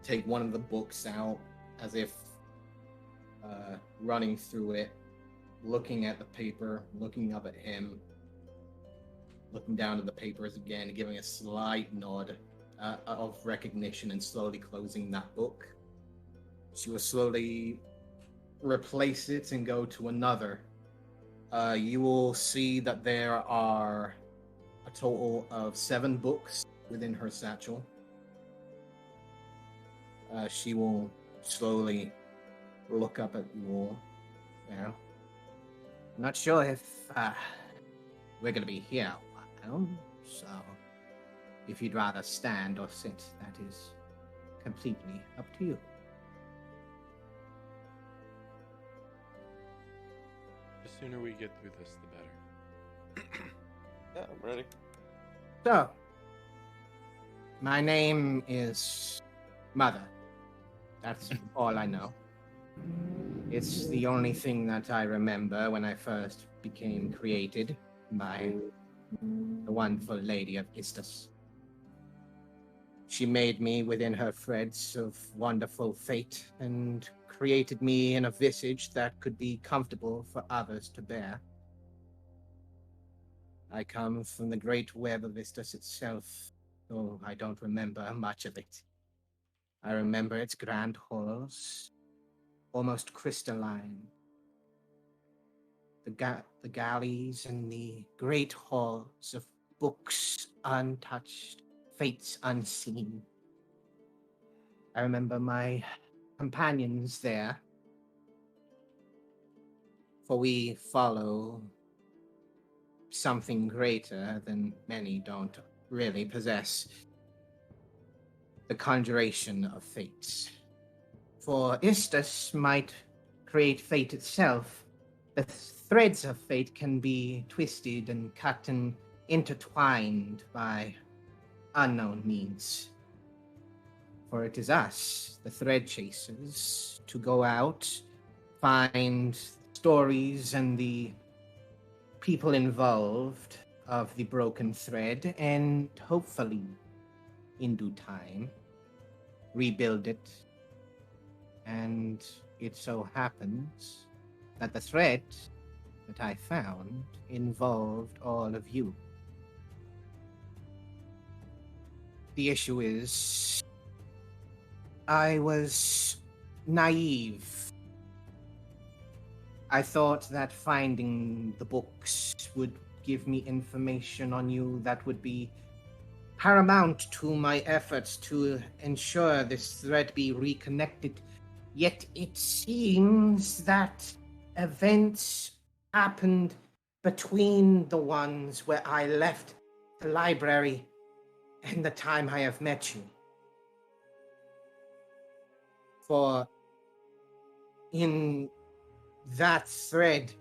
Take one of the books out as if running through it, looking at the paper, looking up at him, looking down at the papers again, giving a slight nod of recognition and slowly closing that book. She will slowly replace it and go to another. You will see that there are a total of 7 books within her satchel. She will slowly look up at you all. Well, I'm not sure if we're going to be here a while, so if you'd rather stand or sit, that is completely up to you. The sooner we get through this, the better. Yeah, I'm ready. So, my name is Mother. That's all I know. It's the only thing that I remember when I first became created by the wonderful Lady of Istus. She made me within her threads of wonderful fate and created me in a visage that could be comfortable for others to bear. I come from the great web of Istus itself, though I don't remember much of it. I remember its grand halls, almost crystalline. The galleys and the great halls of books untouched, fates unseen. I remember my companions there, for we follow something greater than many don't really possess. The conjuration of fates. For Istus might create fate itself, the threads of fate can be twisted and cut and intertwined by unknown means. For it is us, the thread chasers, to go out, find stories and the people involved of the broken thread, and hopefully, in due time, rebuild it. And it so happens that the thread that I found involved all of you. The issue is, I was naive. I thought that finding the books would give me information on you that would be paramount to my efforts to ensure this thread be reconnected. Yet it seems that events happened between the ones where I left the library and the time I have met you. For in that thread,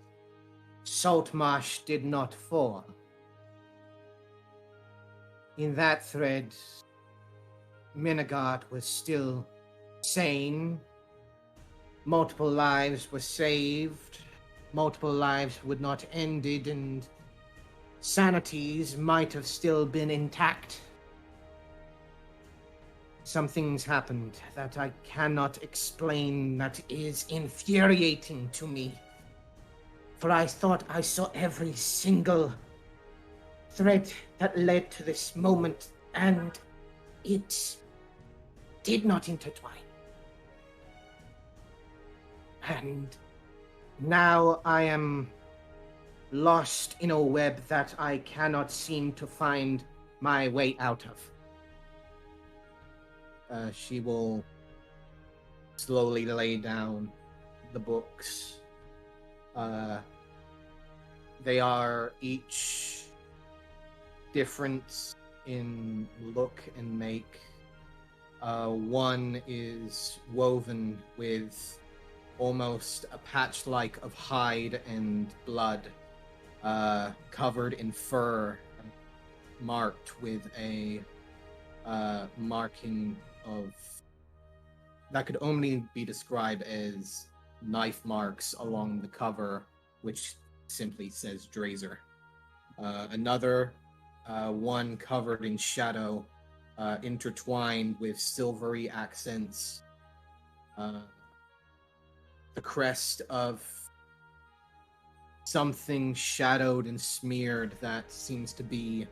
Saltmarsh did not fall. In that thread, Minigard was still sane. Multiple lives were saved. Multiple lives would not ended, and sanities might have still been intact. Some things happened that I cannot explain, that is infuriating to me. For I thought I saw every single thread that led to this moment, and it did not intertwine. And now I am lost in a web that I cannot seem to find my way out of. She will slowly lay down the books. They are each different in look and make. One is woven with almost a patch-like of hide and blood, covered in fur marked with a marking of that could only be described as knife marks along the cover, which simply says Drazer. Another one covered in shadow, intertwined with silvery accents. The crest of something shadowed and smeared that seems to be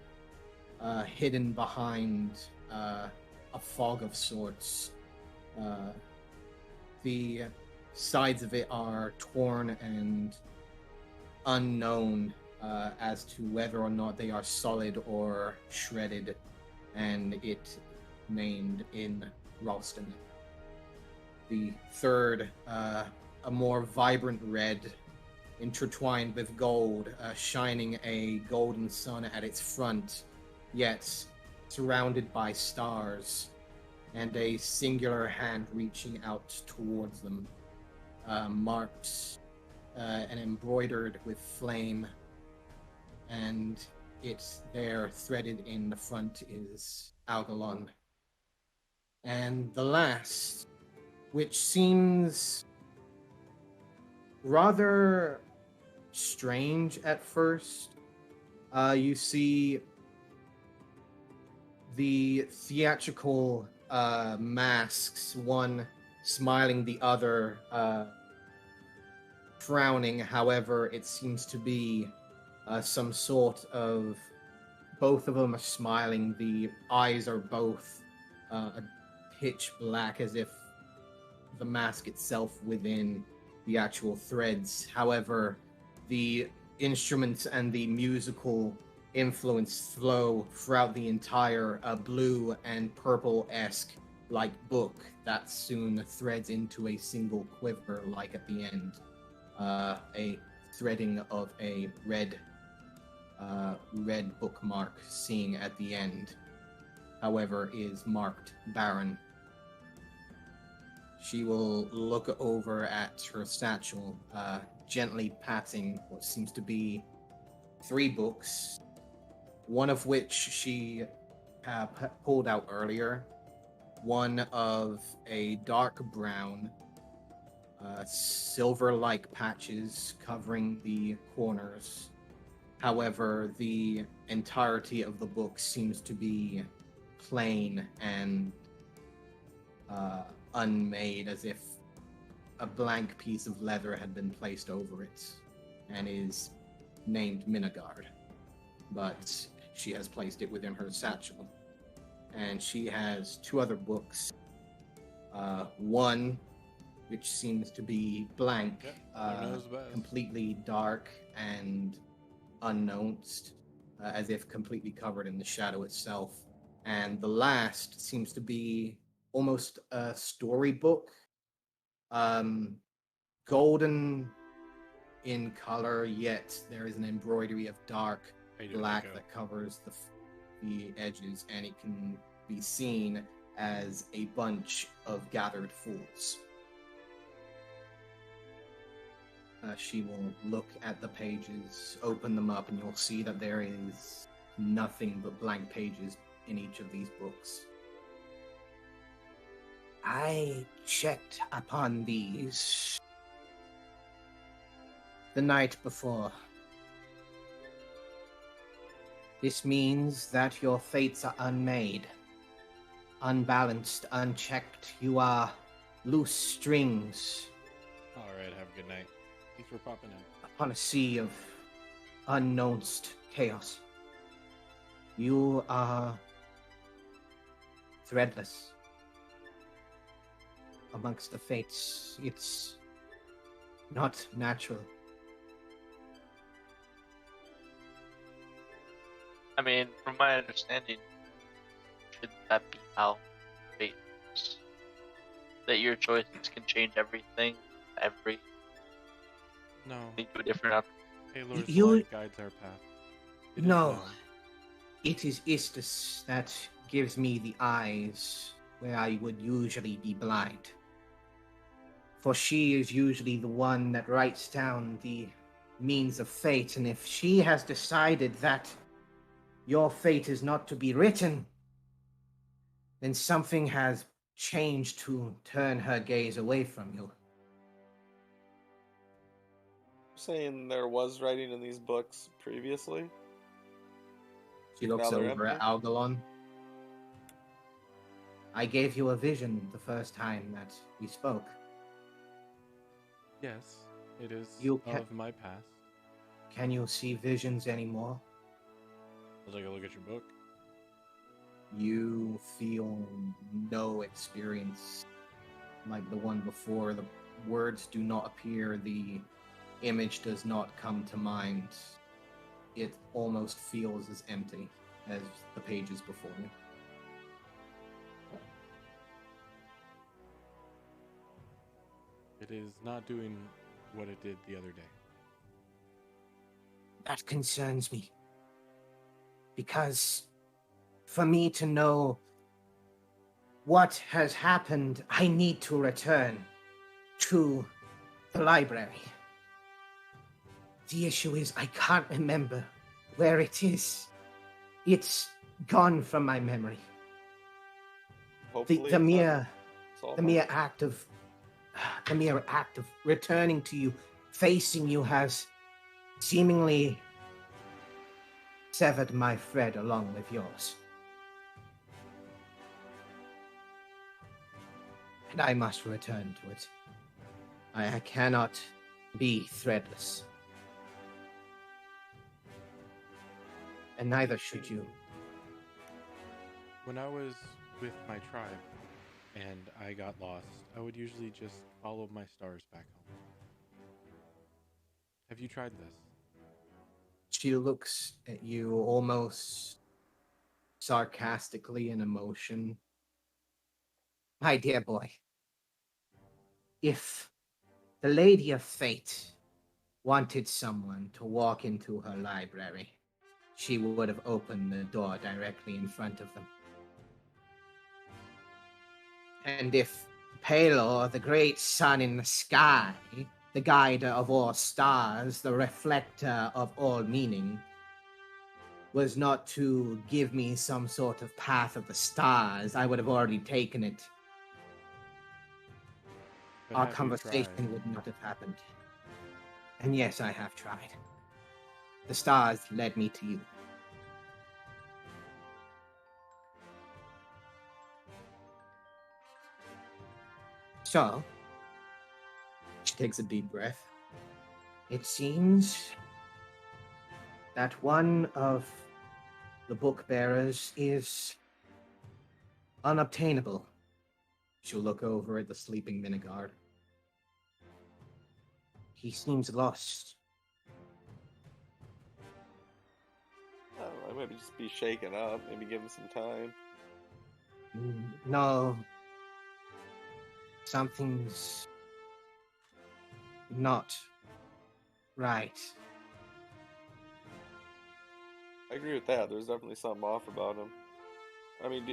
hidden behind a fog of sorts. The sides of it are torn and unknown as to whether or not they are solid or shredded, and it named in Ralston. The third, a more vibrant red, intertwined with gold, shining a golden sun at its front, yet surrounded by stars, and a singular hand reaching out towards them, marked and embroidered with flame, and it's there threaded in the front is Algalon. And the last, which seems rather strange at first, you see the theatrical masks, one smiling, the other frowning. However, it seems to be some sort of, both of them are smiling. The eyes are both pitch black, as if the mask itself within the actual threads. However, the instruments and the musical influence flow throughout the entire blue and purple-esque like book that soon threads into a single quiver, like at the end, a threading of a red bookmark, seeing at the end, however, is marked Baron. She will look over at her satchel, gently patting what seems to be 3 books, one of which she pulled out earlier, one of a dark brown, silver-like patches covering the corners. However, the entirety of the book seems to be plain and unmade, as if a blank piece of leather had been placed over it, and is named Minagard. But she has placed it within her satchel. And she has 2 other books. One, which seems to be blank, completely dark and unknowns, as if completely covered in the shadow itself. And the last seems to be almost a storybook, golden in color, yet there is an embroidery of dark black that covers the edges, and it can be seen as a bunch of gathered fools. She will look at the pages, open them up, and you'll see that there is nothing but blank pages in each of these books. I checked upon these the night before. This means that your fates are unmade, unbalanced, unchecked. You are loose strings. All right, have a good night. Thanks for popping in. Upon a sea of unknownst chaos. You are threadless amongst the fates. It's not natural. I mean, from my understanding, shouldn't that be how fate works? That your choices can change everything, No. lead to a different outcome. Taylor's You- light guides our path. It is No. known. It is Istus that gives me the eyes where I would usually be blind. For she is usually the one that writes down the means of fate, and if she has decided that your fate is not to be written, then something has changed to turn her gaze away from you. Saying there was writing in these books previously. She looks Now they're over at empty? Algalon. I gave you a vision the first time that we spoke. Yes, it is You of my past. Can you see visions anymore? I'll take a look at your book. You feel no experience like the one before. The words do not appear. The image does not come to mind. It almost feels as empty as the pages before you. It is not doing what it did the other day. That concerns me. Because for me to know what has happened, I need to return to the library. The issue is I can't remember where it is. It's gone from my memory. Hopefully The it's mere all the mere act of returning to you, facing you, has seemingly severed my thread along with yours. And I must return to it. I cannot be threadless. And neither should you. When I was with my tribe and I got lost, I would usually just follow my stars back home. Have you tried this? She looks at you almost sarcastically in emotion. My dear boy, if the Lady of Fate wanted someone to walk into her library, she would have opened the door directly in front of them. And if Palor, the great sun in the sky, the guider of all stars, the reflector of all meaning, was not to give me some sort of path of the stars, I would have already taken it. But Our have you conversation tried? would not have happened. And yes, I have tried. The stars led me to you. So, she takes a deep breath. It seems that one of the book bearers is unobtainable. She'll look over at the sleeping Minigard. He seems lost. I don't know, maybe just be shaken up, maybe give him some time. No. Something's not right. I agree with that. There's definitely something off about him. I mean,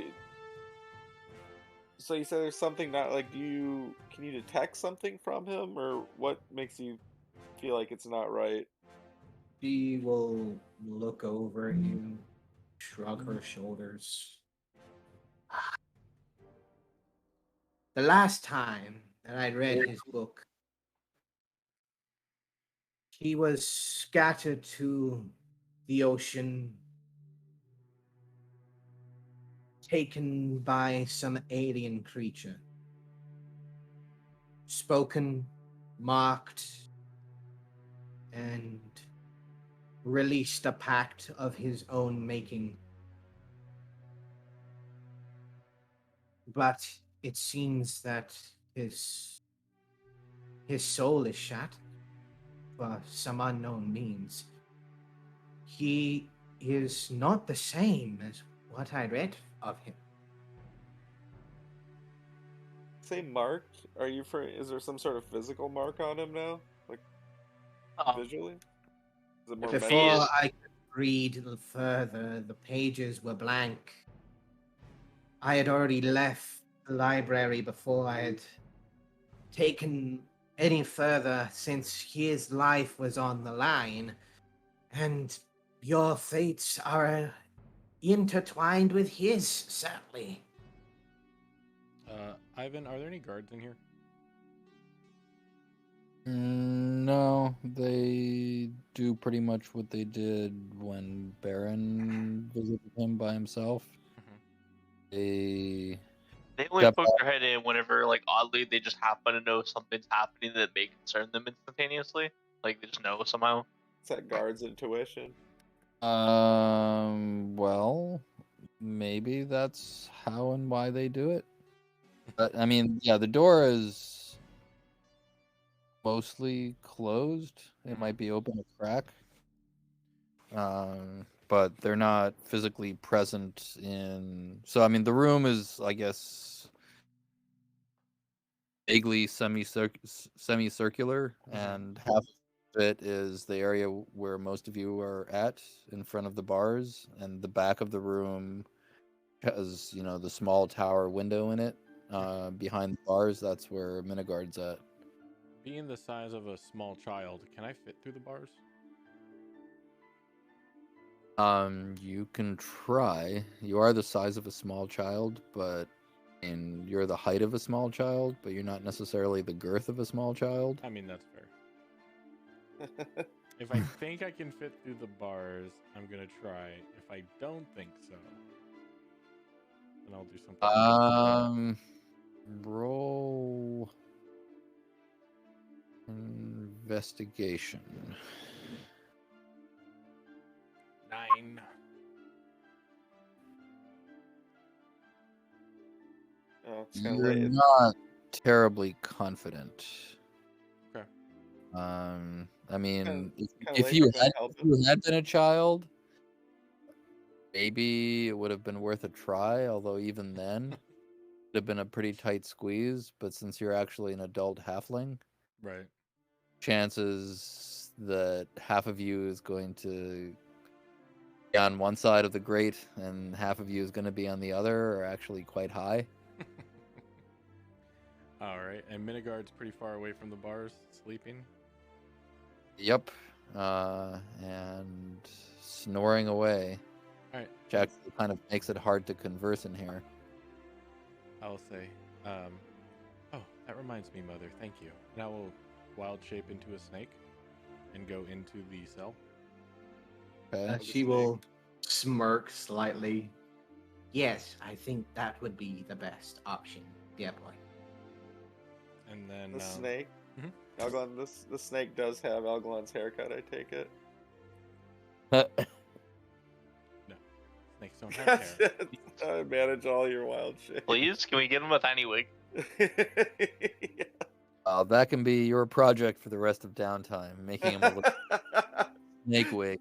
so you said there's something not like, can you detect something from him, or what makes you feel like it's not right? She will look over at you, shrug her shoulders. The last time that I read his book, he was scattered to the ocean, taken by some alien creature. Spoken, marked, and released a pact of his own making. But it seems that his soul is shattered for some unknown means. He is not the same as what I read of him. Say marked. Is there some sort of physical mark on him now? Like visually? Is it more Before mental? I could read further, the pages were blank. I had already left the library before I had taken any further, since his life was on the line, and your fates are intertwined with his, certainly. Ivan, are there any guards in here? No, they do pretty much what they did when Baron visited him by himself. They They only Yep. poke their head in whenever, like, oddly, they just happen to know something's happening that may concern them instantaneously. Like, they just know somehow. It's that guard's intuition. Well, maybe that's how and why they do it. But I mean, yeah, the door is mostly closed. It might be open a crack. But they're not physically present in. So I mean, the room is, I guess, vaguely semicircular, and half of it is the area where most of you are at, in front of the bars, and the back of the room has, you know, the small tower window in it. Behind the bars, that's where Minigard's at. Being the size of a small child, can I fit through the bars? You can try. You are the size of a small child, but and you're the height of a small child, but you're not necessarily the girth of a small child. I mean, that's fair. If I think I can fit through the bars, I'm gonna try. If I don't think so, then I'll do something. Roll investigation. 9. Oh, it's kind of You're late. not terribly confident. Okay. I mean, Kinda if late, you but had help if you had been a child, maybe it would have been worth a try. Although even then, it would have been a pretty tight squeeze. But since you're actually an adult halfling, Right. chances that half of you is going to be on one side of the grate and half of you is going to be on the other are actually quite high. All right. And Minigard's pretty far away from the bars, sleeping. Yep. And snoring away. All right. Which actually kind of makes it hard to converse in here. I'll say, oh, that reminds me, Mother. Thank you. And I will wild shape into a snake and go into the cell. Okay. She will smirk slightly. Yes, I think that would be the best option, dear boy. And then The snake. Mhm. Algalon, the snake does have Algalon's haircut, I take it. No, snakes don't have hair. Manage all your wild shit. Please, can we get him a tiny wig? That can be your project for the rest of downtime, making him a little snake wig.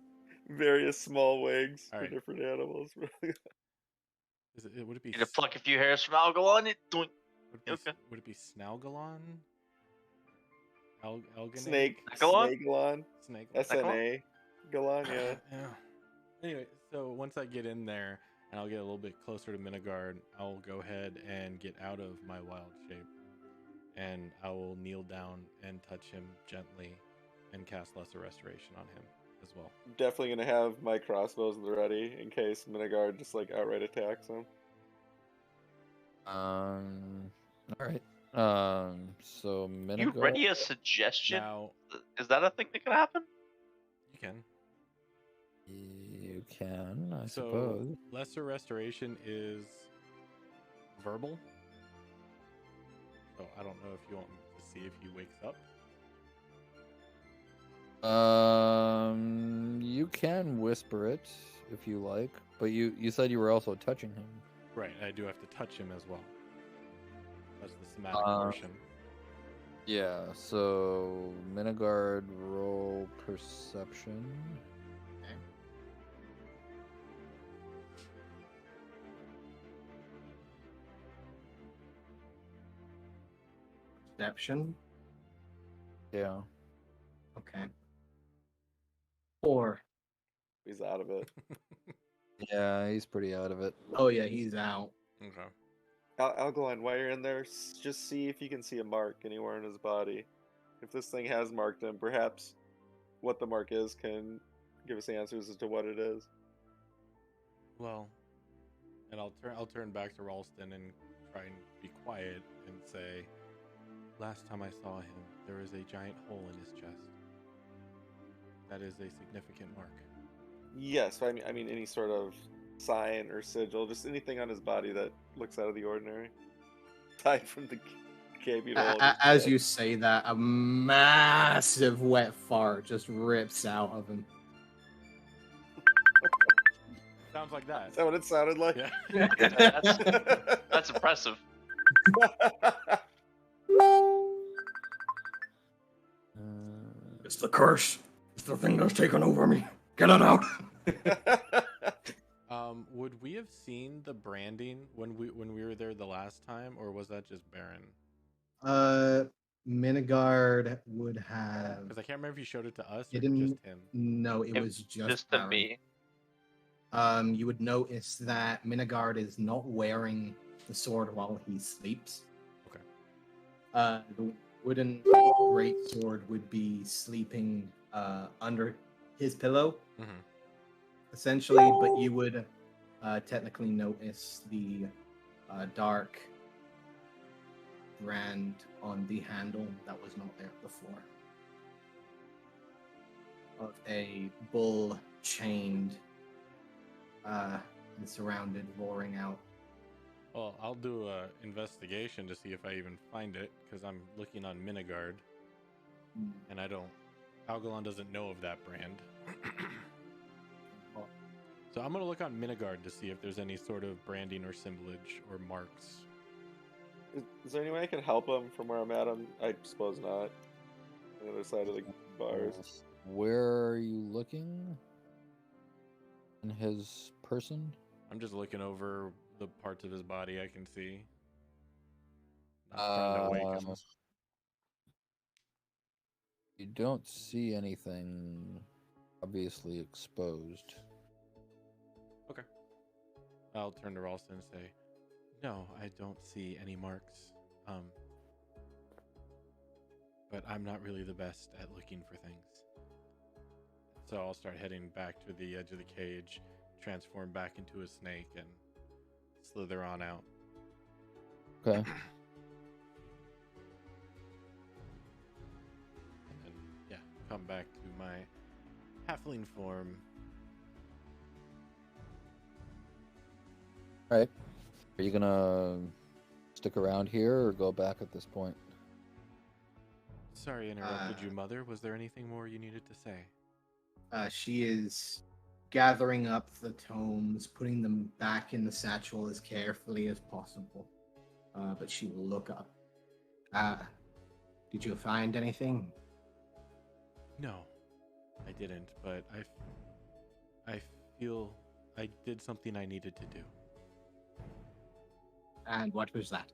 Various small wigs All for right. different animals. Would it be Need to pluck a few hairs from Algalon. would it be Snalgalon? Elganate? Snake. Snagalon? Snagalon. Snake. SNA. Galon, yeah. Yeah. Anyway, so once I get in there and I'll get a little bit closer to Minigard, I'll go ahead and get out of my wild shape. And I will kneel down and touch him gently and cast Lesser Restoration on him as well. Definitely gonna have my crossbows ready in case Minigard just like outright attacks him. All right. So Minigard. You ready a suggestion? Now, Is that a thing that can happen? you can. You can, I So, suppose. Lesser Restoration is verbal. So, I don't know if you want me to see if he wakes up. You can whisper it if you like, but you said you were also touching him. Right, I do have to touch him as well. That's the somatic portion. Yeah, so Minigard, roll perception. Perception. Yeah. Okay. 4. He's out of it. Yeah, he's pretty out of it. Oh yeah, he's out. Okay. Algalon, while you're in there, just see if you can see a mark anywhere in his body. If this thing has marked him, perhaps what the mark is can give us answers as to what it is. Well, and I'll turn back to Ralston and try and be quiet and say, last time I saw him, there was a giant hole in his chest. That is a significant mark. Yes, I mean any sort of sign or sigil, just anything on his body that looks out of the ordinary. Aside from the cave beetle. As you say that, a massive wet fart just rips out of him. Sounds like that. Is that what it sounded like? Yeah. That's impressive. It's the curse. It's the thing that's taken over me. Get it out. Would we have seen the branding when we were there the last time, or was that just Baron? Minigard would have. Because I can't remember if he showed it to us or It didn't- just him. No, it was just to Baron. me. You would notice that Minigard is not wearing the sword while he sleeps. Okay. The wooden great sword would be sleeping under his pillow, essentially, but you would technically notice the dark brand on the handle that was not there before, of a bull chained and surrounded, roaring out. Well, I'll do a investigation to see if I even find it, because I'm looking on Minigard, and I don't. Algalon doesn't know of that brand. So I'm gonna look on Minigard to see if there's any sort of branding or symbolage or marks. Is there any way I can help him from where I'm at? I suppose not. On the other side of the bars. Where are you looking? In his person? I'm just looking over the parts of his body I can see. Not trying to wake him. You don't see anything obviously exposed. Okay. I'll turn to Ralston and say, no, I don't see any marks. But I'm not really the best at looking for things. So I'll start heading back to the edge of the cage, transform back into a snake, and slither on out. Okay. And then, yeah, come back to my halfling form. Alright. Are you gonna stick around here or go back at this point? Sorry I interrupted you, Mother. Was there anything more you needed to say? She is gathering up the tomes, putting them back in the satchel as carefully as possible. But she will look up. Did you find anything? No, I didn't, but I feel I did something I needed to do. And what was that?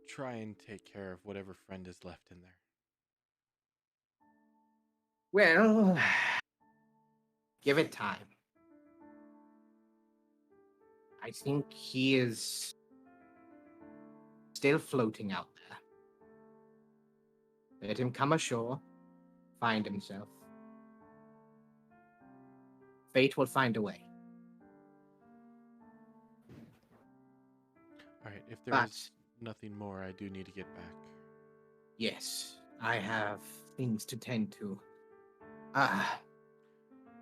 Try and take care of whatever friend is left in there. Well, give it time. I think he is still floating out there. Let him come ashore, find himself. Fate will find a way. All right, if there's nothing more, I do need to get back. Yes, I have things to tend to.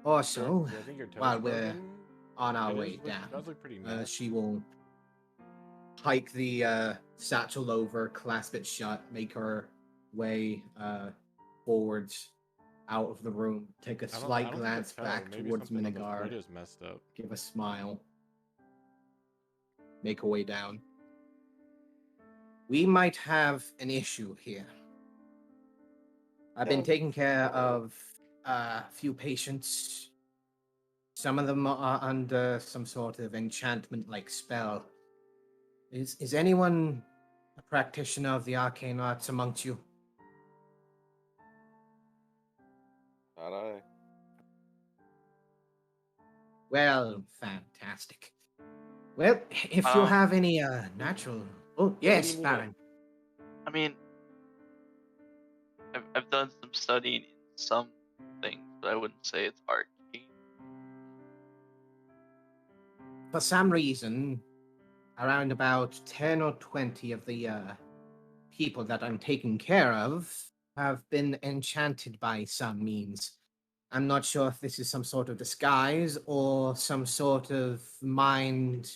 Also, I think your toes while we're broken. on our It way does down, look pretty nice. she will hike the satchel over, clasp it shut, make her way forwards out of the room, take a I slight don't think glance the toe, back maybe towards something on the Minigard, foot is messed up. give a smile, make her way down. We might have an issue here. I've been taking care of a few patients. Some of them are under some sort of enchantment-like spell. Is anyone a practitioner of the arcane arts amongst you? Not I. Well, fantastic. Well, if you have any natural... Oh, yes, mean? Baron. I mean, I've done some studying in some things, but I wouldn't say it's arcane. for some reason, around about 10 or 20 of the people that I'm taking care of have been enchanted by some means. I'm not sure if this is some sort of disguise or some sort of mind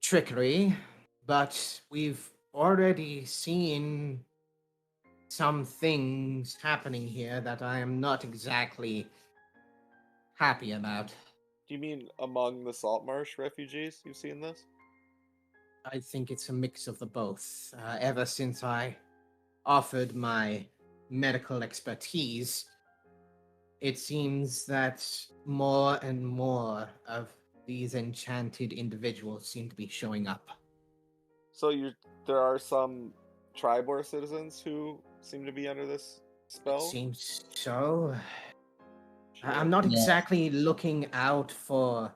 trickery, but we've already seen some things happening here that I am not exactly happy about. Do you mean among the Salt Marsh refugees? You've seen this? I think it's a mix of the both. Ever since I offered my medical expertise, it seems that more and more of these enchanted individuals seem to be showing up. So there are some Tribor citizens who seem to be under this It spell? seems so. Sure. I'm not exactly looking out for.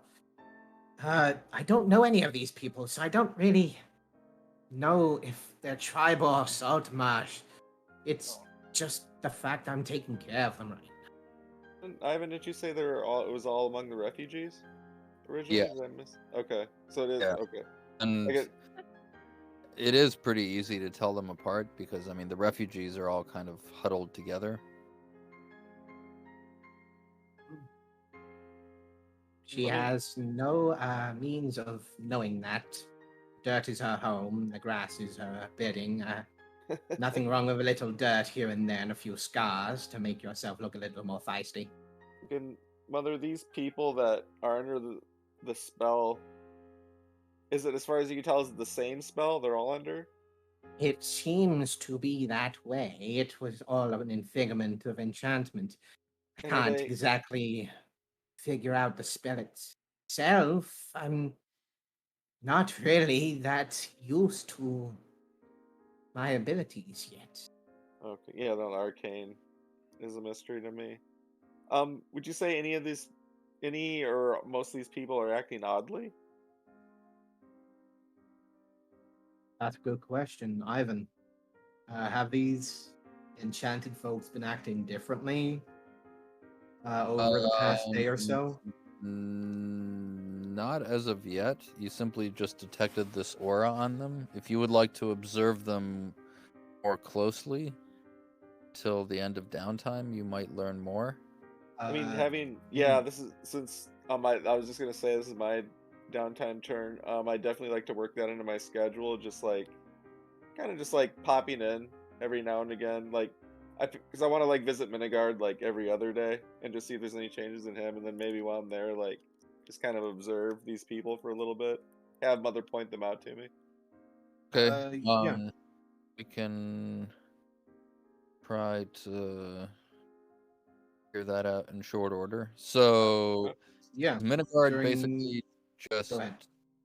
I don't know any of these people, so I don't really know if they're tribe or salt marsh. It's just the fact I'm taking care of them right now. And Ivan, did you say it was all among the refugees originally? Yeah. Did I miss? Okay, so it is Yeah. okay. And I get it is pretty easy to tell them apart because, I mean, the refugees are all kind of huddled together. She has no means of knowing that. Dirt is her home, the grass is her bedding. Nothing wrong with a little dirt here and there and a few scars to make yourself look a little more feisty. Can Mother, these people that are under the spell, is it, as far as you can tell, is it the same spell they're all under? It seems to be that way. It was all an figment of enchantment. I And are can't they exactly figure out the spell itself. I'm not really that used to my abilities yet. okay? Yeah, the arcane is a mystery to me. Would you say any or most of these people are acting oddly? That's a good question, Ivan. Have these enchanted folks been acting differently over the past day or so? Not as of yet. You simply just detected this aura on them. If you would like to observe them more closely till the end of downtime, you might learn more. I mean, Hmm. this is since I was just gonna say this is my downtime turn. I definitely like to work that into my schedule, just like kind of just like popping in every now and again, like because I want to like visit Minigard like every other day and just see if there's any changes in him, and then maybe while I'm there, like just kind of observe these people for a little bit, have Mother point them out to me. Okay. Yeah. We can try to figure that out in short order. So, Yeah. is Minigard During. basically Go just ahead.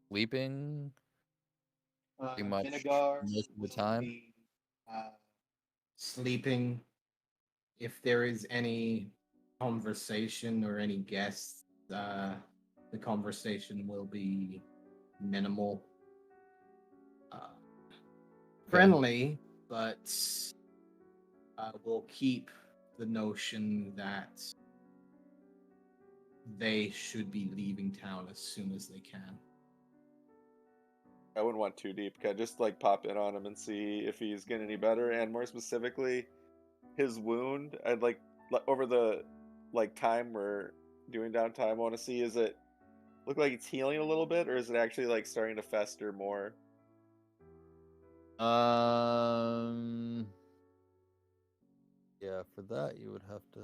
sleeping pretty much Vinegar most of the will time? be sleeping. If there is any conversation or any guests, the conversation will be minimal. Friendly, but we'll keep the notion that they should be leaving town as soon as they can. I wouldn't want too deep. I'd just like pop in on him and see if he's getting any better, and more specifically, his wound. I'd like over the like time we're doing downtime. I want to see, is it look like it's healing a little bit, or is it actually like starting to fester more? Yeah, for that you would have to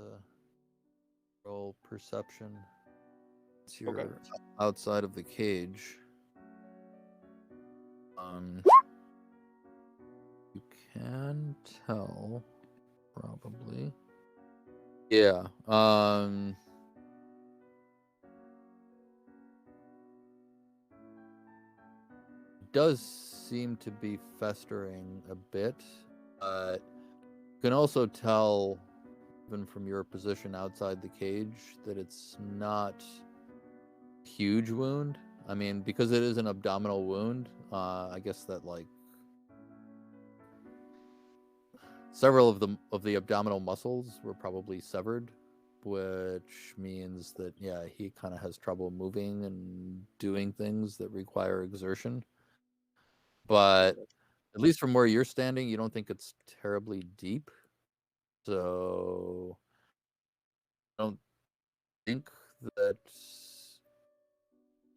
roll perception. Since you're Okay. outside of the cage. You can tell, probably. Yeah. It does seem to be festering a bit. You can also tell, even from your position outside the cage, that it's not a huge wound. I mean, because it is an abdominal wound, I guess that like several of the abdominal muscles were probably severed which means that, yeah, he kind of has trouble moving and doing things that require exertion. But at least from where you're standing, you don't think it's terribly deep. So I don't think that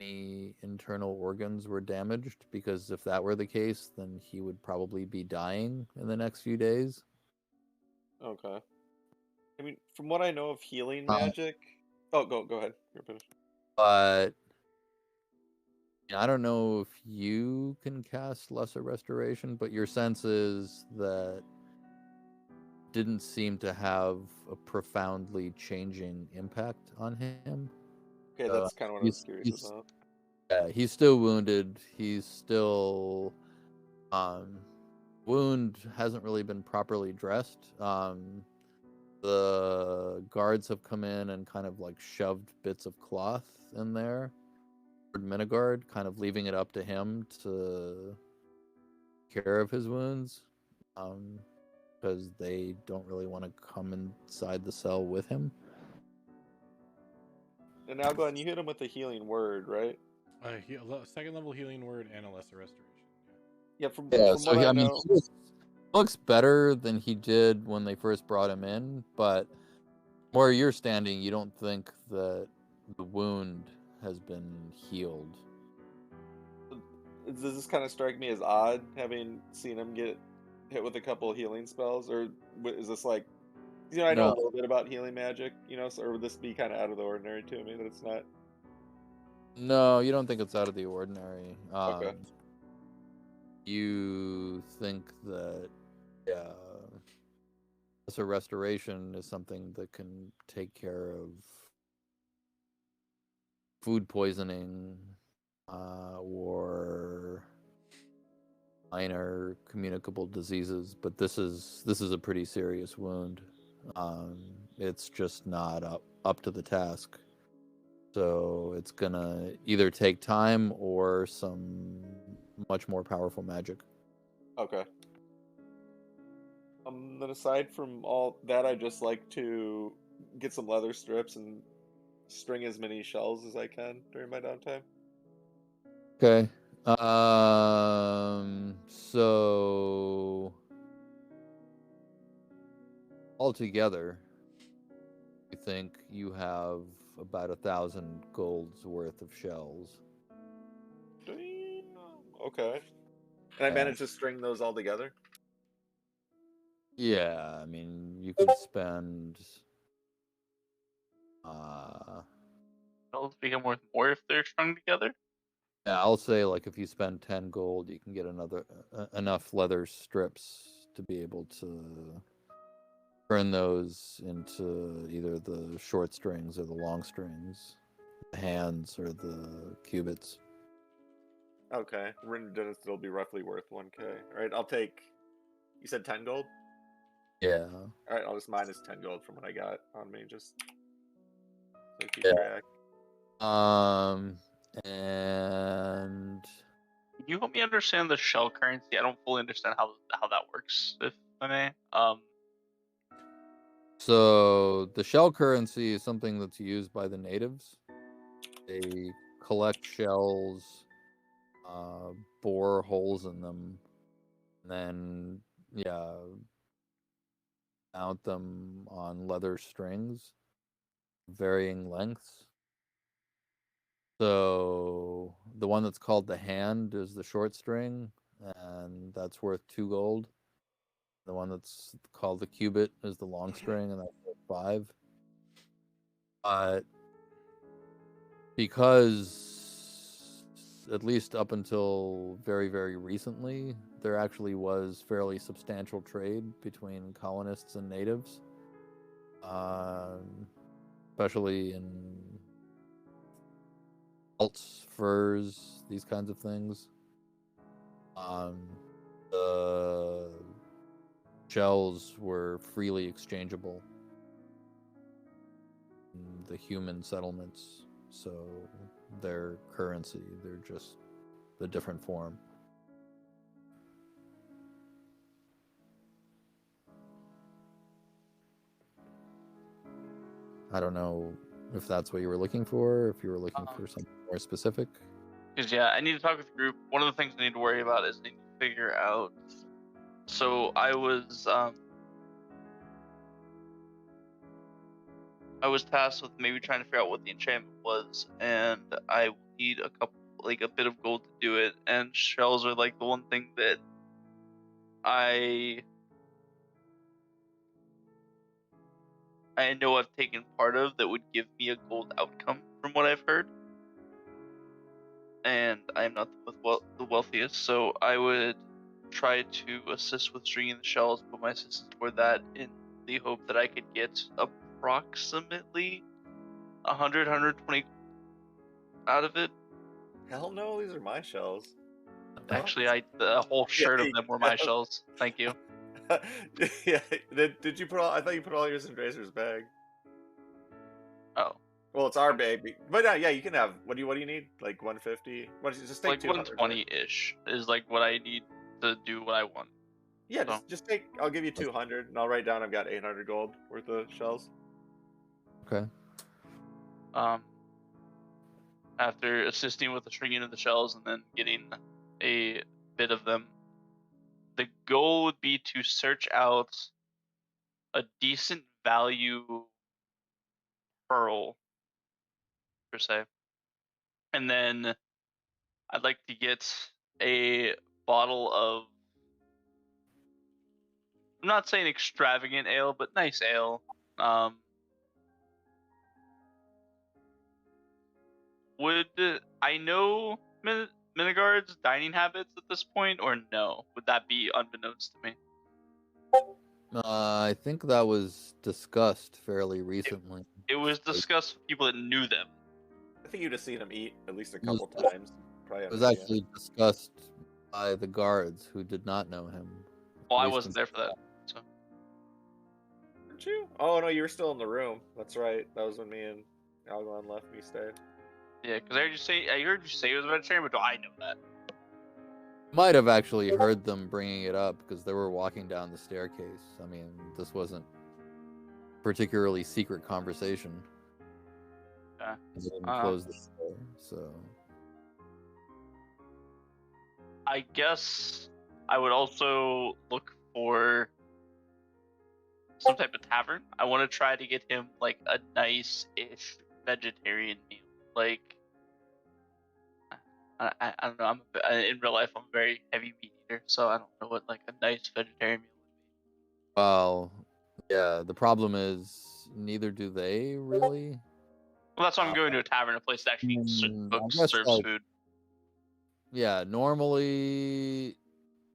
any internal organs were damaged, because if that were the case, then he would probably be dying in the next few days. Okay. I mean, from what I know of healing Um, magic. Oh, go ahead. You're finished. But I don't know if you can cast Lesser Restoration, but your sense is that didn't seem to have a profoundly changing impact on him. Okay, that's kind of what I was curious He's about. yeah, he's still wounded. He's still wound hasn't really been properly dressed. The guards have come in and kind of like shoved bits of cloth in there. Minigard, kind of leaving it up to him to take care of his wounds, because they don't really want to come inside the cell with him. And now, Glenn, you hit him with a healing word, right? Second level healing word and a lesser restoration. Yeah, from So what I I mean, know. he looks better than he did when they first brought him in, but where you're standing, you don't think that the wound has been healed. Does this kind of strike me as odd, having seen him get hit with a couple of healing spells, or is this like, I know a No, little bit about healing magic, so, or would this be kind of out of the ordinary to me that it's not? no, you don't think it's out of the ordinary. Okay. You think that, yeah, so restoration is something that can take care of food poisoning, or minor communicable diseases, but this is a pretty serious wound. It's just not up to the task. So it's gonna either take time or some much more powerful magic. Okay. Then aside from all that, I just like to get some leather strips and string as many shells as I can during my downtime. Okay. So altogether, I think you have about 1,000 gold's worth of shells. Damn. Okay. And I managed to string those all together. Yeah, I mean, you could spend. They'll become worth more if they're strung together. Yeah, I'll say like if you spend 10 gold, you can get enough leather strips to be able to turn those into either the short strings or the long strings, the hands or the cubits. Okay. Rendered, it'll be roughly worth 1k. All right, I'll take. You said 10 gold? Yeah. All right, I'll just minus 10 gold from what I got on me, just so I keep Yeah. track. And Can you help me understand the shell currency? I don't fully understand how that works, if I may. so the shell currency is something that's used by the natives. They collect shells, bore holes in them, and then, yeah, mount them on leather strings, varying lengths. So the one that's called the hand is the short string, and that's worth 2 gold. The one that's called the cubit is the long string, and that's worth 5. But because at least up until very, very recently, there actually was fairly substantial trade between colonists and natives, especially in pelts, furs, these kinds of things. The shells were freely exchangeable in the human settlements, so their currency, they're just the different form. I don't know if that's what you were looking for, if you were looking for something more specific. Because yeah, I need to talk with the group. One of the things I need to worry about is I need to figure out. So I was tasked with maybe trying to figure out what the enchantment was, and I need a bit of gold to do it. And shells are like the one thing that I know I've taken part of that would give me a gold outcome from what I've heard. And I am not the wealthiest, so I would try to assist with stringing the shells, put my assistance toward that in the hope that I could get approximately 120 out of it. Hell no, these are my shells. Actually, the whole shirt of them were my shells. Thank you. Yeah. Did you put all? I thought you put all yours in Drazer's bag. Oh, Well, it's our baby. But yeah, you can have. What do you need? Like 150? Just take like 200. 120-ish is like what I need to do what I want. Yeah, So. just take. I'll give you 200, and I'll write down I've got 800 gold worth of shells. Okay. After assisting with the stringing of the shells and then getting a bit of them, the goal would be to search out a decent value pearl, per se. And then I'd like to get a bottle of, I'm not saying extravagant ale, but nice ale. Would I know Minigard's dining habits at this point, or no? Would that be unbeknownst to me? I think that was discussed fairly recently. It was discussed with people that knew them. I think you'd have seen him eat at least a couple times. Probably It was actually discussed by the guards who did not know him. Well, I wasn't there for that. So. Weren't you? Oh no, you were still in the room. That's right. That was when me and Algon left me stay. Yeah, because I heard you say it was a vegetarian, but do I know that? Might have actually heard them bringing it up because they were walking down the staircase. I mean, this wasn't particularly secret conversation. Yeah. They didn't close the door, so. I guess I would also look for some type of tavern. I want to try to get him like a nice-ish vegetarian meal. Like, I don't know. In real life, I'm a very heavy meat eater, so I don't know what like a nice vegetarian meal would be. Well, yeah. The problem is neither do they really. Well, that's why I'm going to a tavern, a place that actually serves food. Yeah, normally,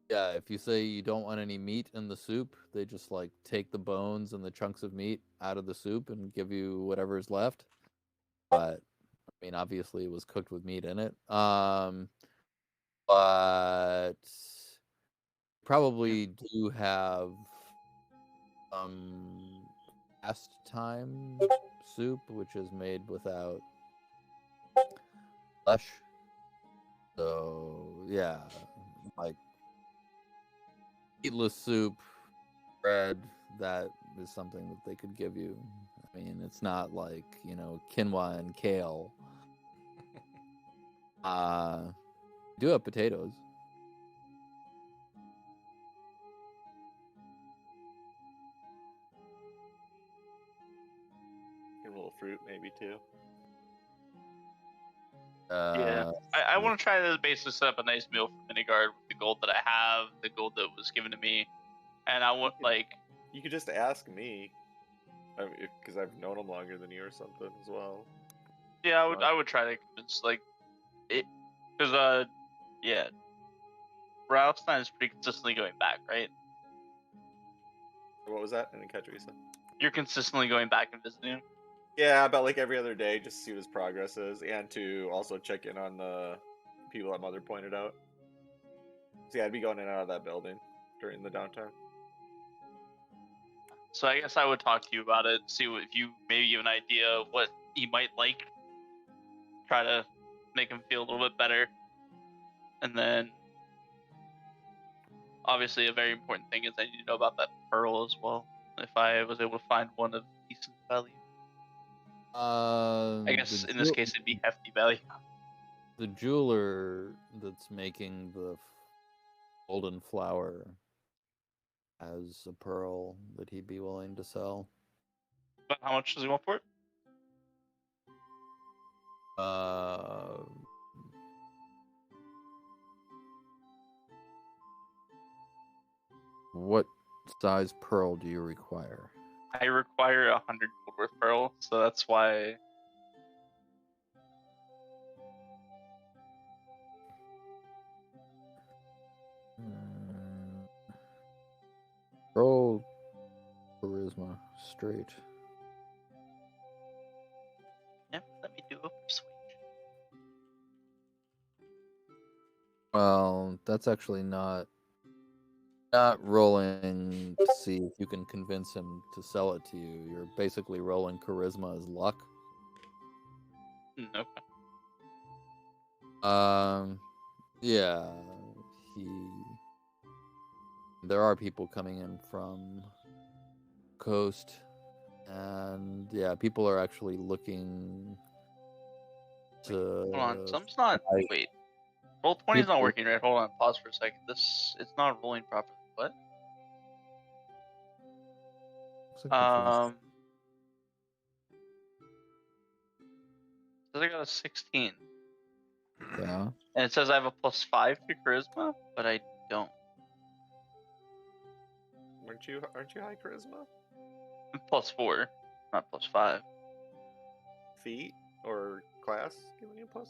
yeah, if you say you don't want any meat in the soup, they just like take the bones and the chunks of meat out of the soup and give you whatever's left. But I mean, obviously, it was cooked with meat in it. But probably do have fast time soup, which is made without flesh. So yeah, like meatless soup, bread, that is something that they could give you. I mean, it's not like, quinoa and kale. Do have potatoes. A little fruit, maybe too. Yeah, I want to try to basically set up a nice meal for Minigard with the gold that I have, the gold that was given to me, and I want You could just ask me, because I've known him longer than you or something as well. Yeah, I would try to convince it, because yeah, Ralphstein is pretty consistently going back, right? What was that? I didn't catch what you said. You're consistently going back and visiting him? Yeah, about like every other day, just to see what his progress is, and to also check in on the people that Mother pointed out. So yeah, I'd be going in and out of that building during the downtime. So I guess I would talk to you about it, see if you maybe give an idea of what he might like, try to make him feel a little bit better, and then obviously a very important thing is I need to know about that pearl as well, if I was able to find one of decent value. I guess in this case it'd be hefty value. The jeweler that's making the golden flower has a pearl that he'd be willing to sell. But how much does he want for it? What size pearl do you require? I require 100 gold worth pearl, so that's why. Roll charisma straight. Yep, let me do a persuasion. Well, that's actually not rolling to see if you can convince him to sell it to you. You're basically rolling charisma as luck. Okay. Yeah, there are people coming in from coast, and yeah, people are actually looking to. Hold on, something's not. Wait, roll 20 is not working, right? Hold on, pause for a second. It's not rolling properly. What? Says I got a 16. Yeah. And it says I have a +5 to charisma, but I don't. Aren't you high charisma? I'm +4, not +5. Feat or class giving you +1?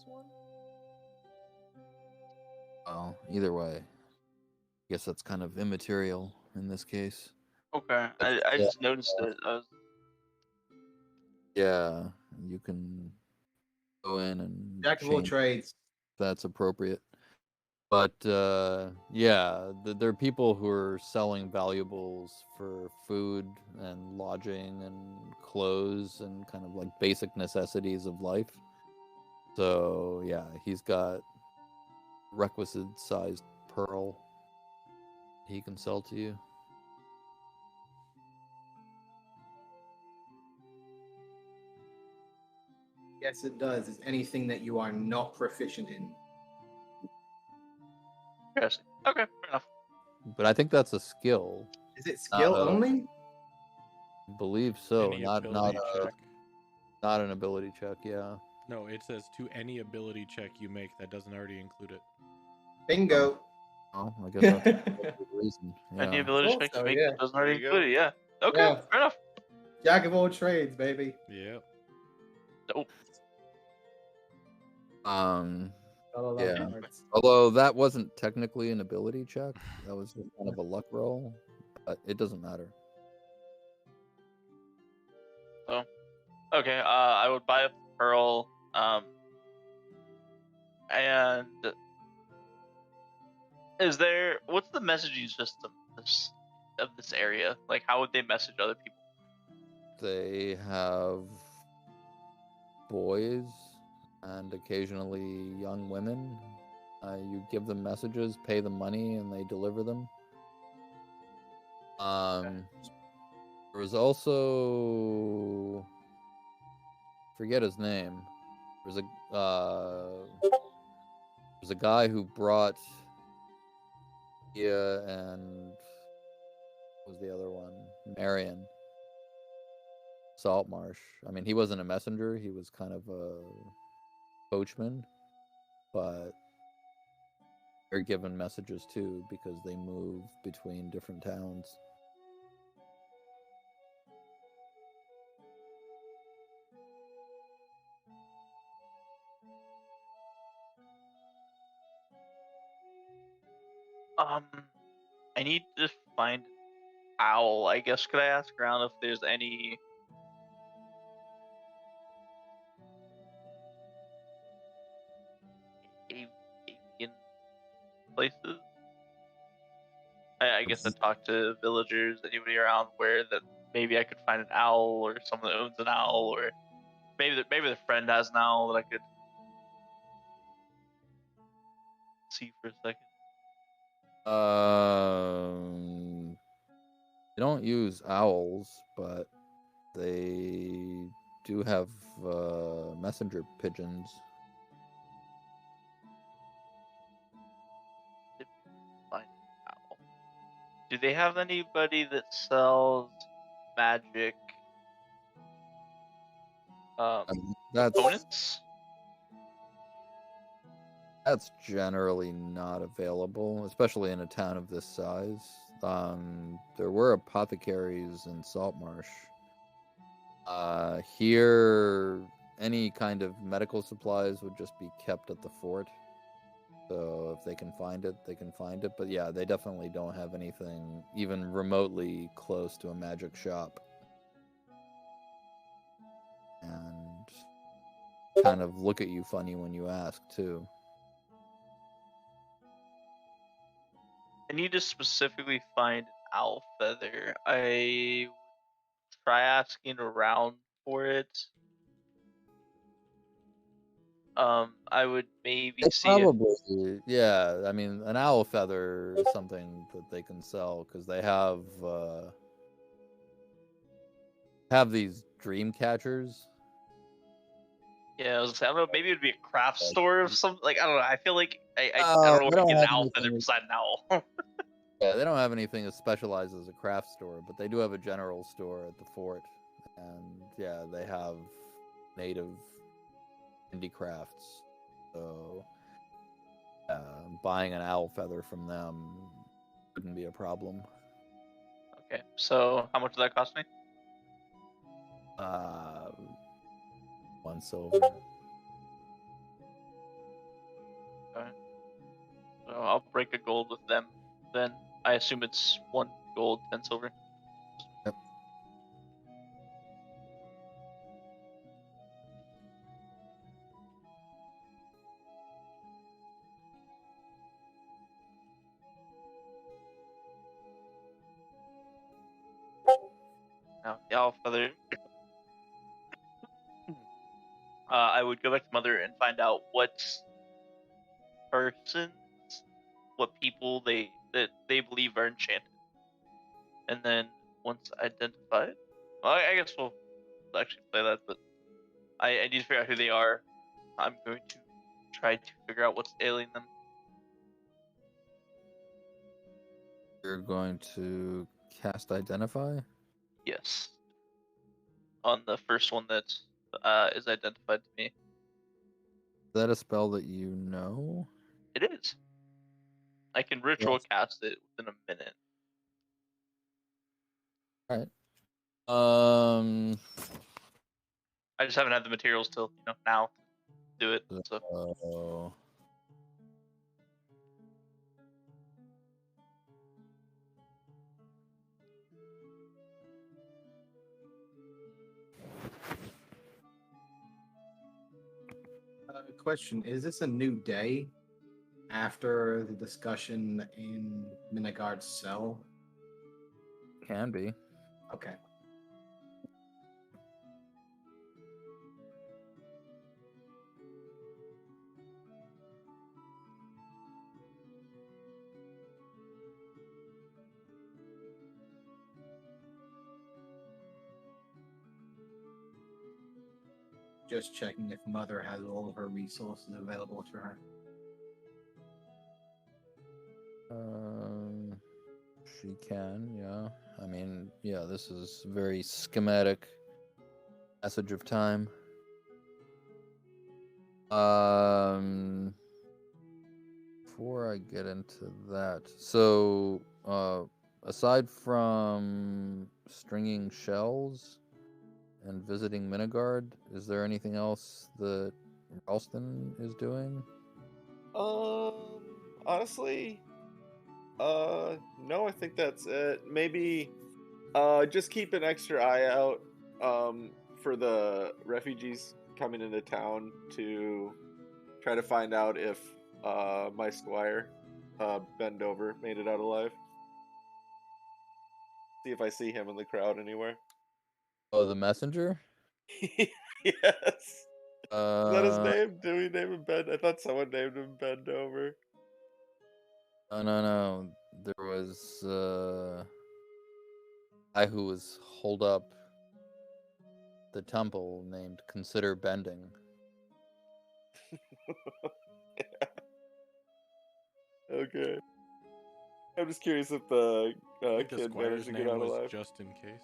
Well, either way, I guess that's kind of immaterial in this case. Okay, I just noticed it. Yeah, you can go in and Jack of all change trades. if that's appropriate. But yeah, there are people who are selling valuables for food and lodging and clothes and kind of like basic necessities of life. So yeah, he's got requisite sized pearl he can sell to you. Yes, it does. It's anything that you are not proficient in. Yes. Okay, fair enough. But I think that's a skill. Is it skill only? I believe so. Any Not ability check. not an ability check. Yeah. No, it says to any ability check you make that doesn't already include it. Bingo. Oh, I guess that's the reason. Any Yeah. ability check you make that doesn't already include it, yeah. Okay, Yeah. fair enough. Jack of all trades, baby. Yep. Dope. Yeah. Although that wasn't technically an ability check, that was just kind of a luck roll, but it doesn't matter. So, okay, I would buy a pearl, and what's the messaging system of this area? Like, how would they message other people? They have boys and occasionally young women. You give them messages, pay them money, and they deliver them. There was also, forget his name. There's a guy who brought and what was the other one? Marion. Saltmarsh. I mean, he wasn't a messenger. He was kind of a coachman, but they're given messages too because they move between different towns. I need to find owl. I guess could I ask around if there's any avian places? I guess I talk to villagers, anybody around where that maybe I could find an owl or someone that owns an owl, or maybe the friend has an owl that I could see for a second. They don't use owls, but they do have messenger pigeons. Find out. Do they have anybody that sells magic That's components? That's generally not available, especially in a town of this size. There were apothecaries in Saltmarsh. Here, any kind of medical supplies would just be kept at the fort. So if they can find it, they can find it. But yeah, they definitely don't have anything even remotely close to a magic shop. And kind of look at you funny when you ask, too. I need to specifically find an owl feather. I try asking around for it. I would maybe It see if probably, yeah. I mean, an owl feather is something that they can sell because they have these dream catchers. yeah, I was gonna say, I don't know, maybe it'd be a craft store of some like I don't know. I feel like I Uh, don't know they where to don't get an have owl feather anything. beside an owl. Yeah, they don't have anything as specialized as a craft store, but they do have a general store at the fort, and yeah, they have native handicrafts. So, buying an owl feather from them wouldn't be a problem. Okay, so how much does that cost me? 1 silver. Alright. So I'll break a gold with them. Then I assume it's 1 gold, 10 silver. Yep. Now the owl feather. I would go back to Mother and find out what persons, what people that they believe are enchanted, and then once identified, well, I guess we'll actually play that. But I need to figure out who they are. I'm going to try to figure out what's ailing them. You're going to cast Identify? Yes, on the first one that is identified to me. Is that a spell that you know? It is. I can ritual cast it within a minute. Alright. I just haven't had the materials till now to do it. So Question: is this a new day after the discussion in Minagard's cell? Can be. Okay. Just checking if Mother has all of her resources available to her. She can, yeah. I mean, yeah, this is very schematic passage of time. Before I get into that, so aside from stringing shells and visiting Minagard, is there anything else that Ralston is doing? Honestly, no, I think that's it. Maybe, just keep an extra eye out, for the refugees coming into town to try to find out if, my squire, Bendover, made it out alive. See if I see him in the crowd anywhere. Oh, the messenger? Yes. Is that his Uh, name? Did we name him Ben? I thought someone named him Bendover. no. There was a guy who was holed up the temple named Consider Bending. Okay. I'm just curious if the I think the kid managed squire's to get name out was alive. just in case.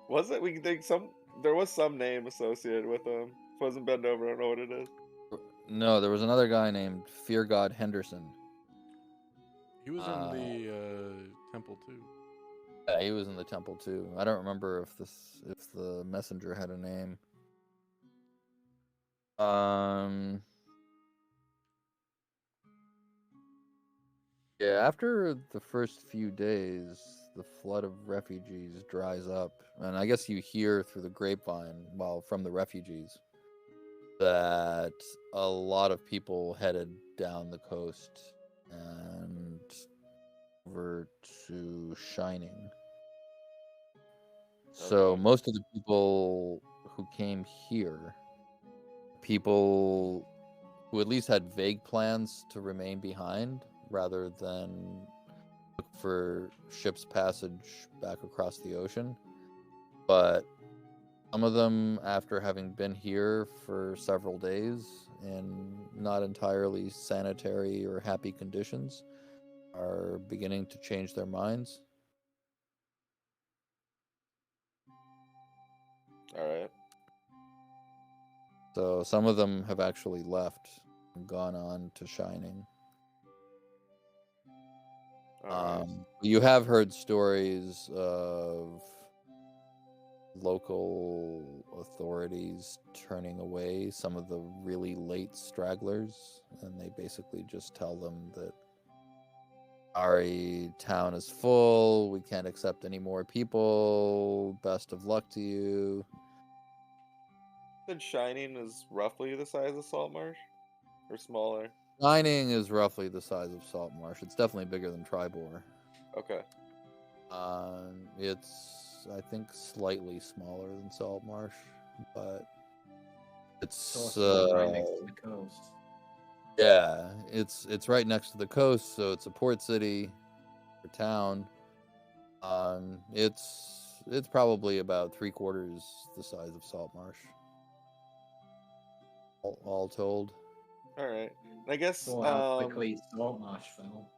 Was it? We can think some. There was some name associated with him. If it wasn't Bend Over, I don't know what it is. No, there was another guy named Fear God Henderson. He was in the temple too. Yeah, he was in the temple too. I don't remember if the messenger had a name. Yeah, after the first few days, the flood of refugees dries up, and I guess you hear through the grapevine, well, from the refugees, that a lot of people headed down the coast and over to Shining. So Okay. most of the people who came here, people who at least had vague plans to remain behind rather than look for ship's passage back across the ocean. But some of them, after having been here for several days in not entirely sanitary or happy conditions, are beginning to change their minds. All right. So some of them have actually left and gone on to Shining. All right. You have heard stories of local authorities turning away some of the really late stragglers, and they basically just tell them that our town is full, we can't accept any more people, best of luck to you. Said Shining is roughly the size of Salt Marsh, or smaller. Shining is roughly the size of Salt Marsh. It's definitely bigger than Tribor. Okay. It's, I think, slightly smaller than Salt Marsh, but it's also right next to the coast. yeah, it's right next to the coast, so it's a port city or town. It's probably about 3/4 the size of Salt Marsh, all told. All right. And I guess So how quickly Saltmarsh fell.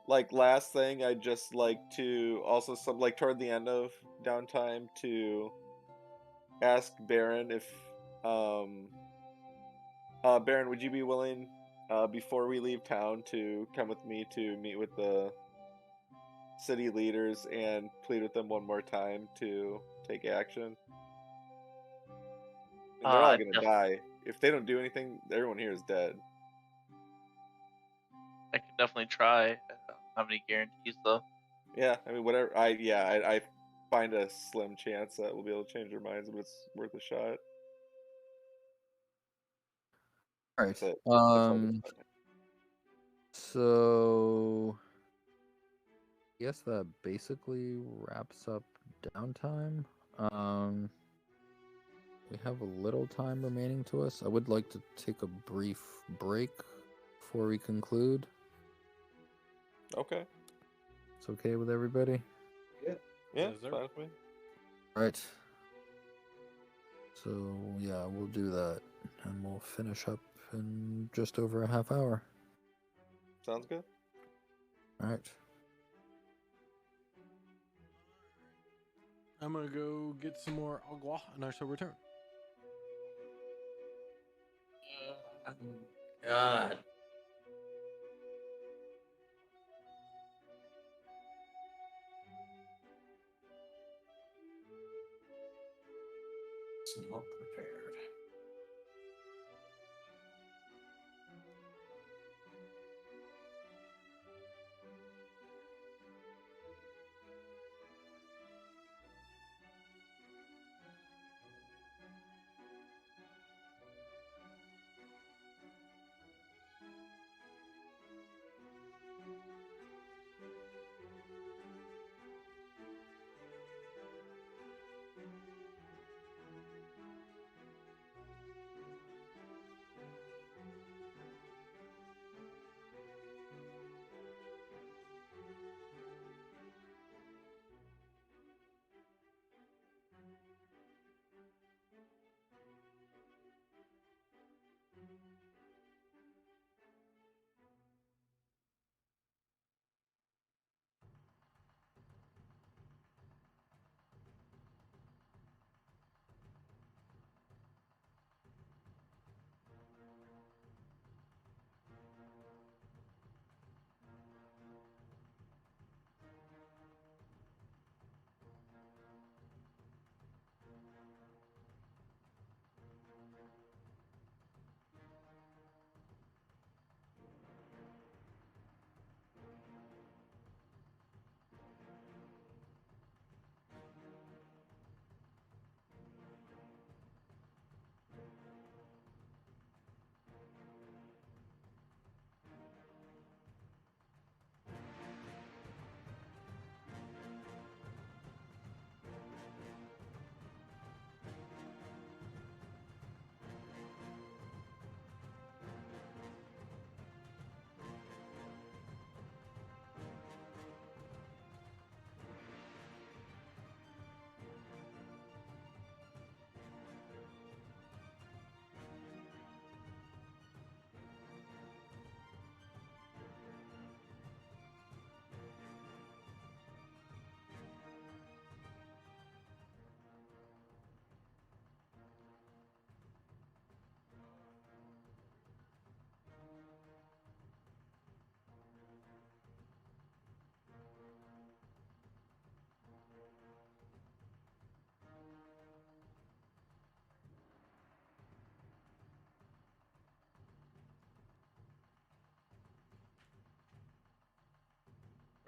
like last thing, I'd just like to also like toward the end of downtime to ask Baron if Baron, would you be willing before we leave town to come with me to meet with the city leaders and plead with them one more time to take action? And they're all gonna die. If they don't do anything, everyone here is dead. I can definitely try. I don't have any guarantees though. Yeah, I mean, whatever. I find a slim chance that we'll be able to change their minds, but it's worth a shot. All That's right. it. That's all the time. So I guess that basically wraps up downtime. We have a little time remaining to us. I would like to take a brief break before we conclude. Okay. It's okay with everybody? Yeah, Yes, it's sir. fine with me. All right. So, yeah, we'll do that. And we'll finish up in just over a half hour. Sounds good. All right. I'm gonna go get some more agua, and I shall return. God. It's not prepared.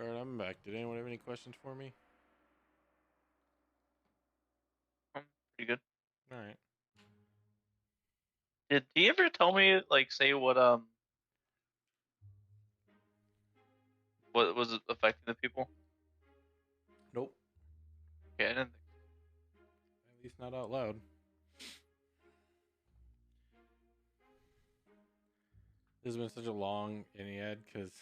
All right, I'm back. Did anyone have any questions for me? Pretty good. All right. Did he ever tell me, like, say what was it affecting the people? Nope. Okay, I didn't. At least not out loud. This has been such a long Ennead because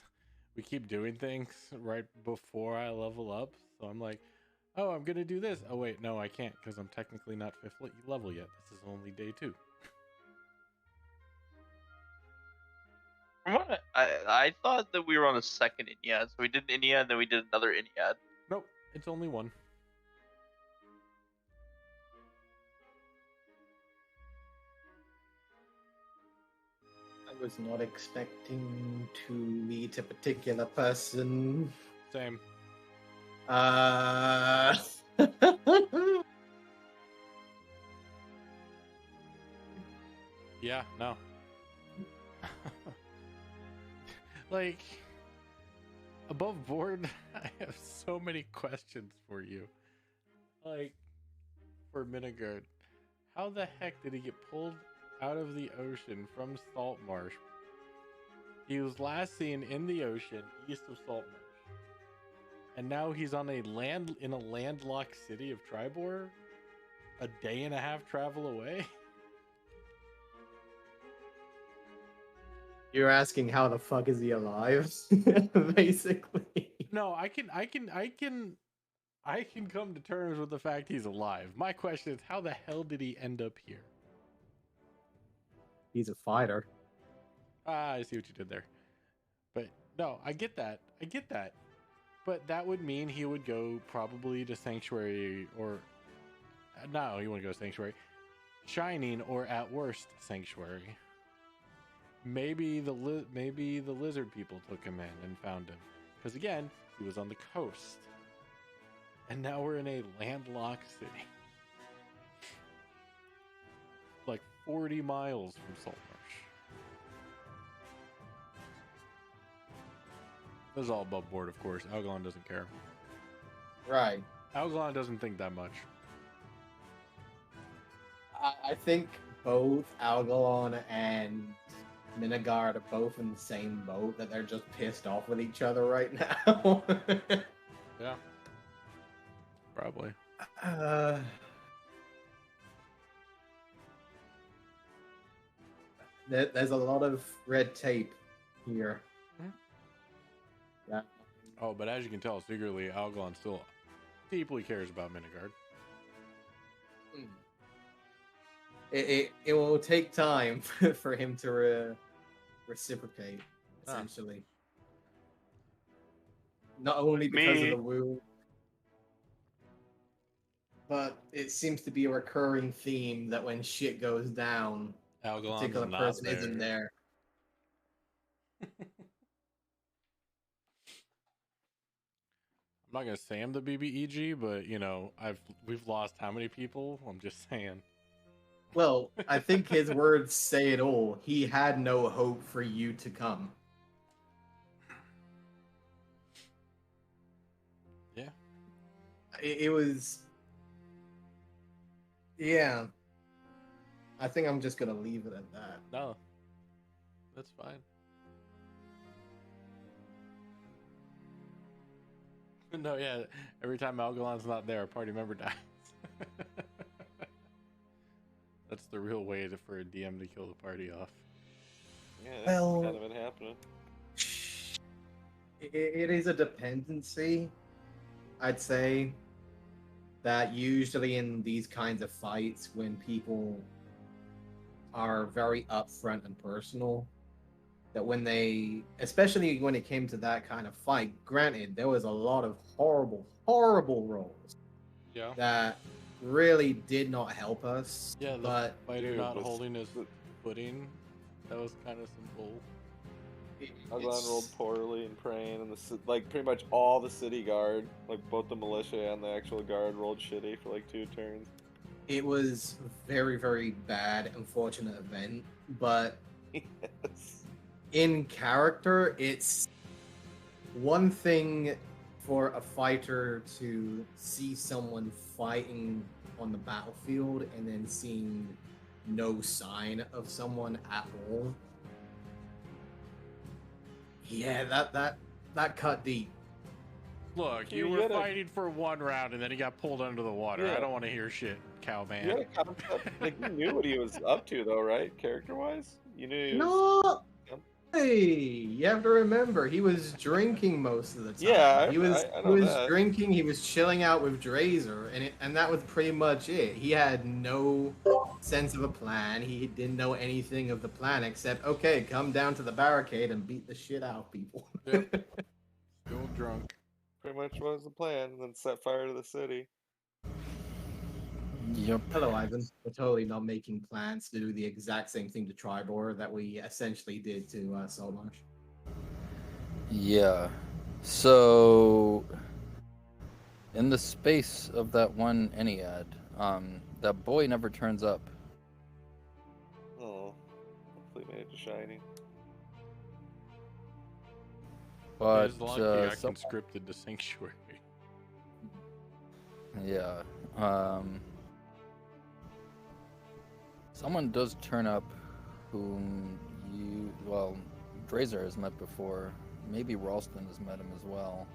we keep doing things right before I level up. So I'm like, oh, I'm going to do this. Oh, wait, no, I can't because I'm technically not 5th level yet. This is only day 2. From what I thought that we were on a second Iliad, so we did an Iliad, then we did another Iliad. Nope, it's only 1. I was not expecting to meet a particular person. Same. Yeah, no. Like, above board, I have so many questions for you. Like, for Minigard, how the heck did he get pulled out of the ocean from Salt Marsh? He was last seen in the ocean east of Salt Marsh, and now he's on a landlocked city of Tribor, a day and a half travel away. You're asking how the fuck is he alive? Basically. No, I can come to terms with the fact he's alive. My question is, how the hell did he end up here? He's a fighter. Ah, I see what you did there. But no, I get that. But that would mean he would go probably to Sanctuary, or no, he wouldn't go to Sanctuary. Shining, or at worst, Sanctuary. Maybe the lizard people took him in and found him. Because again, he was on the coast. And now we're in a landlocked city. Like 40 miles from Salt Marsh. This is all above board, of course. Algalon doesn't care. Right. Algalon doesn't think that much. I think both Algalon and Minigard are both in the same boat, that they're just pissed off with each other right now. Yeah. Probably. There's a lot of red tape here. Yeah. Oh, but as you can tell, secretly, Algalon still deeply cares about Minigard. It will take time for him to reciprocate, essentially. Not only because of the wound, but it seems to be a recurring theme that when shit goes down, a particular person isn't there. I'm not gonna say I'm the BBEG, but you know, we've lost how many people? I'm just saying. Well, I think his words say it all. He had no hope for you to come. Yeah. It was... Yeah. I think I'm just gonna leave it at that. No. That's fine. No, yeah. Every time Algalon's not there, a party member dies. That's the real way for a DM to kill the party off. Yeah, that's Well, kind of been happening. It is a dependency, I'd say, that usually in these kinds of fights, when people are very upfront and personal, that when they, especially when it came to that kind of fight, granted, there was a lot of horrible, horrible rolls. Yeah. That really did not help us. Yeah, the but fighter not holding his footing, that was kind of some bull. Algalon rolled poorly and praying, and like pretty much all the city guard, like both the militia and the actual guard, rolled shitty for like 2 turns. It was very, very bad, unfortunate event, but Yes. in character, it's one thing for a fighter to see someone fighting on the battlefield and then seeing no sign of someone at all. Yeah, that cut deep. Look, You you were gotta- fighting for one round and then he got pulled under the water. Yeah. I don't want to hear shit, cowman. You had a concept, like you knew what he was up to, though, right? Character-wise, you knew he was. No, Yep. hey, you have to remember he was drinking most of the time. Yeah, he was I know that. drinking. He was chilling out with Drazer, and that was pretty much it. He had no sense of a plan. He didn't know anything of the plan except, okay, come down to the barricade and beat the shit out of people. Yep. Still drunk. Pretty much was the plan, and then set fire to the city. Yep. Hello, Ivan. We're totally not making plans to do the exact same thing to Tribor that we essentially did to Saltmarsh. Yeah. So, in the space of that one Ennead, that boy never turns up. Oh, hopefully made it to shiny. But He's lucky I some- conscripted the sanctuary. yeah, someone does turn up whom Drazer has met before. Maybe Ralston has met him as well.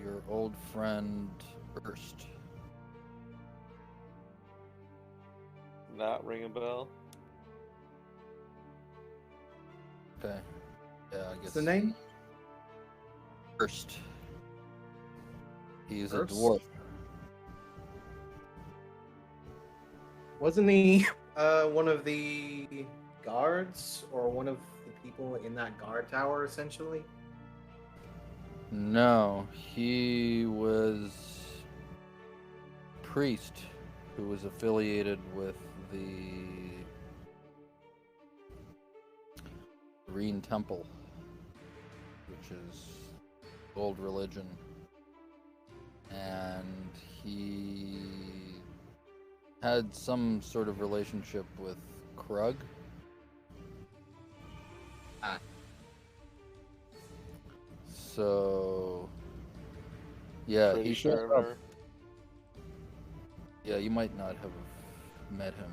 Your old friend Erst. Not ring a bell. Okay. Yeah, I guess. What's the name? Erst. He's Erst? a dwarf. Wasn't he one of the guards or one of the people in that guard tower, essentially? No, he was a priest who was affiliated with the Green Temple, which is old religion, and he had some sort of relationship with Krug. So, yeah, Pretty he sure shows of up. her. Yeah, you might not have met him.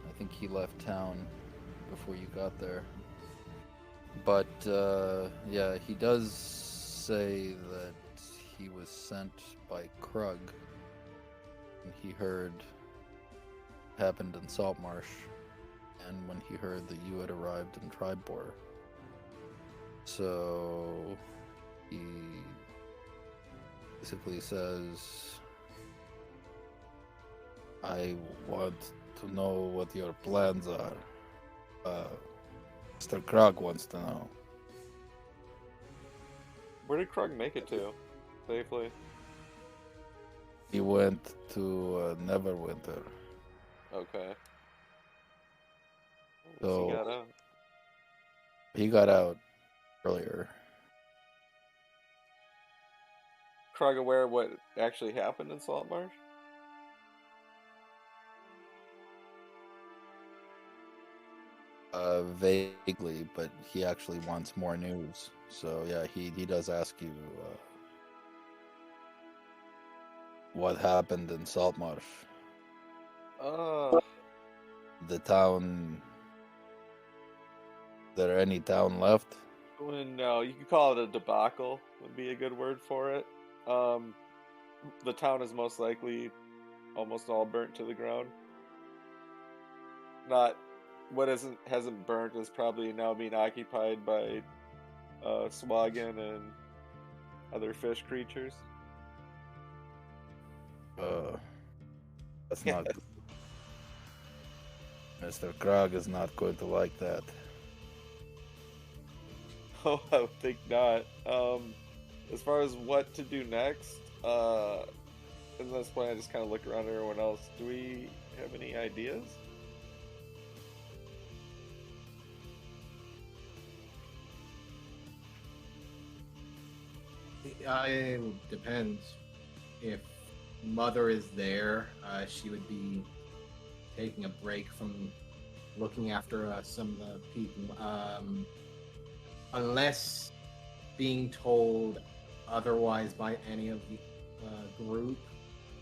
I think he left town before you got there. But, yeah, he does say that he was sent by Krug. And he heard happened in Saltmarsh. And when he heard that you had arrived in Tribor. So, he basically says, I want to know what your plans are. Mr. Krug wants to know. Where did Krug make it to? Safely. He went to Neverwinter. Okay. So- He got out. He got out earlier. Krug aware of what actually happened in Saltmarsh? Vaguely, but he actually wants more news. So yeah, he does ask you what happened in Saltmarsh. The town. Is there any town left? No, you could call it a debacle, would be a good word for it. The town is most likely almost all burnt to the ground. Not what hasn't burnt is probably now being occupied by Swaggin and other fish creatures. That's not. Mr. Krug is not going to like that. Oh, I would think not. As far as what to do next, in this point, I just kind of look around at everyone else. Do we have any ideas? It depends. If Mother is there, she would be taking a break from looking after some of the people. unless being told otherwise by any of the group,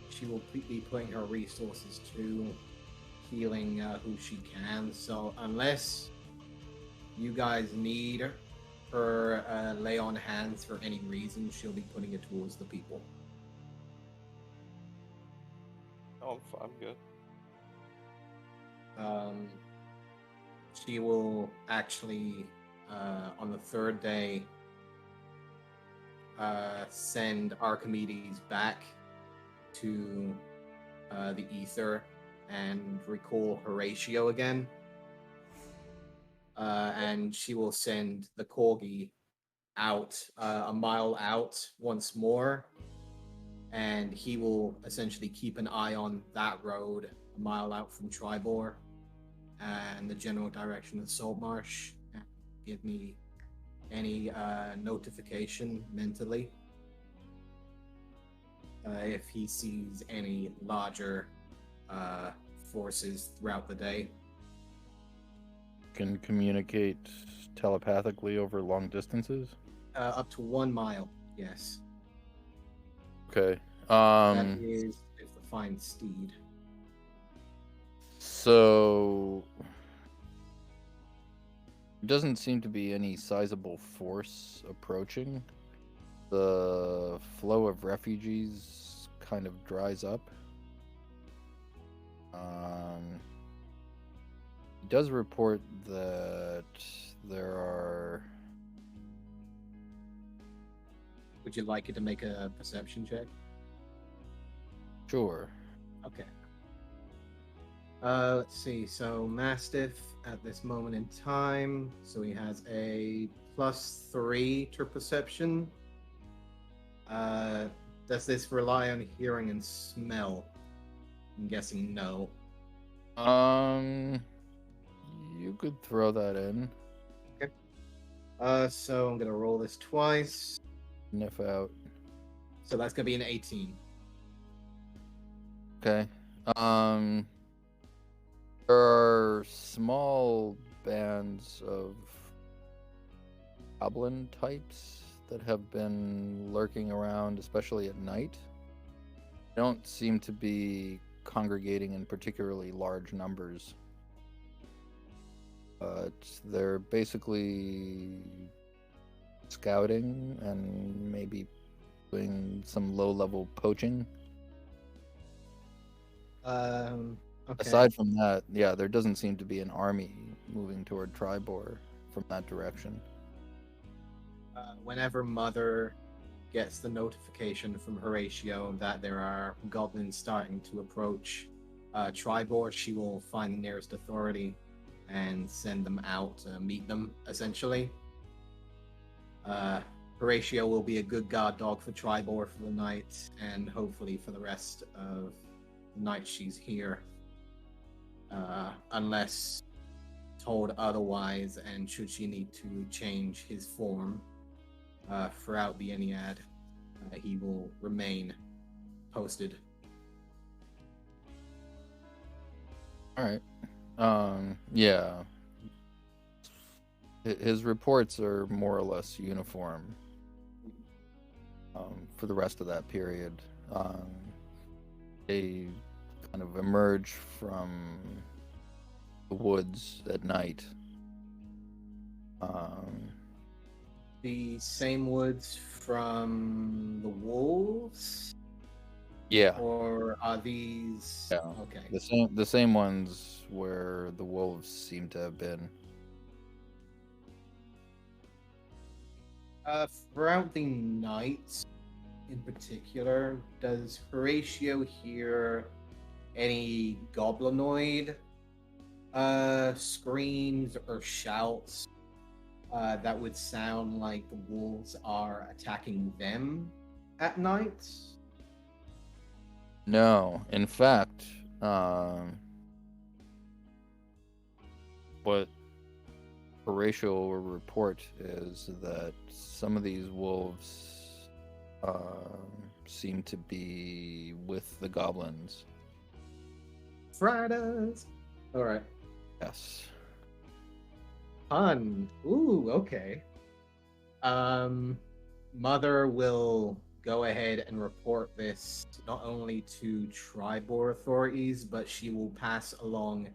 she will be putting her resources to healing who she can. So unless you guys need her lay on hands for any reason, she'll be putting it towards the people. Oh, I'm good. She will actually, on the third day, send Archimedes back to the ether and recall Horatio again. And she will send the Corgi out a mile out once more, and he will essentially keep an eye on that road a mile out from Tribor and the general direction of Saltmarsh, and give me any notification mentally if he sees any larger forces throughout the day. Can communicate telepathically over long distances? Up to 1 mile, yes. Okay. That is if the fine steed. So there doesn't seem to be any sizable force approaching. The flow of refugees kind of dries up. He does report that there are... Would you like it to make a perception check? Sure. Okay. Let's see. So Mastiff at this moment in time, so he has a +3 to perception. Does this rely on hearing and smell? I'm guessing no. You could throw that in. Okay. So I'm gonna roll this twice. Sniff out. So that's gonna be an 18. Okay. There are small bands of goblin types that have been lurking around, especially at night. They don't seem to be congregating in particularly large numbers. But they're basically scouting and maybe doing some low-level poaching. Okay. Aside from that, yeah, there doesn't seem to be an army moving toward Tribor from that direction. Whenever Mother gets the notification from Horatio that there are goblins starting to approach Tribor, she will find the nearest authority and send them out to meet them, essentially. Horatio will be a good guard dog for Tribor for the night, and hopefully for the rest of the night she's here. Unless told otherwise, and should she need to change his form throughout the Ennead, he will remain posted. All right. Yeah. His reports are more or less uniform for the rest of that period. They kind of emerge from the woods at night. The same woods from the wolves? Yeah. Or are these... Yeah. Okay. The same ones where the wolves seem to have been. Throughout the night, in particular, does Horatio hear any goblinoid screams or shouts that would sound like the wolves are attacking them at night? No, in fact, what Horatio will report is that some of these wolves seem to be with the goblins. Fridays. All right. Yes. Fun. Ooh, okay. Mother will go ahead and report this not only to tribal authorities, but she will pass along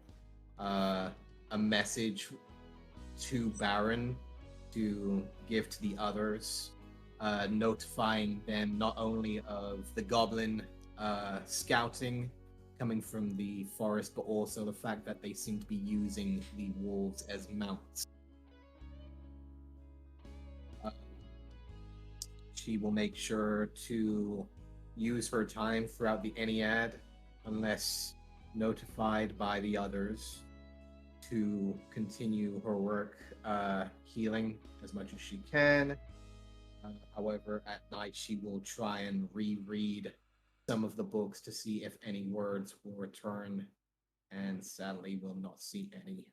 a message to Baron to give to the others, notifying them not only of the goblin scouting coming from the forest, but also the fact that they seem to be using the wolves as mounts. She will make sure to use her time throughout the Ennead, unless notified by the others, to continue her work healing as much as she can. However, at night she will try and reread some of the books to see if any words will return, and sadly will not see any.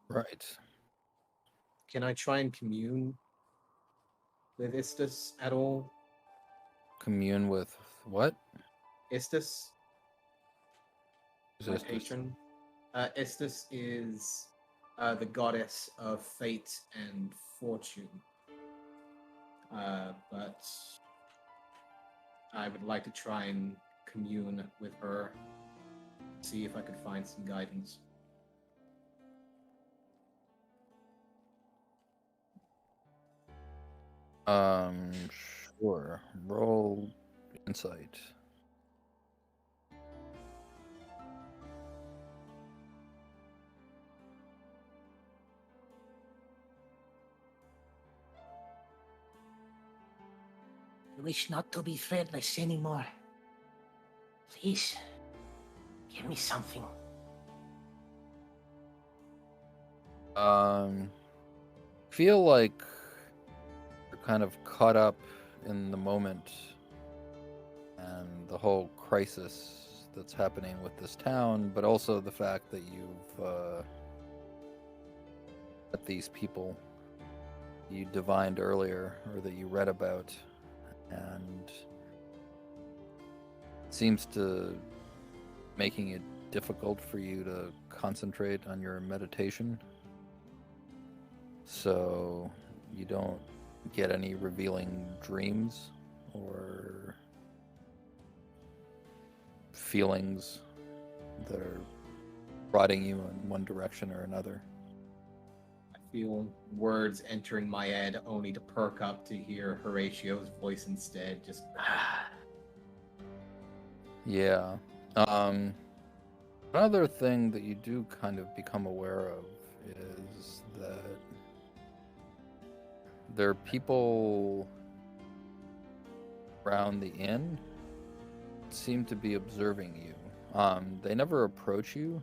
Right. Can I try and commune with Istus at all? Commune with what? Istus, Who's my Istus? patron. Istus is the goddess of fate and fortune. But I would like to try and commune with her, see if I could find some guidance. Sure. Roll insight. I wish not to be friendless anymore. Please, give me something. Feel like you're kind of caught up in the moment and the whole crisis that's happening with this town, but also the fact that you've met these people you divined earlier, or that you read about, and it seems to making it difficult for you to concentrate on your meditation. So you don't get any revealing dreams or feelings that are prodding you in one direction or another. I feel words entering my head only to perk up to hear Horatio's voice instead. Just Yeah. Another thing that you do kind of become aware of is that there are people around the inn that seem to be observing you. They never approach you,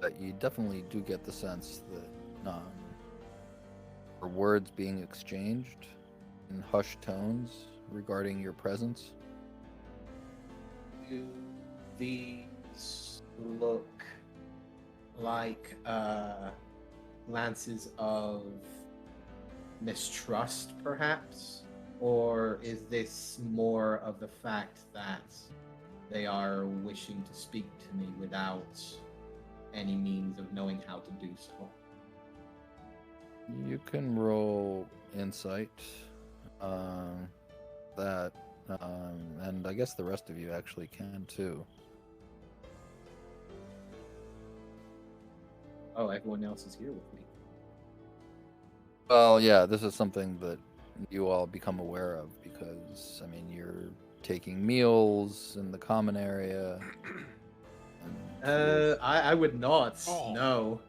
but you definitely do get the sense that there are words being exchanged in hushed tones regarding your presence. do these look like glances of mistrust, perhaps? Or is this more of the fact that they are wishing to speak to me without any means of knowing how to do so? You can roll insight. And I guess the rest of you actually can too. Oh, everyone else is here with me. Well, yeah, this is something that you all become aware of because, I mean, you're taking meals in the common area. I would not. Oh. No.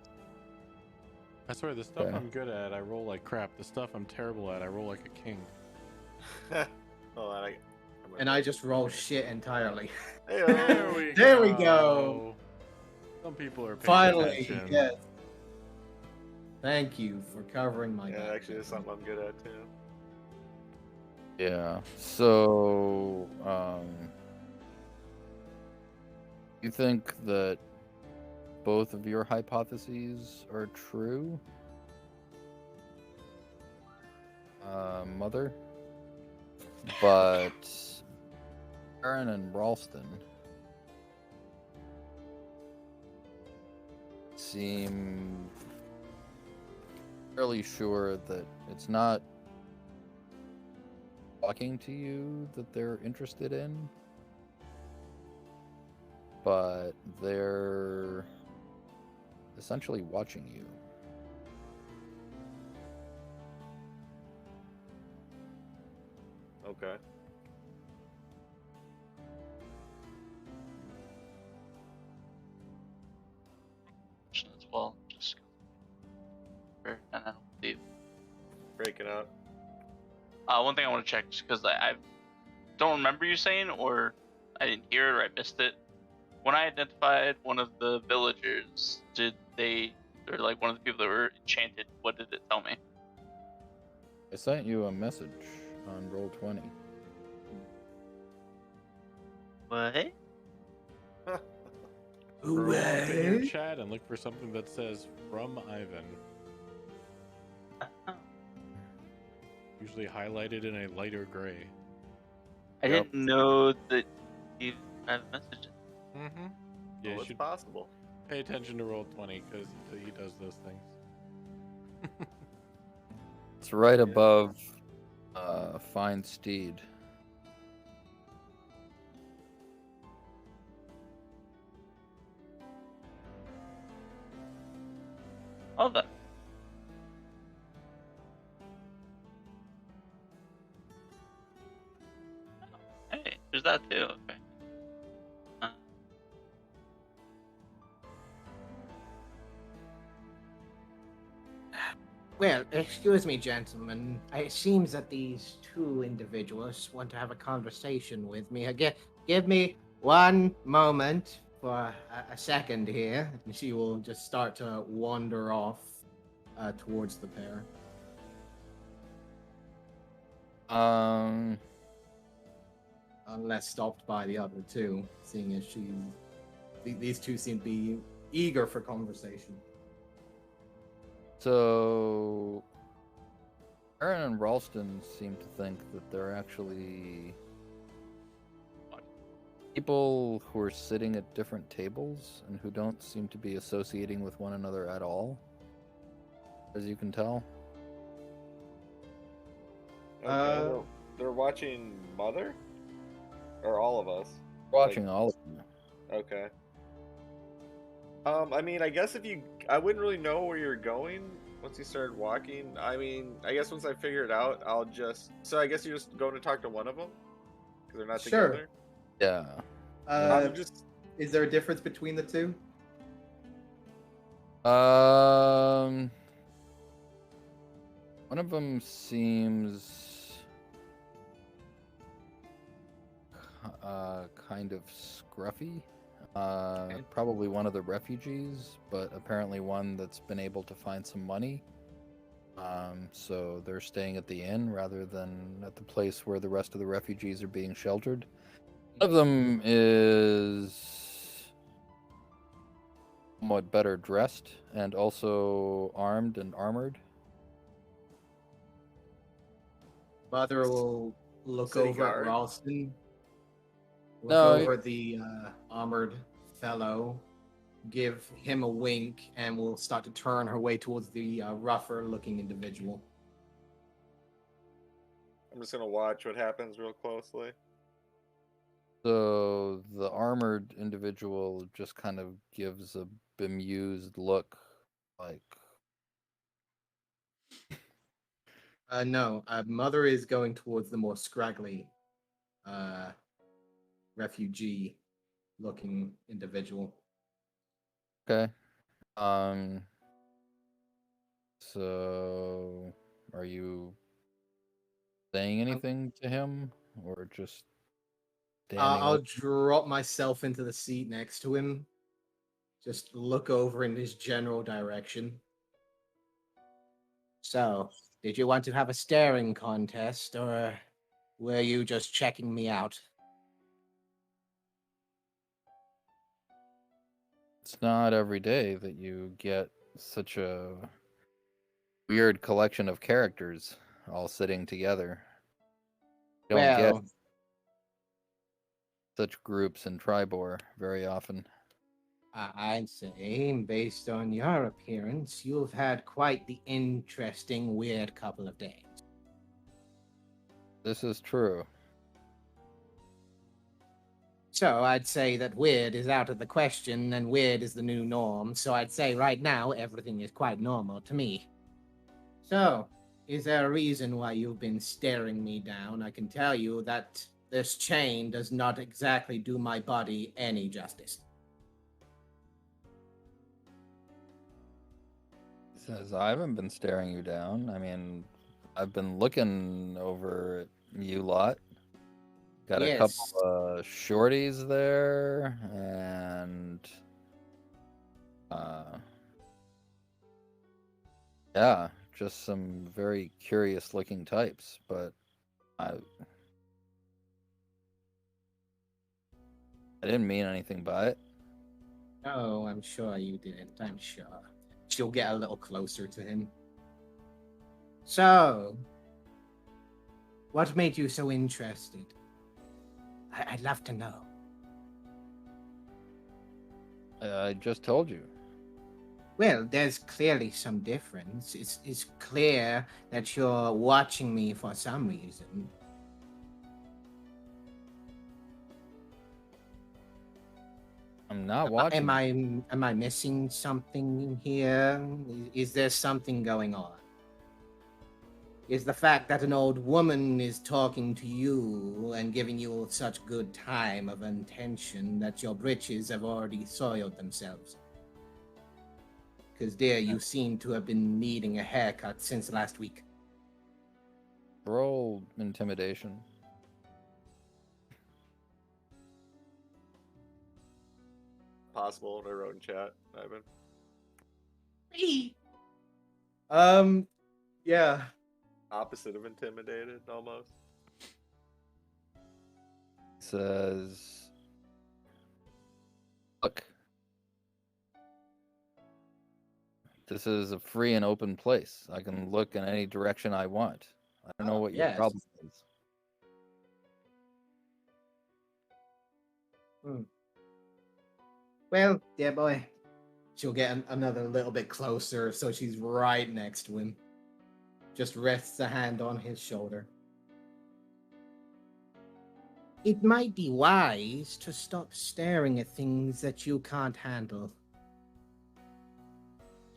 I swear, the stuff Okay. I'm good at, I roll like crap. The stuff I'm terrible at, I roll like a king. And I just roll shit entirely. Hey, There we go. Some people are paying Finally, attention. yes. Thank you for covering my Yeah, back. actually, it's something I'm good at too. Yeah. So, you think that both of your hypotheses are true, Mother? But Aaron and Ralston seem fairly sure that it's not talking to you that they're interested in, but they're essentially watching you. Okay. As well, just and then leave. Break it up. One thing I want to check, just because I don't remember you saying, or I didn't hear it, or I missed it. When I identified one of the villagers, did they, or like one of the people that were enchanted, what did it tell me? I sent you a message on Roll20. What? Scroll up in your chat and look for something that says "from Ivan." Usually highlighted in a lighter gray. I didn't know that you had a message. Mm-hmm. Yeah, Well, you it's should possible. pay attention to Roll20 because he does those things. It's right above Find Steed. Oh, that. Hey, there's that too. Okay. Well, excuse me, gentlemen. It seems that these two individuals want to have a conversation with me. Give me one moment for a second here, and she will just start to wander off towards the pair. Unless stopped by the other two, seeing as these two seem to be eager for conversation. So, Aaron and Ralston seem to think that they're actually people who are sitting at different tables and who don't seem to be associating with one another at all, as you can tell. Okay, they're watching Mother? Or all of us? Watching all of them. Okay. I mean, I guess I wouldn't really know where you're going once you started walking. I mean, I guess once I figure it out, so I guess you're just going to talk to one of them? Because they're not Sure. together? Yeah. Is there a difference between the two? One of them seems kind of scruffy. Probably one of the refugees, but apparently one that's been able to find some money. So they're staying at the inn rather than at the place where the rest of the refugees are being sheltered. One of them is somewhat better dressed and also armed and armored. Mother will look City over guard? at Ralston, look No, over the armored fellow, give him a wink, and will start to turn her way towards the rougher-looking individual. I'm just gonna watch what happens real closely. So the armored individual just kind of gives a bemused look, like, No, Mother is going towards the more scraggly refugee-looking individual. okay. So are you saying anything to him, or just standing I'll up? drop myself into the seat next to him. Just look over in his general direction. So, did you want to have a staring contest, or were you just checking me out? It's not every day that you get such a weird collection of characters all sitting together. You don't get such groups in Tribor very often. I'd say, based on your appearance, you've had quite the interesting, weird couple of days. This is true. So I'd say that weird is out of the question and weird is the new norm. So I'd say right now everything is quite normal to me. So, is there a reason why you've been staring me down? I can tell you that this chain does not exactly do my body any justice. Says I haven't been staring you down. I mean, I've been looking over at you lot. Got a couple Yes. of shorties there, and yeah, just some very curious looking types. But I didn't mean anything by it. Oh, I'm sure you didn't. I'm sure. She'll get a little closer to him. So, what made you so interested? I'd love to know. I just told you. Well, there's clearly some difference. It's clear that you're watching me for some reason. I'm not watching. Am I missing something here? Is there something going on? Is the fact that an old woman is talking to you and giving you such good time of intention that your britches have already soiled themselves? Because, dear, you seem to have been needing a haircut since last week. Roll intimidation. Possible, what I wrote in chat, Ivan. Yeah. Opposite of intimidated, almost. Says, look, this is a free and open place. I can look in any direction I want. I don't know what your yes. problem is. Well, dear boy, she'll get another little bit closer so she's right next to him. Just rests a hand on his shoulder. It might be wise to stop staring at things that you can't handle.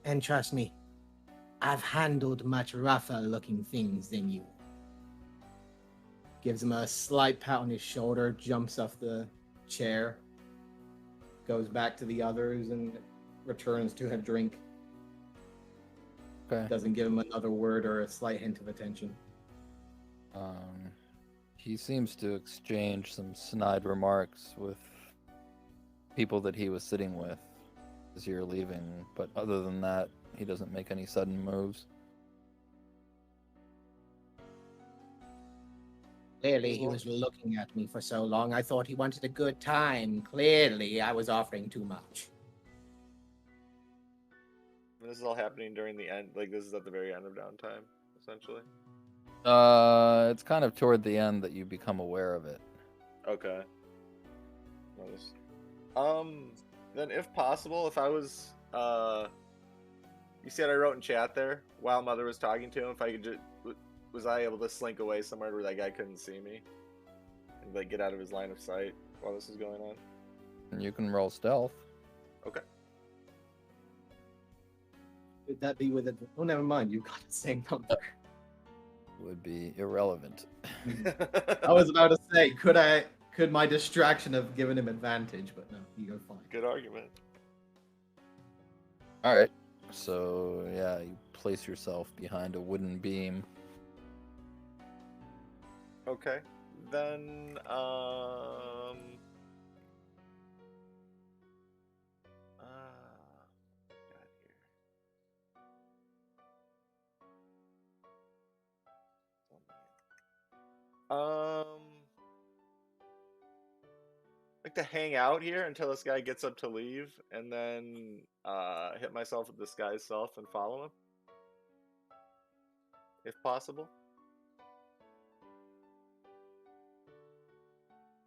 And trust me, I've handled much rougher looking things than you. Gives him a slight pat on his shoulder, jumps off the chair, goes back to the others, and returns to her drink. Okay. Doesn't give him another word or a slight hint of attention. He seems to exchange some snide remarks with people that he was sitting with as you're leaving, but other than that, he doesn't make any sudden moves. Clearly, he was looking at me for so long, I thought he wanted a good time. Clearly, I was offering too much. This is all happening during the end, like this is at the very end of downtime, essentially. It's kind of toward the end that you become aware of it. Okay. Nice. Then if possible, if I was, you said I wrote in chat there while Mother was talking to him, if I could just, was I able to slink away somewhere where that guy couldn't see me? And like get out of his line of sight while this is going on? And you can roll stealth. Okay. Would that be with it? Oh, never mind. You got the same number. Would be irrelevant. I was about to say, could my distraction have given him advantage, but no, you're fine. Good argument. Alright. So, yeah, you place yourself behind a wooden beam. Okay. Then, like to hang out here until this guy gets up to leave, and then hit myself with disguise self and follow him, if possible.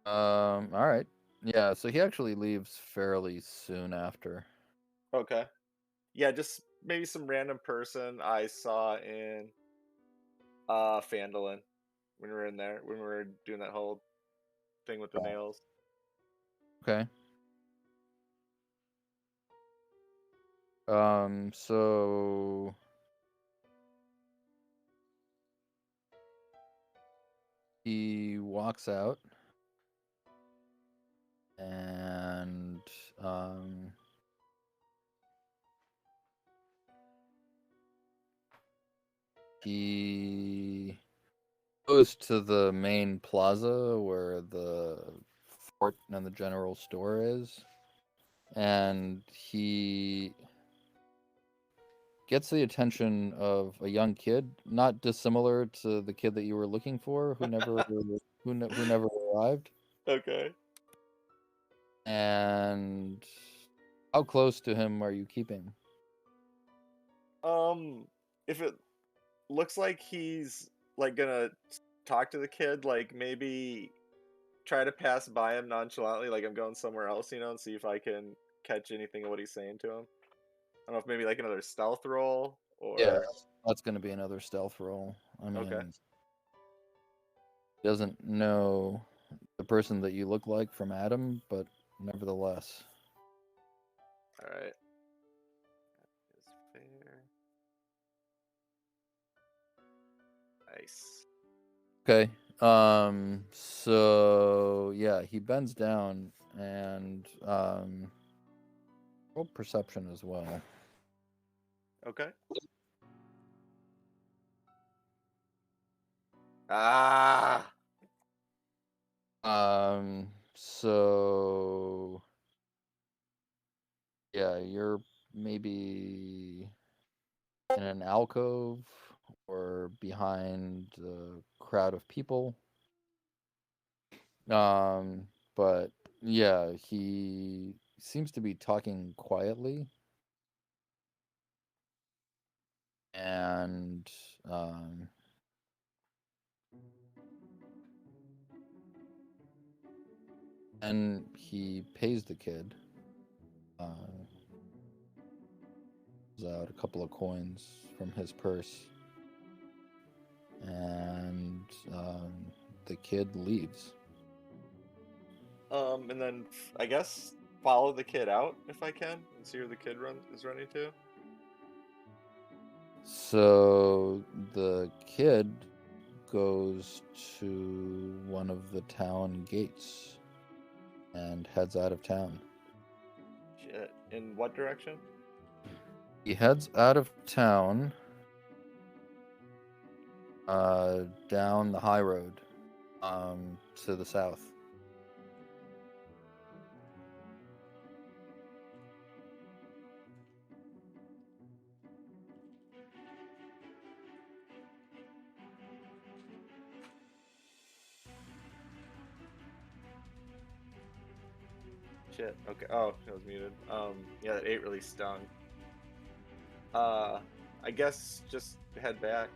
Alright. Yeah, so he actually leaves fairly soon after. Okay. Yeah, just maybe some random person I saw in Phandalin when we were in there, when we were doing that whole thing with the nails. Okay. So he walks out and he goes to the main plaza where the fort and the general store is, and he gets the attention of a young kid, not dissimilar to the kid that you were looking for, who never arrived. Okay. And how close to him are you keeping? If it looks like he's like gonna talk to the kid, like maybe try to pass by him nonchalantly, like I'm going somewhere else, and see if I can catch anything of what he's saying to him. I don't know if maybe like another stealth roll Yeah, or that's going to be another stealth roll. I okay. mean, he doesn't know the person that you look like from Adam, but nevertheless. All right. That is fair. Nice. Okay. So yeah, he bends down and roll perception as well. Okay. Ah. So yeah, you're maybe in an alcove or behind a crowd of people. But yeah, he seems to be talking quietly, and and he pays the kid. Pulls out a couple of coins from his purse, and the kid leaves. And then I guess follow the kid out if I can and see where the kid is running to. So the kid goes to one of the town gates and heads out of town. Shit. In what direction? He heads out of town down the high road to the south. Shit. Okay. Oh, it was muted. Yeah, that 8 really stung. I guess just head back.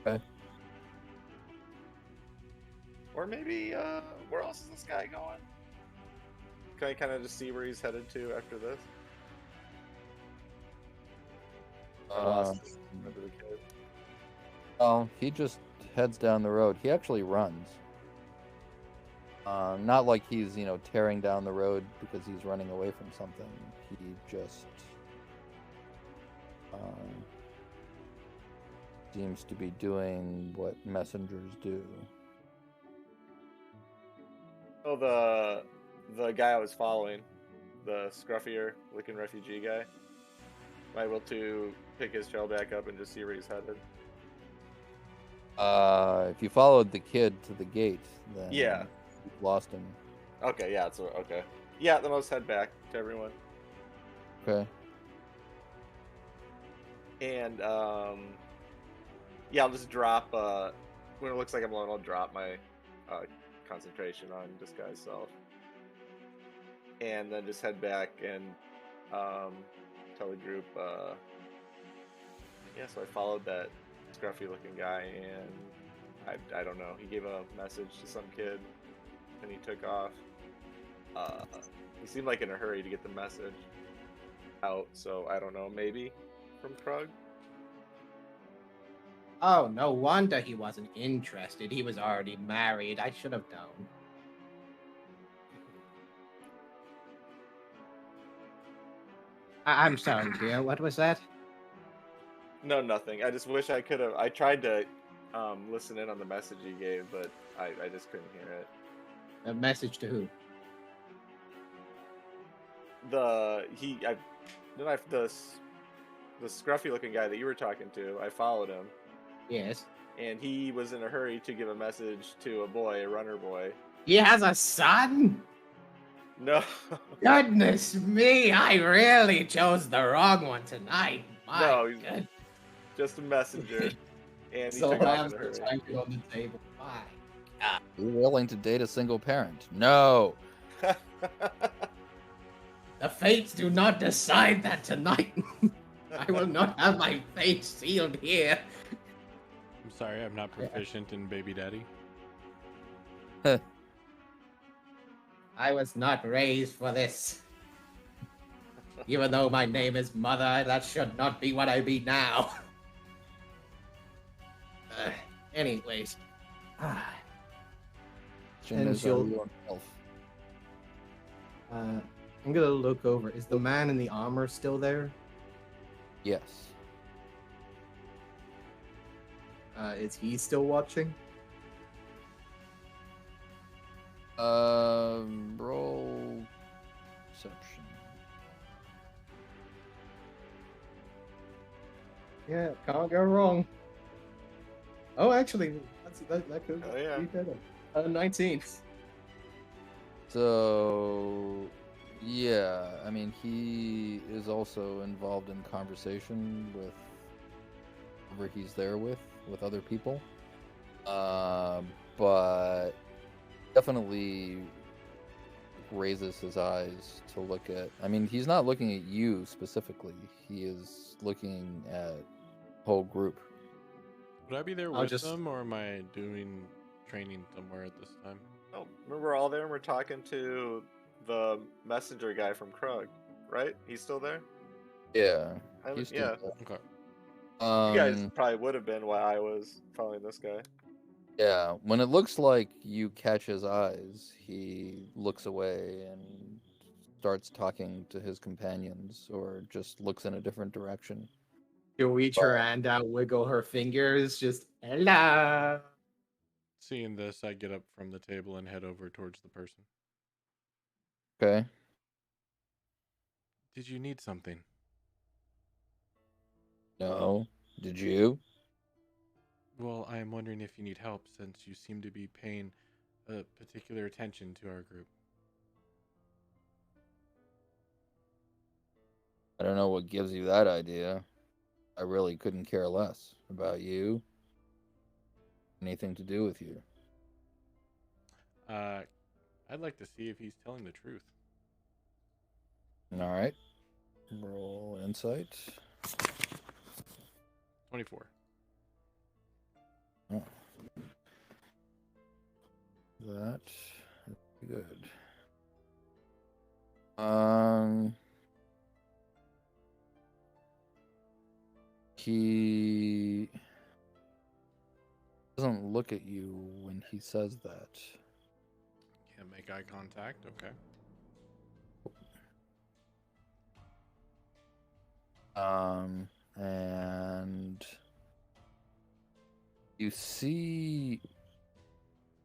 Okay. Or maybe, where else is this guy going? Can I kind of just see where he's headed to after this? I lost remember the kid. Oh, he just heads down the road. He actually runs. Not like he's, tearing down the road because he's running away from something. He just seems to be doing what messengers do. Oh, the guy I was following, the scruffier looking refugee guy. Am I able to pick his trail back up and just see where he's headed? If you followed the kid to the gate, then Yeah. you've lost him. Okay, yeah, so okay. Yeah, then let's head back to everyone. Okay. And yeah, I'll just drop when it looks like I'm alone, I'll drop my concentration on disguise self. And then just head back and tell the group yeah, so I followed that scruffy looking guy and I don't know, he gave a message to some kid and he took off. he seemed like in a hurry to get the message out. So I don't know, maybe from Krug. Oh, no wonder he wasn't interested. He was already married. I should have known. I'm sorry, dear. What was that? No, nothing. I just wish I could have. I tried to listen in on the message he gave, but I just couldn't hear it. A message to who? The scruffy looking guy that you were talking to. I followed him, Yes. and he was in a hurry to give a message to a boy, a runner boy. He has a son? No, Goodness me, I really chose the wrong one tonight. My no, he's goodness. just a messenger, and he So took off lambs in a are hurry. trying on the table. My You're willing to date a single parent? No. The fates do not decide that tonight. I will not have my fate sealed here. I'm sorry, I'm not proficient in baby daddy. I was not raised for this. Even though my name is Mother, that should not be what I be now. Anyways. Jin And is she'll- our real elf. I'm gonna look over. Is the man in the armor still there? Yes. Is he still watching? Roll perception. Yeah, can't go wrong. Oh, actually, that could Oh, yeah. be better. 19. So, yeah, I mean, he is also involved in conversation with whoever he's there with other people. But definitely raises his eyes to look at. I mean, he's not looking at you specifically. He is looking at the whole group. Would I be there I'll with just- them, or am I doing training somewhere at this time? Oh, remember we're all there and we're talking to the messenger guy from Krug, right? He's still there? Yeah. I- He's yeah. still Okay. there. You guys probably would have been while I was following this guy. Yeah, when it looks like you catch his eyes, he looks away and starts talking to his companions or just looks in a different direction. She'll reach her hand out, wiggle her fingers, just hello. Seeing this, I get up from the table and head over towards the person. Okay. Did you need something? No. Did you? Well, I am wondering if you need help, since you seem to be paying particular attention to our group. I don't know what gives you that idea. I really couldn't care less about you. Anything to do with you. I'd like to see if he's telling the truth. All right. Roll insight. 24. Oh. That's good. He doesn't look at you when he says that. Can't make eye contact. Okay. And you see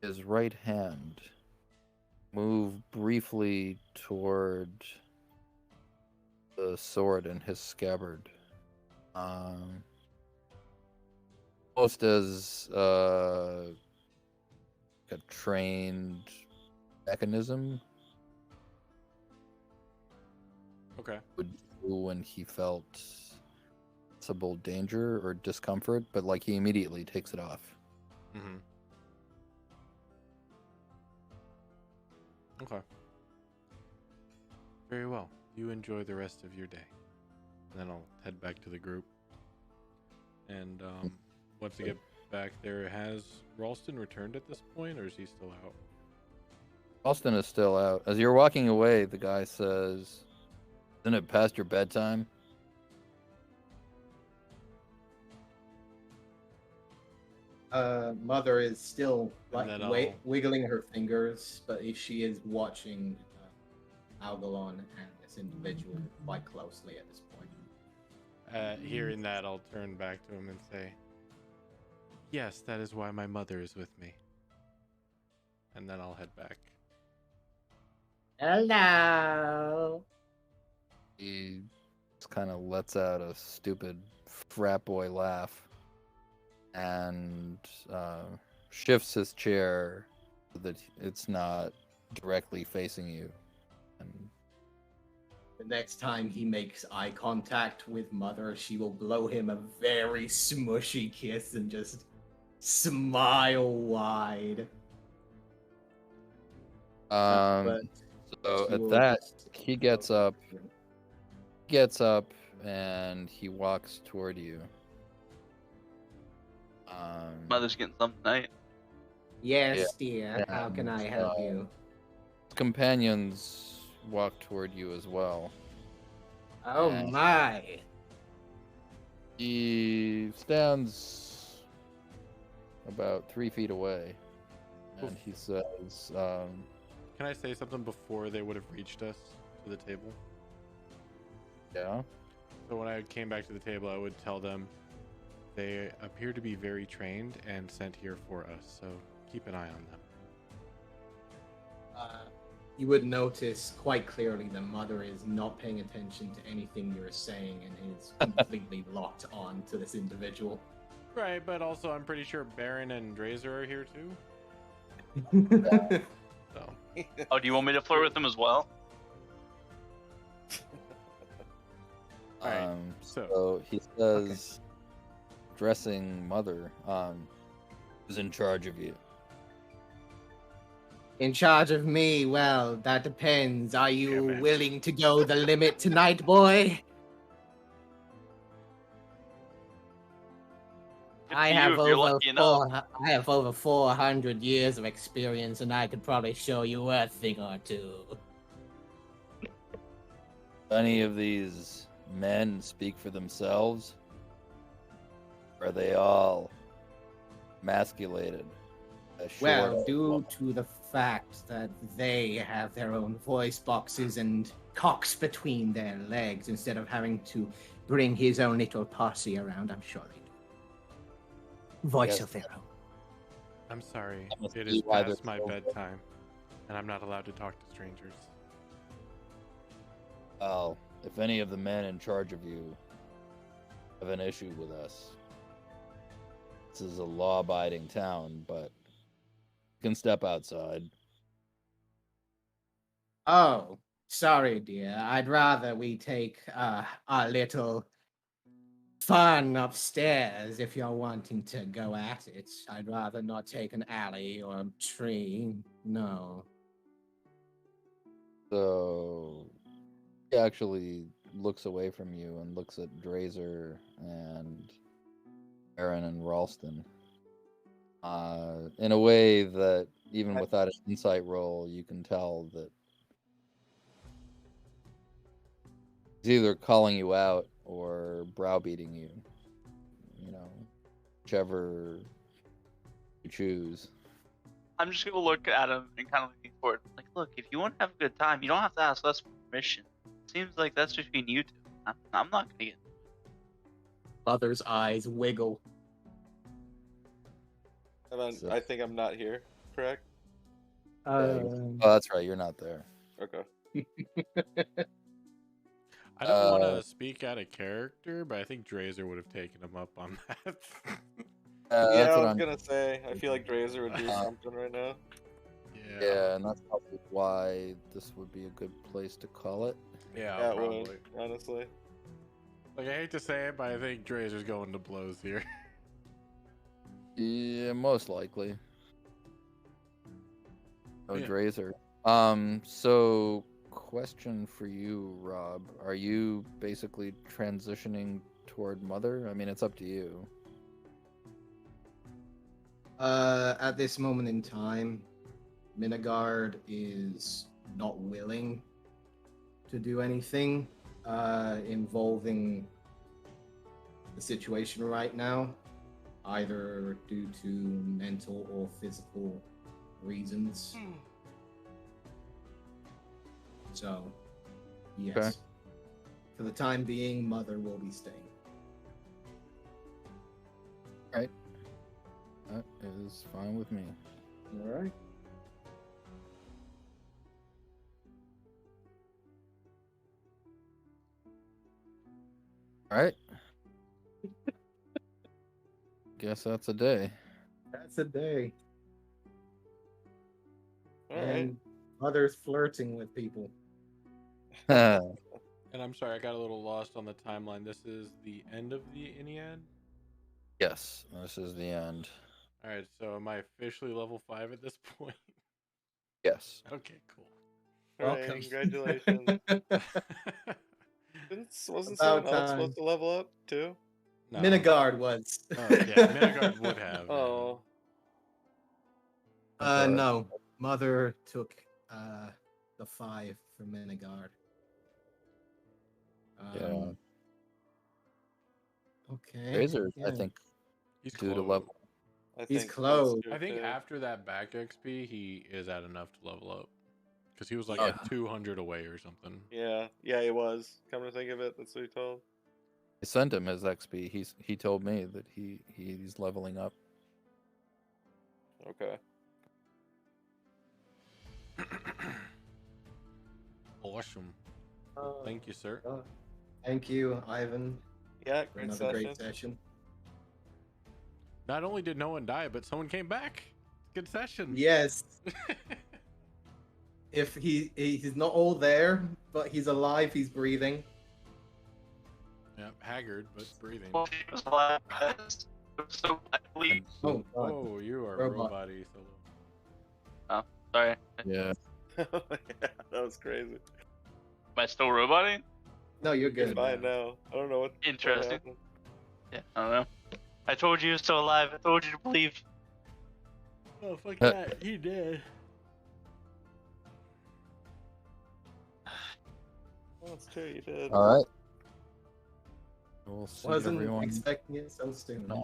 his right hand move briefly toward the sword in his scabbard. Almost as a trained mechanism Okay. would do when he felt possible danger or discomfort, but like he immediately takes it off. Mm-hmm. Okay. Very well. You enjoy the rest of your day. And then I'll head back to the group. And once I get back there, has Ralston returned at this point, or is he still out? Austin is still out. As you're walking away, the guy says, "Isn't it past your bedtime?" Mother is still And like then I'll- wiggling her fingers, but she is watching Algalon and this individual quite closely at this point. Hearing that, I'll turn back to him and say, "Yes, that is why my mother is with me." And then I'll head back. Hello. He just kind of lets out a stupid frat boy laugh and shifts his chair so that it's not directly facing you. And The next time he makes eye contact with Mother, she will blow him a very smushy kiss and just smile wide. But so she at will that, just- he gets up and he walks toward you. Mother's getting something tonight. Yes, dear. Yeah, How can I help you? His companions walk toward you as well. Oh and- my. He stands about 3 feet away, and he says, Can I say something before they would have reached us to the table? "Yeah, So when I came back to the table, I would tell them they appear to be very trained and sent here for us, so keep an eye on them. You would notice quite clearly the Mother is not paying attention to anything you're saying and is completely locked on to this individual. Right, but also I'm pretty sure Baron and Drazer are here too. So Oh, do you want me to flirt with him as well? Alright, so So he says, addressing Mother, who's in charge of you?" In charge of me? Well, that depends. Are you man. willing to go the limit tonight, boy? Good I for have you if you're over lucky enough. I have over 400 years of experience, and I could probably show you a thing or two. Any of these men speak for themselves? Or are they all emasculated? as short Well, as due well? to the fact that they have their own voice boxes and cocks between their legs instead of having to bring his own little posse around, I'm sure they do. Voice Yes. of their own. I'm sorry, That must it be is why past they're my so- bedtime, and I'm not allowed to talk to strangers. Well, if any of the men in charge of you have an issue with us, this is a law-abiding town, but you can step outside. Oh, sorry, dear. I'd rather we take our little fun upstairs if you're wanting to go at it. I'd rather not take an alley or a tree. No. So he actually looks away from you and looks at Drazer and Aaron and Ralston. In a way that even without an insight roll, you can tell that he's either calling you out or browbeating you. You know, whichever you choose. I'm just gonna look at him and kind of looking forward. Like, look, if you want to have a good time, you don't have to ask us permission. Seems like that's between you two. I'm not gonna get. Mother's eyes wiggle. And then So- I think I'm not here, correct? Oh, that's right. You're not there. Okay. I don't want Uh, to speak out of character, but I think Drazer would have taken him up on that. Yeah, That's I what was I'm. gonna say. I feel like Drazer would do Uh-huh. something right now. Yeah, and that's probably why this would be a good place to call it. Yeah, Yeah, it probably. would, honestly. Like, I hate to say it, but I think Drazer's going to blows here. Yeah, most likely. Oh, Yeah. Drazer. So question for you, Rob. Are you basically transitioning toward Mother? I mean, it's up to you. At this moment in time, Minigard is not willing to do anything involving the situation right now, either due to mental or physical reasons. So, yes. Okay. For the time being, Mother will be staying. Right. That is fine with me. All right. All right. Guess that's a day. That's a day. All right. And Mother's flirting with people. And I'm sorry, I got a little lost on the timeline. This is the end of the Ennead? Yes, this is the end. All right, so am I officially level 5 at this point? Yes. Okay, cool. Hooray, Welcome. congratulations. Wasn't About someone else time. supposed to level up too? No. Minigard was. Oh, yeah, Minigard would have. Oh, No. Mother took the 5 for Minigard. Yeah. Okay. Razor, I yeah. think, He's due to close. level. I He's think close. that's I think true, too. after that back XP, he is at enough to level up. Because he was like Oh, at 200 away or something. Yeah, he was. Come to think of it, that's what he told. I sent him his XP. He told me that he's leveling up. Okay. Awesome. Thank you, sir. Thank you, Ivan, Yeah, for great another session. great session. Not only did no one die, but someone came back. Good session. Yes. If he's not all there, but he's alive, he's breathing. Yeah, haggard, but breathing. Well, he was alive, guys. It was so lively. Oh, God. Oh, you are Robot. robot-y solo. Sorry. Yeah. Yeah, that was crazy. Am I still roboting? No, you're You're good. fine now. I don't know what Interesting. happened. Yeah, I don't know. I told you he was still alive. I told you to believe. Oh, fuck that. He did. Oh, that's true, you did. All right. We'll see Wasn't everyone. expecting it so soon. No.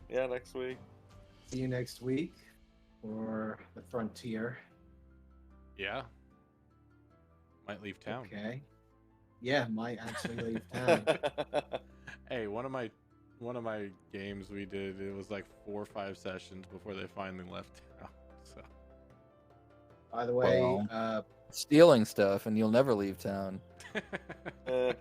Yeah, next week. See you next week for the frontier. Yeah. Might leave town. Okay. Yeah, might actually leave town. Hey, one of my games we did, it was like 4 or 5 sessions before they finally left town. So By the way, Well. Stealing stuff, and you'll never leave town. Eh,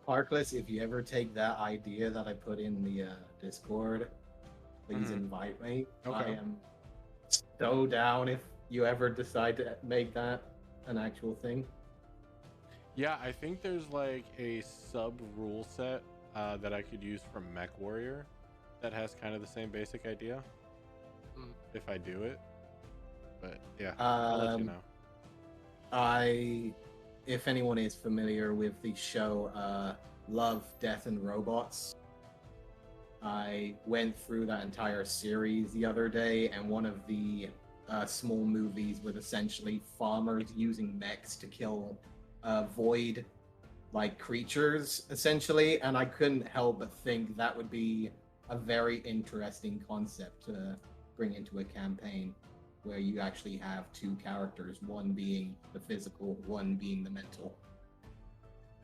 Parkless, if you ever take that idea that I put in the Discord, please Mhm. invite me. I Okay. am so down if you ever decide to make that an actual thing. Yeah, I think there's like a sub rule set that I could use from Mech Warrior that has kind of the same basic idea. If I do it. But yeah, I'll let you know. If anyone is familiar with the show Love, Death, and Robots, I went through that entire series the other day, and one of the small movies with essentially farmers using mechs to kill void like creatures, essentially, and I couldn't help but think that would be a very interesting concept to bring into a campaign where you actually have 2 characters, one being the physical, one being the mental.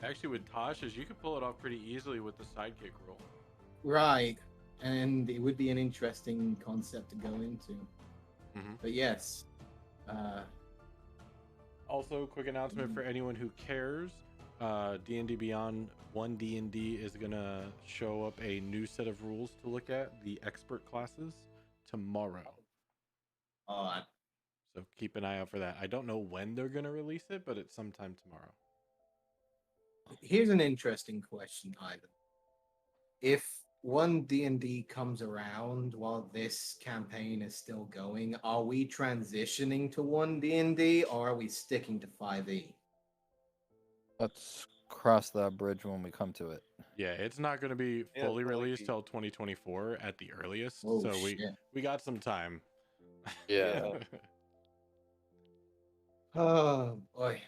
Actually, with Tasha's, you could pull it off pretty easily with the sidekick role. Right, and it would be an interesting concept to go into. Mhm. But yes, Also, quick announcement for anyone who cares: D&D Beyond 1 D&D is gonna show up a new set of rules to look at, the expert classes, tomorrow. So keep an eye out for that. I don't know when they're gonna release it, but it's sometime tomorrow. here's an interesting question, Ivan. If 1 D&D comes around while this campaign is still going, are we transitioning to 1 D&D or are we sticking to 5e? Let's cross that bridge when we come to it. Yeah, it's not gonna be Yeah, fully it's not like released the- till 2024 at the earliest. Oh, So shit. we got some time. Yeah. Oh boy.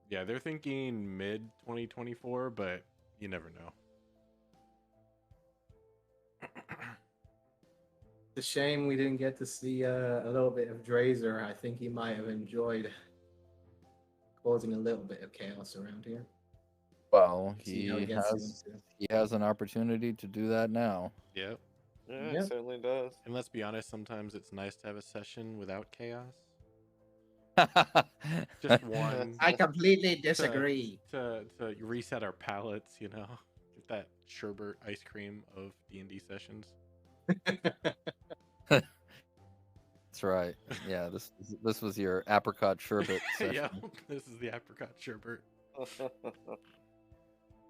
Yeah, they're thinking mid 2024, but you never know. It's a shame we didn't get to see a little bit of Drazer. I think he might have enjoyed causing a little bit of chaos around here. Well, See how he he gets has an opportunity to do that now. Yep. Yeah, Yep. it certainly does. And let's be honest, sometimes it's nice to have a session without chaos. Just one I completely disagree. to reset our palates, you know. Get that sherbet ice cream of D&D sessions. That's right. Yeah, this was your apricot sherbet session. Yeah, this is the apricot sherbet.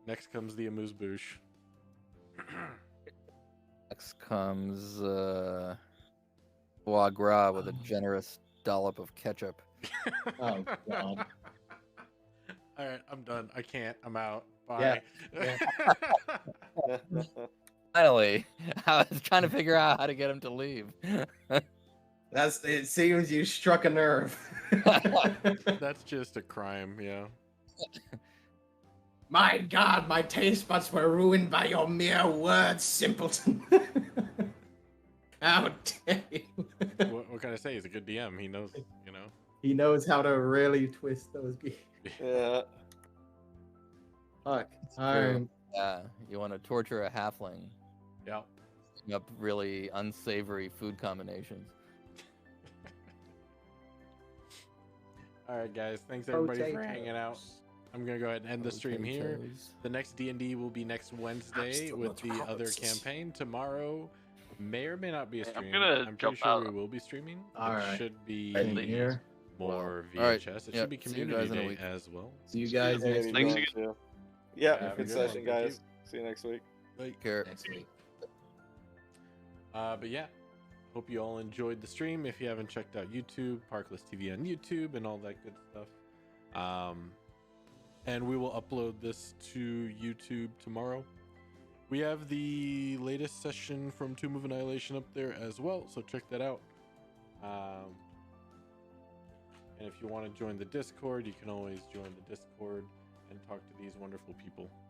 Next comes the amuse bouche. Next comes foie gras with a generous dollop of ketchup. Oh god. All right, I'm done. I can't. I'm out. Bye. Yeah. Finally, I was trying to figure out how to get him to leave. It seems you struck a nerve. That's just a crime, yeah. My God, my taste buds were ruined by your mere words, simpleton. How dare you? What can I say? He's a good DM. He knows, you know. He knows how to really twist those gears. Yeah. Fuck. True. Yeah, you want to torture a halfling. Yeah. Up really unsavory food combinations. All right, guys. Thanks everybody for hanging out. I'm gonna go ahead and end the stream here. Potatoes. The next D&D will be next Wednesday with the other campaign. Tomorrow may or may not be a I'm stream. gonna I'm pretty jump sure out. we will be streaming. All It right. should be Same here. more All right. VHS. It Yep. should be See you community guys in a day week. as well. See you guys Yeah, next you Thanks week. guys too. Yeah, Have a good good one. session, Thank guys. See you next week. Like, Care. Next week. but yeah, hope you all enjoyed the stream. If you haven't checked out YouTube, Parkless TV on YouTube, and all that good stuff. And we will upload this to YouTube tomorrow. We have the latest session from Tomb of Annihilation up there as well, so check that out. And if you want to join the Discord, you can always join the Discord and talk to these wonderful people.